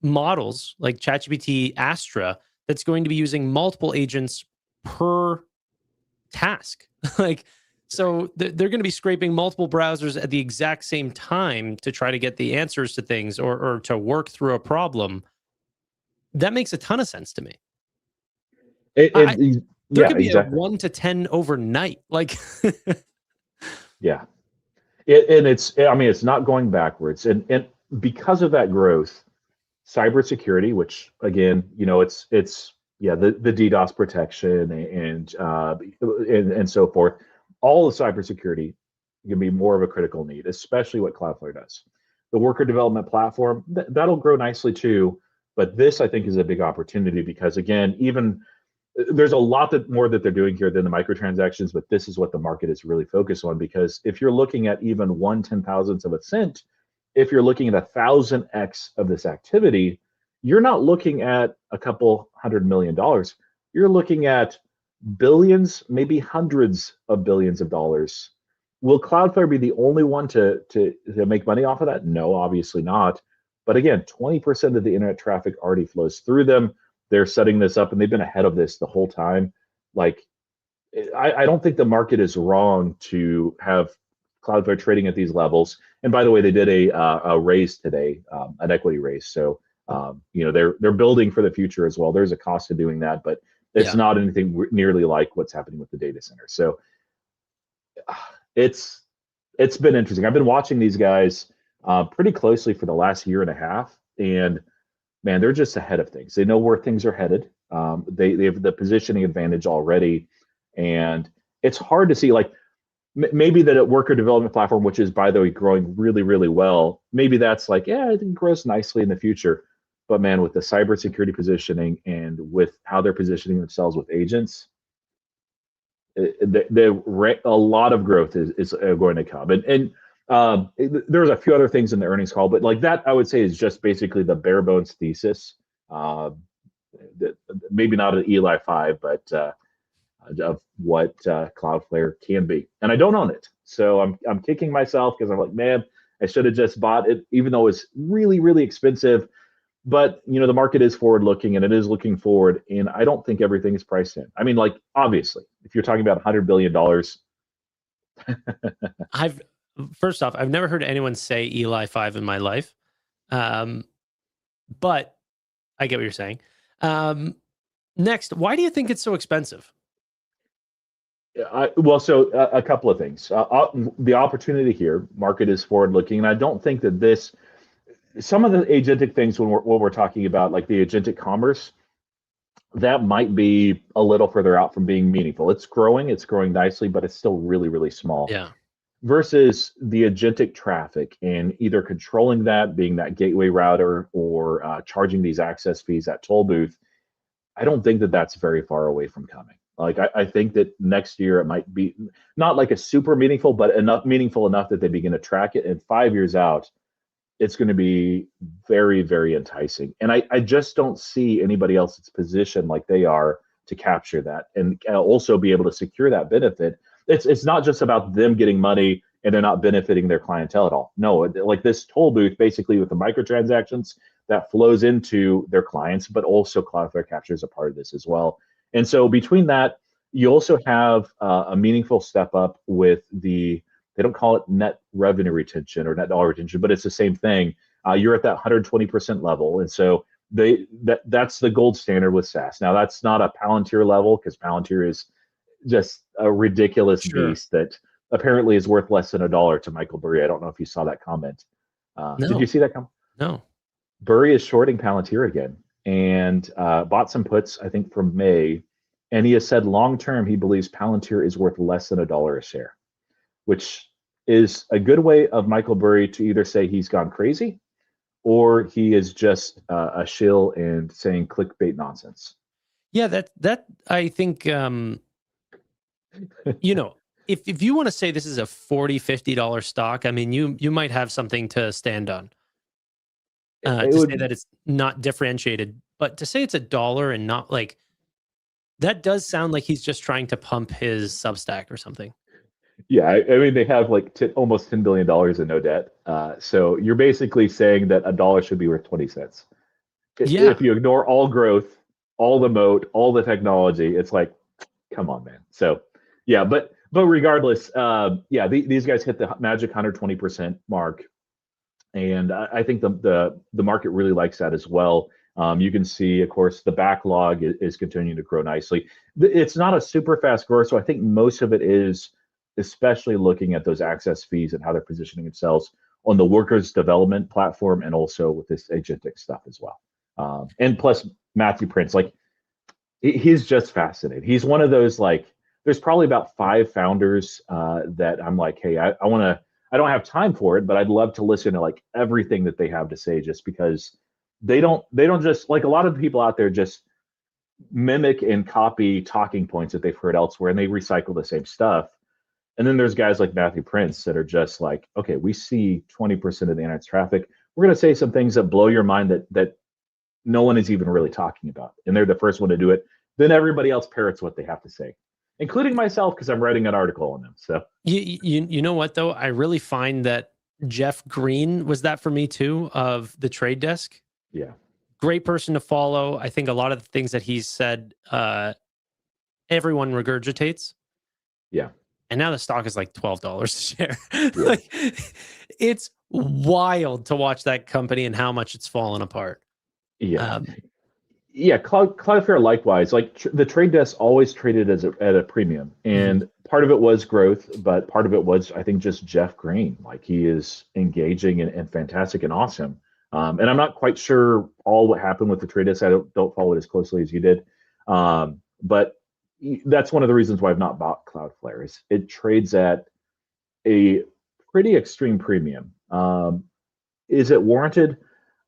models like ChatGPT, Astra, that's going to be using multiple agents per task. Like, so they're going to be scraping multiple browsers at the exact same time to try to get the answers to things or to work through a problem. That makes a ton of sense to me. There could be exactly. a 1 to 10 overnight. Like, yeah. It's not going backwards. And because of that growth, cybersecurity, which again, it's the DDoS protection and so forth, all the cybersecurity can be more of a critical need, especially what Cloudflare does. The worker development platform, that'll grow nicely too. But this, I think, is a big opportunity because, again, even there's a lot more that they're doing here than the microtransactions, but this is what the market is really focused on. Because if you're looking at even 1/10,000th of a cent, if you're looking at 1,000x of this activity, you're not looking at a couple $100 million. You're looking at billions, maybe hundreds of billions of dollars. Will Cloudflare be the only one to make money off of that? No, obviously not. But again, 20% of the internet traffic already flows through them. They're setting this up, and they've been ahead of this the whole time. Like, I don't think the market is wrong to have Cloudflare trading at these levels. And by the way, they did a raise today, an equity raise. So they're building for the future as well. There's a cost to doing that, but it's not anything nearly like what's happening with the data center. So it's been interesting. I've been watching these guys pretty closely for the last year and a half, and man, they're just ahead of things. They know where things are headed. They have the positioning advantage already, and it's hard to see, like, maybe that worker development platform, which is, by the way, growing really, really well, maybe that's like, I think it grows nicely in the future. But man, with the cybersecurity positioning and with how they're positioning themselves with agents, a lot of growth is going to come. And there's a few other things in the earnings call, but like that, I would say, is just basically the bare bones thesis. Maybe not an Eli 5, but of what Cloudflare can be. And I don't own it, so I'm kicking myself because I'm like, man, I should have just bought it, even though it's really, really expensive. But the market is forward looking, and it is looking forward, and I don't think everything is priced in. I mean, like, obviously, if you're talking about $100 billion, First off, I've never heard anyone say Eli 5 in my life. But I get what you're saying. Next, why do you think it's so expensive? So a couple of things. The opportunity here, market is forward looking, and I don't think that some of the agentic things when we're talking about, like the agentic commerce, that might be a little further out from being meaningful. It's growing nicely, but it's still really, really small. Yeah. Versus the agentic traffic and either controlling that, being that gateway router, or charging these access fees at toll booth. I don't think that that's very far away from coming. Like, I think that next year it might be not like a super meaningful, but meaningful enough that they begin to track it. And 5 years out, it's going to be very, very enticing. And I just don't see anybody else that's positioned like they are to capture that and also be able to secure that benefit. It's not just about them getting money and they're not benefiting their clientele at all. No, like this toll booth, basically with the microtransactions that flows into their clients, but also Cloudflare captures a part of this as well. And so between that, you also have a meaningful step up with they don't call it net revenue retention or net dollar retention, but it's the same thing. You're at that 120% level. And so that's the gold standard with SaaS. Now, that's not a Palantir level, because Palantir is just a ridiculous beast that apparently is worth less than $1 to Michael Burry. I don't know if you saw that comment. No. Did you see that comment? No. Burry is shorting Palantir again and bought some puts, I think, from May. And he has said long-term, he believes Palantir is worth less than $1 a share, which is a good way of Michael Burry to either say he's gone crazy or he is just a shill and saying clickbait nonsense. Yeah, that I think, you know, if you want to say this is a $40, $50 stock, I mean, you might have something to stand on. Say that it's not differentiated, but to say it's $1 and not like, that does sound like he's just trying to pump his Substack or something. Yeah, I mean, they have like almost $10 billion in no debt. So you're basically saying that $1 should be worth 20 cents. Yeah. If you ignore all growth, all the moat, all the technology, it's like, come on, man. So yeah, but regardless, these guys hit the magic 120% mark. And I think the market really likes that as well. You can see, of course, the backlog is continuing to grow nicely. It's not a super fast growth, so I think most of it is especially looking at those access fees and how they're positioning themselves on the workers development platform and also with this agentic stuff as well. And plus Matthew Prince, like he's just fascinating. He's one of those, like, there's probably about 5 founders that I'm like, hey, I don't have time for it, but I'd love to listen to like everything that they have to say, just because they don't just, like, a lot of the people out there just mimic and copy talking points that they've heard elsewhere, and they recycle the same stuff. And then there's guys like Matthew Prince that are just like, okay, we see 20% of the internet's traffic. We're going to say some things that blow your mind that no one is even really talking about. And they're the first one to do it. Then everybody else parrots what they have to say, including myself, because I'm writing an article on them. So you know what, though? I really find that Jeff Green was that for me too, of the Trade Desk. Yeah. Great person to follow. I think a lot of the things that he's said, everyone regurgitates. Yeah. And now the stock is like $12 a share. Like, it's wild to watch that company and how much it's fallen apart. Yeah. Cloudflare likewise. Like the Trade Desk always traded at a premium, and part of it was growth, but part of it was, I think, just Jeff Green. Like, he is engaging and fantastic and awesome. And I'm not quite sure all what happened with the Trade Desk. I don't follow it as closely as you did, but that's one of the reasons why I've not bought Cloudflare. Is it trades at a pretty extreme premium. Is it warranted?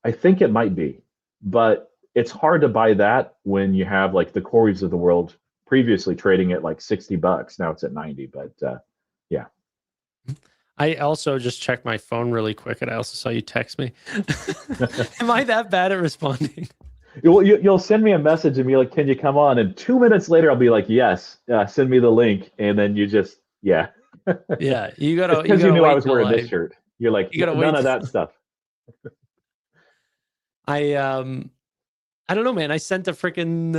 I think it might be, but it's hard to buy that when you have like the CoreWeaves of the world previously trading at like $60. Now it's at 90, but yeah. I also just checked my phone really quick, and I also saw you text me. Am I that bad at responding? You'll send me a message and be like, can you come on? And 2 minutes later, I'll be like, yes, send me the link. And then you just, yeah. Yeah, you gotta, because you knew I was wearing this shirt. You're like, none of that stuff. I don't know, man. I sent a freaking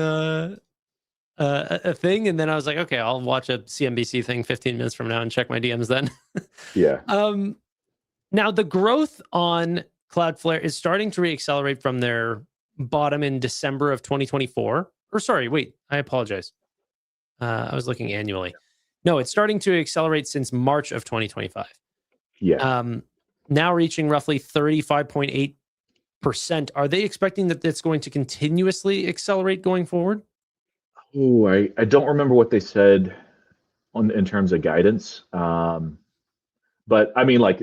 a thing, and then I was like, okay, I'll watch a CNBC thing 15 minutes from now and check my DMs then. Yeah. Now the growth on Cloudflare is starting to reaccelerate from their bottom in December of 2024. Or sorry, wait, I apologize. I was looking annually. No, it's starting to accelerate since March of 2025. Yeah. Now reaching roughly 35.8%. Are they expecting that it's going to continuously accelerate going forward? Oh, I don't remember what they said in terms of guidance. But I mean, like,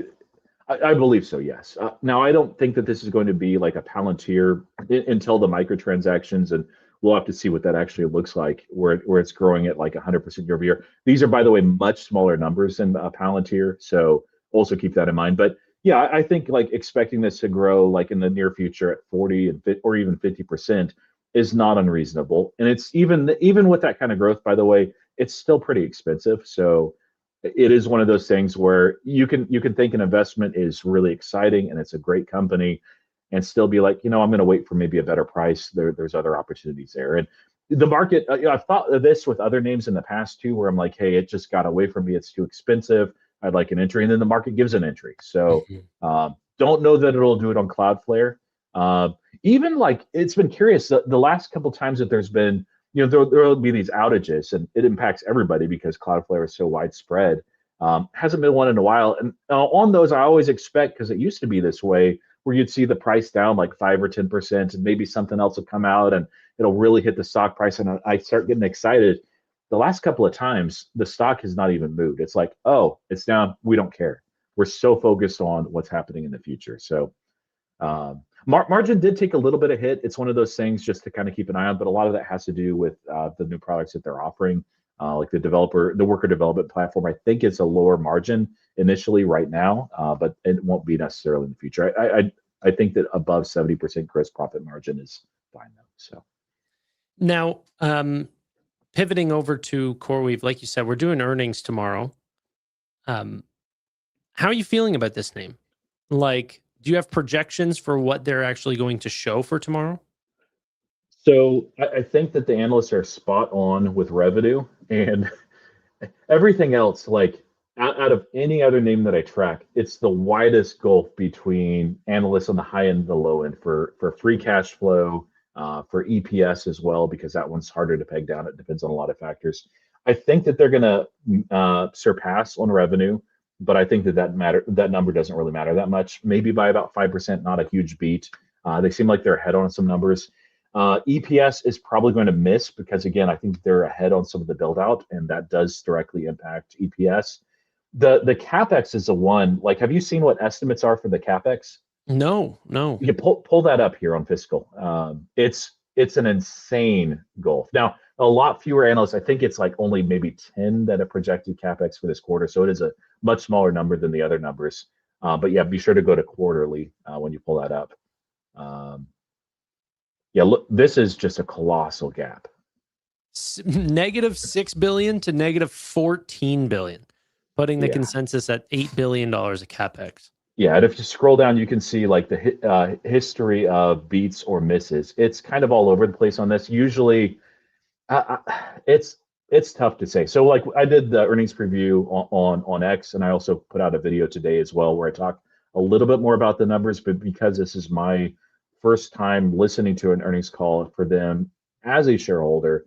I believe so, yes. Now, I don't think that this is going to be like a Palantir until the microtransactions, and we'll have to see what that actually looks like, where it's growing at like 100% year over year. These are, by the way, much smaller numbers than Palantir, so also keep that in mind. But yeah, I think like expecting this to grow like in the near future at 40 or even 50% is not unreasonable. And it's even with that kind of growth, by the way, it's still pretty expensive. So it is one of those things where you can think an investment is really exciting and it's a great company, and still be like, I'm going to wait for maybe a better price. There's other opportunities there, and the market. I've thought of this with other names in the past too, where I'm like, hey, it just got away from me. It's too expensive. I'd like an entry, and then the market gives an entry. So don't know that it'll do it on Cloudflare. Even like it's been curious the last couple times that there's been, there'll be these outages, and it impacts everybody because Cloudflare is so widespread. Hasn't been one in a while, and on those I always expect, because it used to be this way, where you'd see the price down like 5 or 10%, and maybe something else will come out and it'll really hit the stock price, and I start getting excited. The last couple of times, the stock has not even moved. It's like, oh, it's down. We don't care. We're so focused on what's happening in the future. So margin did take a little bit of hit. It's one of those things just to kind of keep an eye on, but a lot of that has to do with the new products that they're offering, like the worker development platform. I think it's a lower margin initially right now, but it won't be necessarily in the future. I think that above 70% gross profit margin is fine though. So now, pivoting over to CoreWeave, like you said, we're doing earnings tomorrow. How are you feeling about this name? Like, do you have projections for what they're actually going to show for tomorrow? So I think that the analysts are spot on with revenue, and everything else, like out of any other name that I track, it's the widest gulf between analysts on the high end and the low end for free cash flow, for EPS as well, because that one's harder to peg down. It depends on a lot of factors. I think that they're going to surpass on revenue, but I think that number doesn't really matter that much. Maybe by about 5%, not a huge beat. They seem like they're ahead on some numbers. EPS is probably going to miss because, again, I think they're ahead on some of the build out, and that does directly impact EPS. The CapEx is the one. Like, have you seen what estimates are for the CapEx? No. You can pull that up here on Fiscal. It's an insane gulf. Now, a lot fewer analysts. I think it's like only maybe 10 that have projected CapEx for this quarter. So it is a much smaller number than the other numbers. But yeah, be sure to go to quarterly when you pull that up. Yeah, look, this is just a colossal gap. Negative $6 billion to negative $14 billion, putting the consensus at $8 billion of CapEx. Yeah, and if you scroll down, you can see like the history of beats or misses. It's kind of all over the place on this. Usually, it's tough to say. So like I did the earnings preview on X, and I also put out a video today as well where I talk a little bit more about the numbers. But because this is my first time listening to an earnings call for them as a shareholder,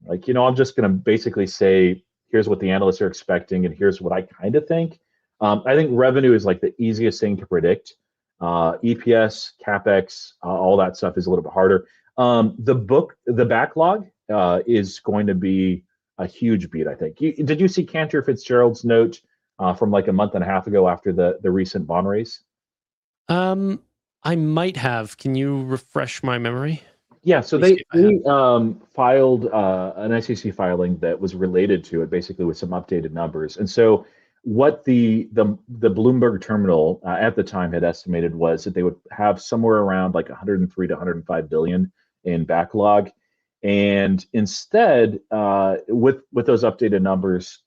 like, I'm just going to basically say, here's what the analysts are expecting, and here's what I kind of think. I think revenue is like the easiest thing to predict. EPS, CapEx, all that stuff is a little bit harder. The backlog is going to be a huge beat, I think. Did you see Cantor Fitzgerald's note from like a month and a half ago after the recent bond raise? I might have. Can you refresh my memory? Yeah, so they filed an SEC filing that was related to it, basically with some updated numbers. And so what the Bloomberg terminal at the time had estimated was that they would have somewhere around like 103 to 105 billion in backlog. And instead, with those updated numbers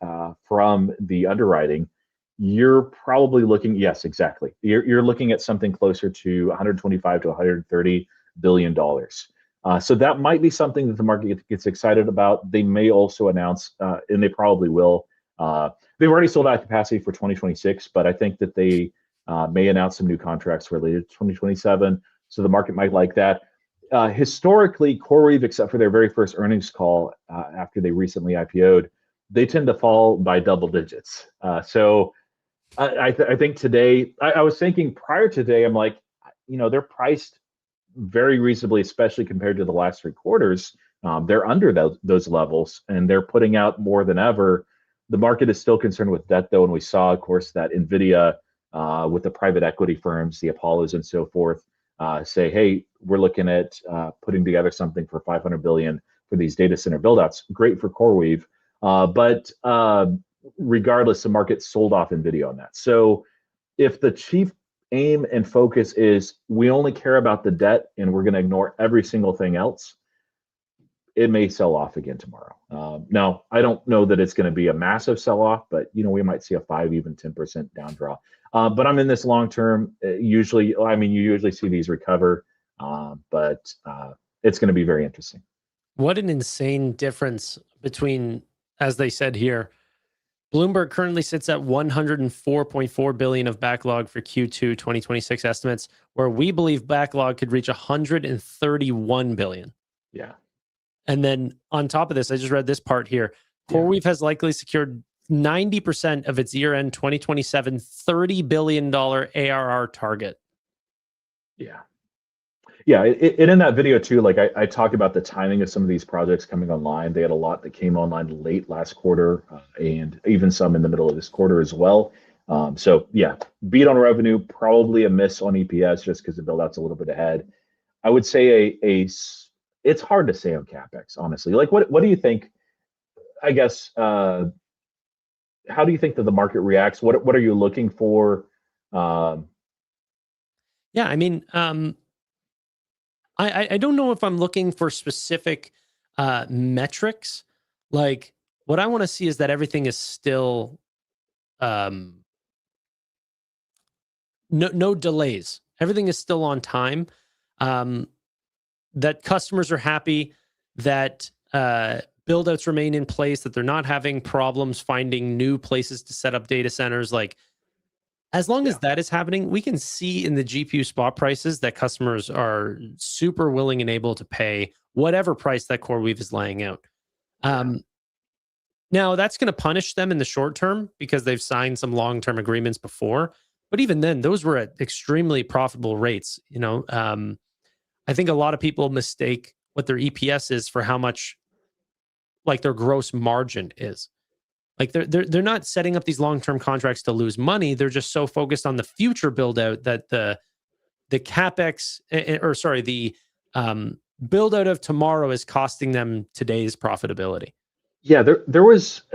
from the underwriting, you're probably looking, yes, exactly. You're looking at something closer to 125 to 130 billion dollars. So that might be something that the market gets excited about. They may also announce, and they probably will. They've already sold out capacity for 2026, but I think that they may announce some new contracts related to 2027. So the market might like that. Historically, CoreWeave, except for their very first earnings call after they recently IPO'd, they tend to fall by double digits. So I think today, I was thinking prior to today, I'm like, they're priced very reasonably, especially compared to the last 3 quarters. They're under those levels, and they're putting out more than ever. The market is still concerned with debt, though, and we saw, of course, that NVIDIA with the private equity firms, the Apollos and so forth, say, hey, we're looking at putting together something for $500 billion for these data center buildouts. Great for CoreWeave, but regardless, the market sold off NVIDIA on that. So if the chief aim and focus is we only care about the debt and we're going to ignore every single thing else, it may sell off again tomorrow. Now, I don't know that it's going to be a massive sell-off, but we might see a 5, even 10% down draw. But I'm in this long term. Usually, you usually see these recover, but it's going to be very interesting. What an insane difference between, as they said here, Bloomberg currently sits at 104.4 billion of backlog for Q2 2026 estimates, where we believe backlog could reach 131 billion. Yeah. And then on top of this, I just read this part here. CoreWeave has likely secured 90% of its year-end 2027 $30 billion ARR target. Yeah. Yeah. And in that video too, like I talked about the timing of some of these projects coming online. They had a lot that came online late last quarter, and even some in the middle of this quarter as well. So yeah, beat on revenue, probably a miss on EPS just because the build out's a little bit ahead. I would say it's hard to say on CapEx, honestly. Like, what do you think? I guess, how do you think that the market reacts? What are you looking for? Yeah, I mean, I don't know if I'm looking for specific metrics. Like, what I want to see is that everything is still no delays. Everything is still on time. That customers are happy, that build-outs remain in place, that they're not having problems finding new places to set up data centers. Like, as long as that is happening, we can see in the GPU spot prices that customers are super willing and able to pay whatever price that CoreWeave is laying out. Now, that's going to punish them in the short term because they've signed some long-term agreements before. But even then, those were at extremely profitable rates. I think a lot of people mistake what their EPS is for how much, like, their gross margin is. Like, they're not setting up these long-term contracts to lose money. They're just so focused on the future build out that the CapEx, the build out of tomorrow is costing them today's profitability. Yeah, I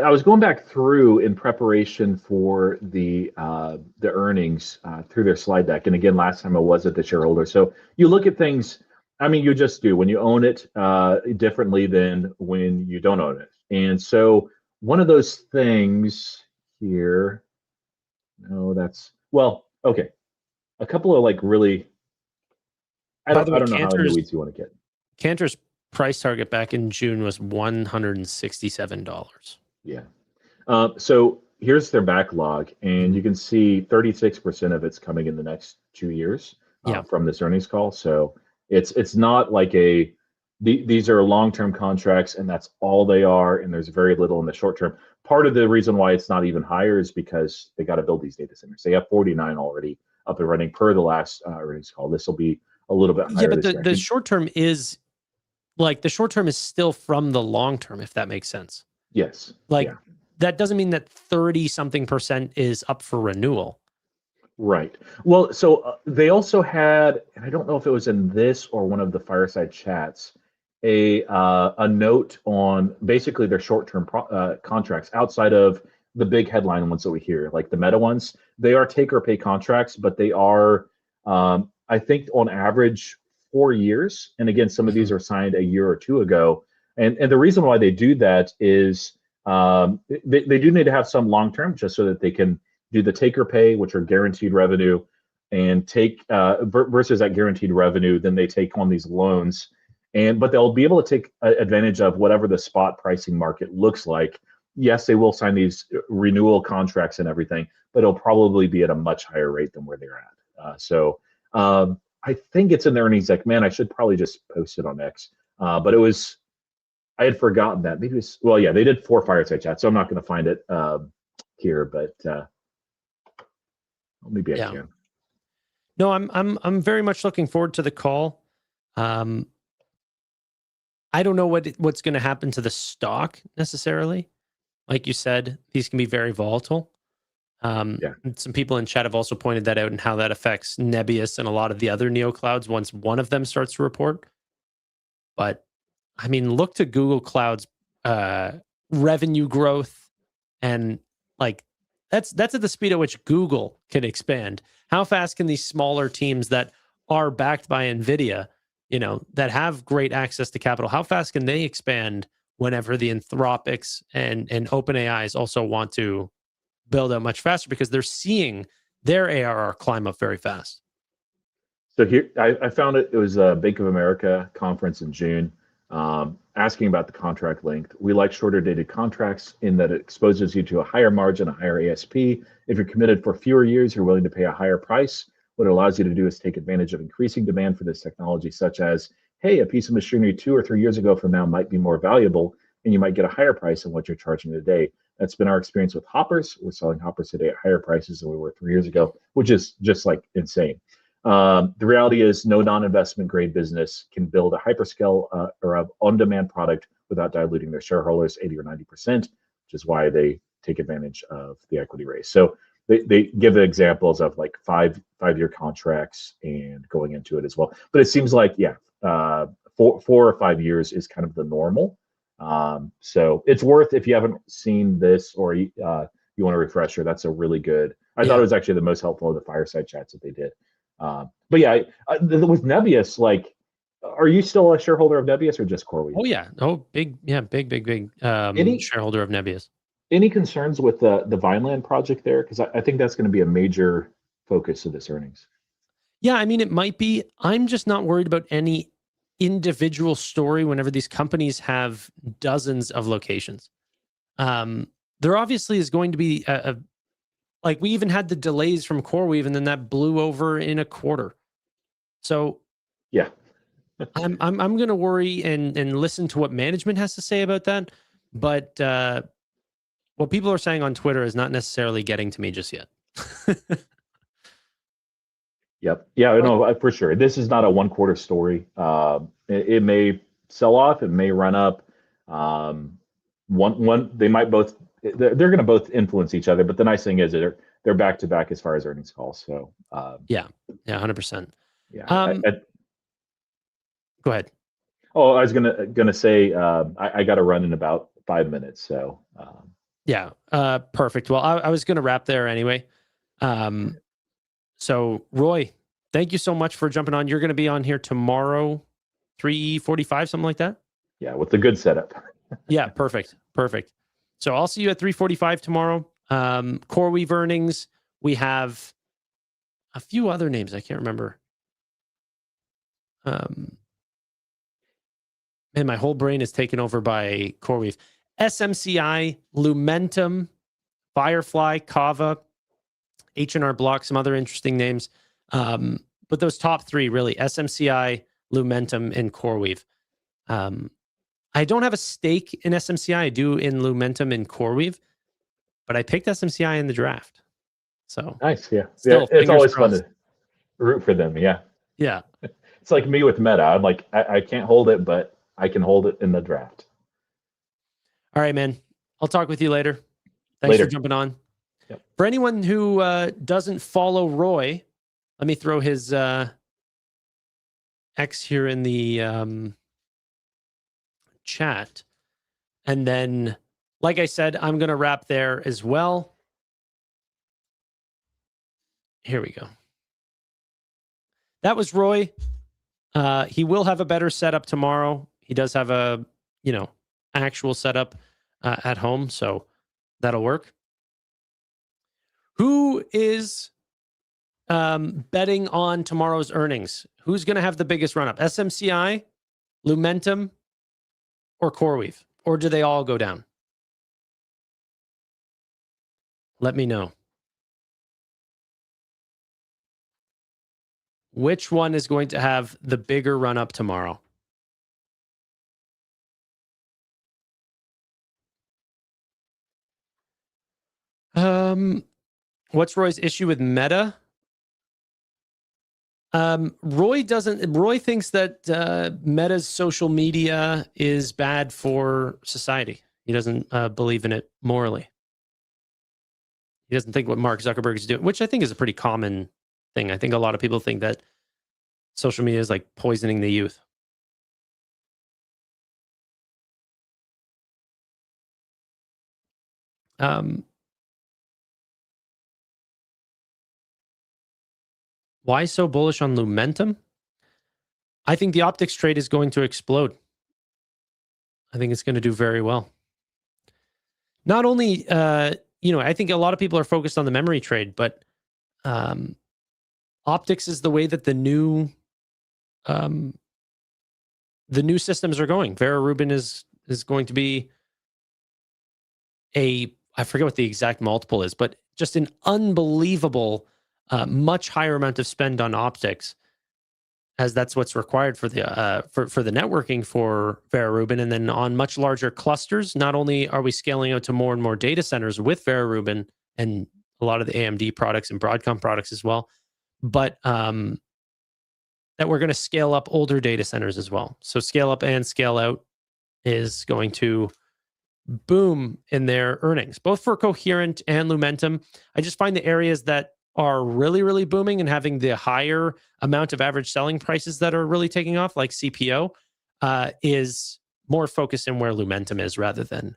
was going back through in preparation for the earnings through their slide deck. And again, last time I was at the shareholder. So you look at things, you just do when you own it differently than when you don't own it. And so one of those things here, okay. A couple of really, I don't know how in the weeds you want to get. Cantor's price target back in June was $167. Yeah. So here's their backlog, and you can see 36% of it's coming in the next 2 years from this earnings call. So it's not like these are long-term contracts, and that's all they are, and there's very little in the short term. Part of the reason why it's not even higher is because they got to build these data centers. They have 49 already up and running per the last earnings call. This will be a little bit higher. Yeah, but the short term is still from the long term, if that makes sense. Yes. That doesn't mean that 30-something% is up for renewal. Right. Well, so they also had, and I don't know if it was in this or one of the fireside chats, a note on basically their short-term contracts outside of the big headline ones that we hear, like the Meta ones. They are take-or-pay contracts, but they are, I think, on average 4 years. And again, some of these are signed a year or two ago. And the reason why they do that is they do need to have some long-term, just so that they can do the take or pay, which are guaranteed revenue, and take versus that guaranteed revenue, then they take on these loans, but they'll be able to take advantage of whatever the spot pricing market looks like. Yes, they will sign these renewal contracts and everything, but it'll probably be at a much higher rate than where they're at. So I think it's in the earnings deck. Man, I should probably just post it on X. But I had forgotten that. Maybe they did 4 fireside chats, so I'm not going to find it here, but maybe I can. No, I'm very much looking forward to the call. I don't know what's going to happen to the stock necessarily. Like you said, these can be very volatile. Some people in chat have also pointed that out and how that affects Nebius and a lot of the other neoclouds once one of them starts to report. But look to Google Cloud's revenue growth, and that's at the speed at which Google can expand. How fast can these smaller teams that are backed by NVIDIA that have great access to capital, how fast can they expand whenever the Anthropics and OpenAIs also want to build out much faster because they're seeing their ARR climb up very fast? So here, I found it was a Bank of America conference in June, asking about the contract length. We like shorter dated contracts in that it exposes you to a higher margin, a higher ASP. If you're committed for fewer years, you're willing to pay a higher price. What it allows you to do is take advantage of increasing demand for this technology, such as, hey, a piece of machinery 2 or 3 years ago from now might be more valuable, and you might get a higher price than what you're charging today. That's been our experience with hoppers. We're selling hoppers today at higher prices than we were 3 years ago, which is just like insane. The reality is no non-investment grade business can build a hyperscale or a on-demand product without diluting their shareholders 80 or 90%, which is why they take advantage of the equity raise. So they give examples of like five-year contracts and going into it as well. But it seems like, 4 or 5 years is kind of the normal. So it's worth, if you haven't seen this or you want a refresher, that's a really good. I thought it was actually the most helpful of the fireside chats that they did. But yeah, with Nebius, like, are you still a shareholder of Nebius or just CoreWeave? Oh yeah, big shareholder of Nebius. Any concerns with the Vineland project there? Because I think that's going to be a major focus of this earnings. Yeah, I mean, it might be. I'm just not worried about any individual story whenever these companies have dozens of locations. There obviously is going to be like we even had the delays from CoreWeave, and then that blew over in a quarter. So yeah, I'm going to worry and listen to what management has to say about that. But what people are saying on Twitter is not necessarily getting to me just yet. Yep. Yeah, no, for sure. This is not a 1 quarter story. It may sell off, it may run up. They might both. They're going to both influence each other. But the nice thing is they're back to back as far as earnings calls. So yeah, 100%. Yeah. Go ahead. Oh, I was gonna say I got to run in about 5 minutes. So yeah, perfect. Well, I was gonna wrap there anyway. So Roy, thank you so much for jumping on. You're gonna be on here tomorrow, 3:45, something like that. Yeah, with the good setup. Yeah, perfect. So I'll see you at 3:45 tomorrow. CoreWeave earnings. We have a few other names I can't remember. And my whole brain is taken over by CoreWeave. SMCI, Lumentum, Firefly, Kava, H&R Block, some other interesting names. But those top three, really, SMCI, Lumentum, and CoreWeave. I don't have a stake in SMCI. I do in Lumentum and CoreWeave, but I picked SMCI in the draft. So nice, yeah. It's always fun to root for them, yeah. Yeah. It's like me with Meta. I'm like, I can't hold it, but I can hold it in the draft. All right, man. I'll talk with you later. Thanks for jumping on. Yep. For anyone who doesn't follow Roy, let me throw his X here in the chat. And then, like I said, I'm going to wrap there as well. Here we go. That was Roy. He will have a better setup tomorrow. He does have a, actual setup at home, so that'll work. Who is betting on tomorrow's earnings? Who's going to have the biggest run up? SMCI, Lumentum, or CoreWeave? Or do they all go down? Let me know. Which one is going to have the bigger run up tomorrow? What's Roy's issue with Meta? Roy thinks that Meta's social media is bad for society. He doesn't believe in it morally. He doesn't think what Mark Zuckerberg is doing, which I think is a pretty common thing. I think a lot of people think that social media is like poisoning the youth. Why so bullish on Lumentum? I think the optics trade is going to explode. I think it's going to do very well. Not only, I think a lot of people are focused on the memory trade, but optics is the way that the new systems are going. Vera Rubin is going to be I forget what the exact multiple is, but just an unbelievable, much higher amount of spend on optics, as that's what's required for the for the networking for Vera Rubin. And then on much larger clusters, not only are we scaling out to more and more data centers with Vera Rubin and a lot of the AMD products and Broadcom products as well, but that we're going to scale up older data centers as well. So scale up and scale out is going to boom in their earnings, both for Coherent and Lumentum. I just find the areas that are really, really booming and having the higher amount of average selling prices that are really taking off, like CPO, is more focused in where Lumentum is rather than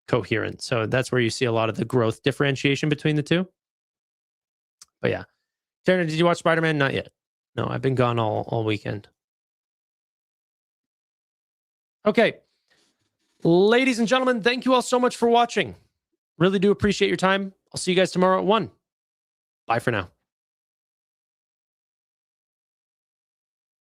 Coherent. So that's where you see a lot of the growth differentiation between the two. But yeah. Tanner, did you watch Spider-Man? Not yet. No, I've been gone all weekend. Okay. Ladies and gentlemen, thank you all so much for watching. Really do appreciate your time. I'll see you guys tomorrow at 1. Bye for now.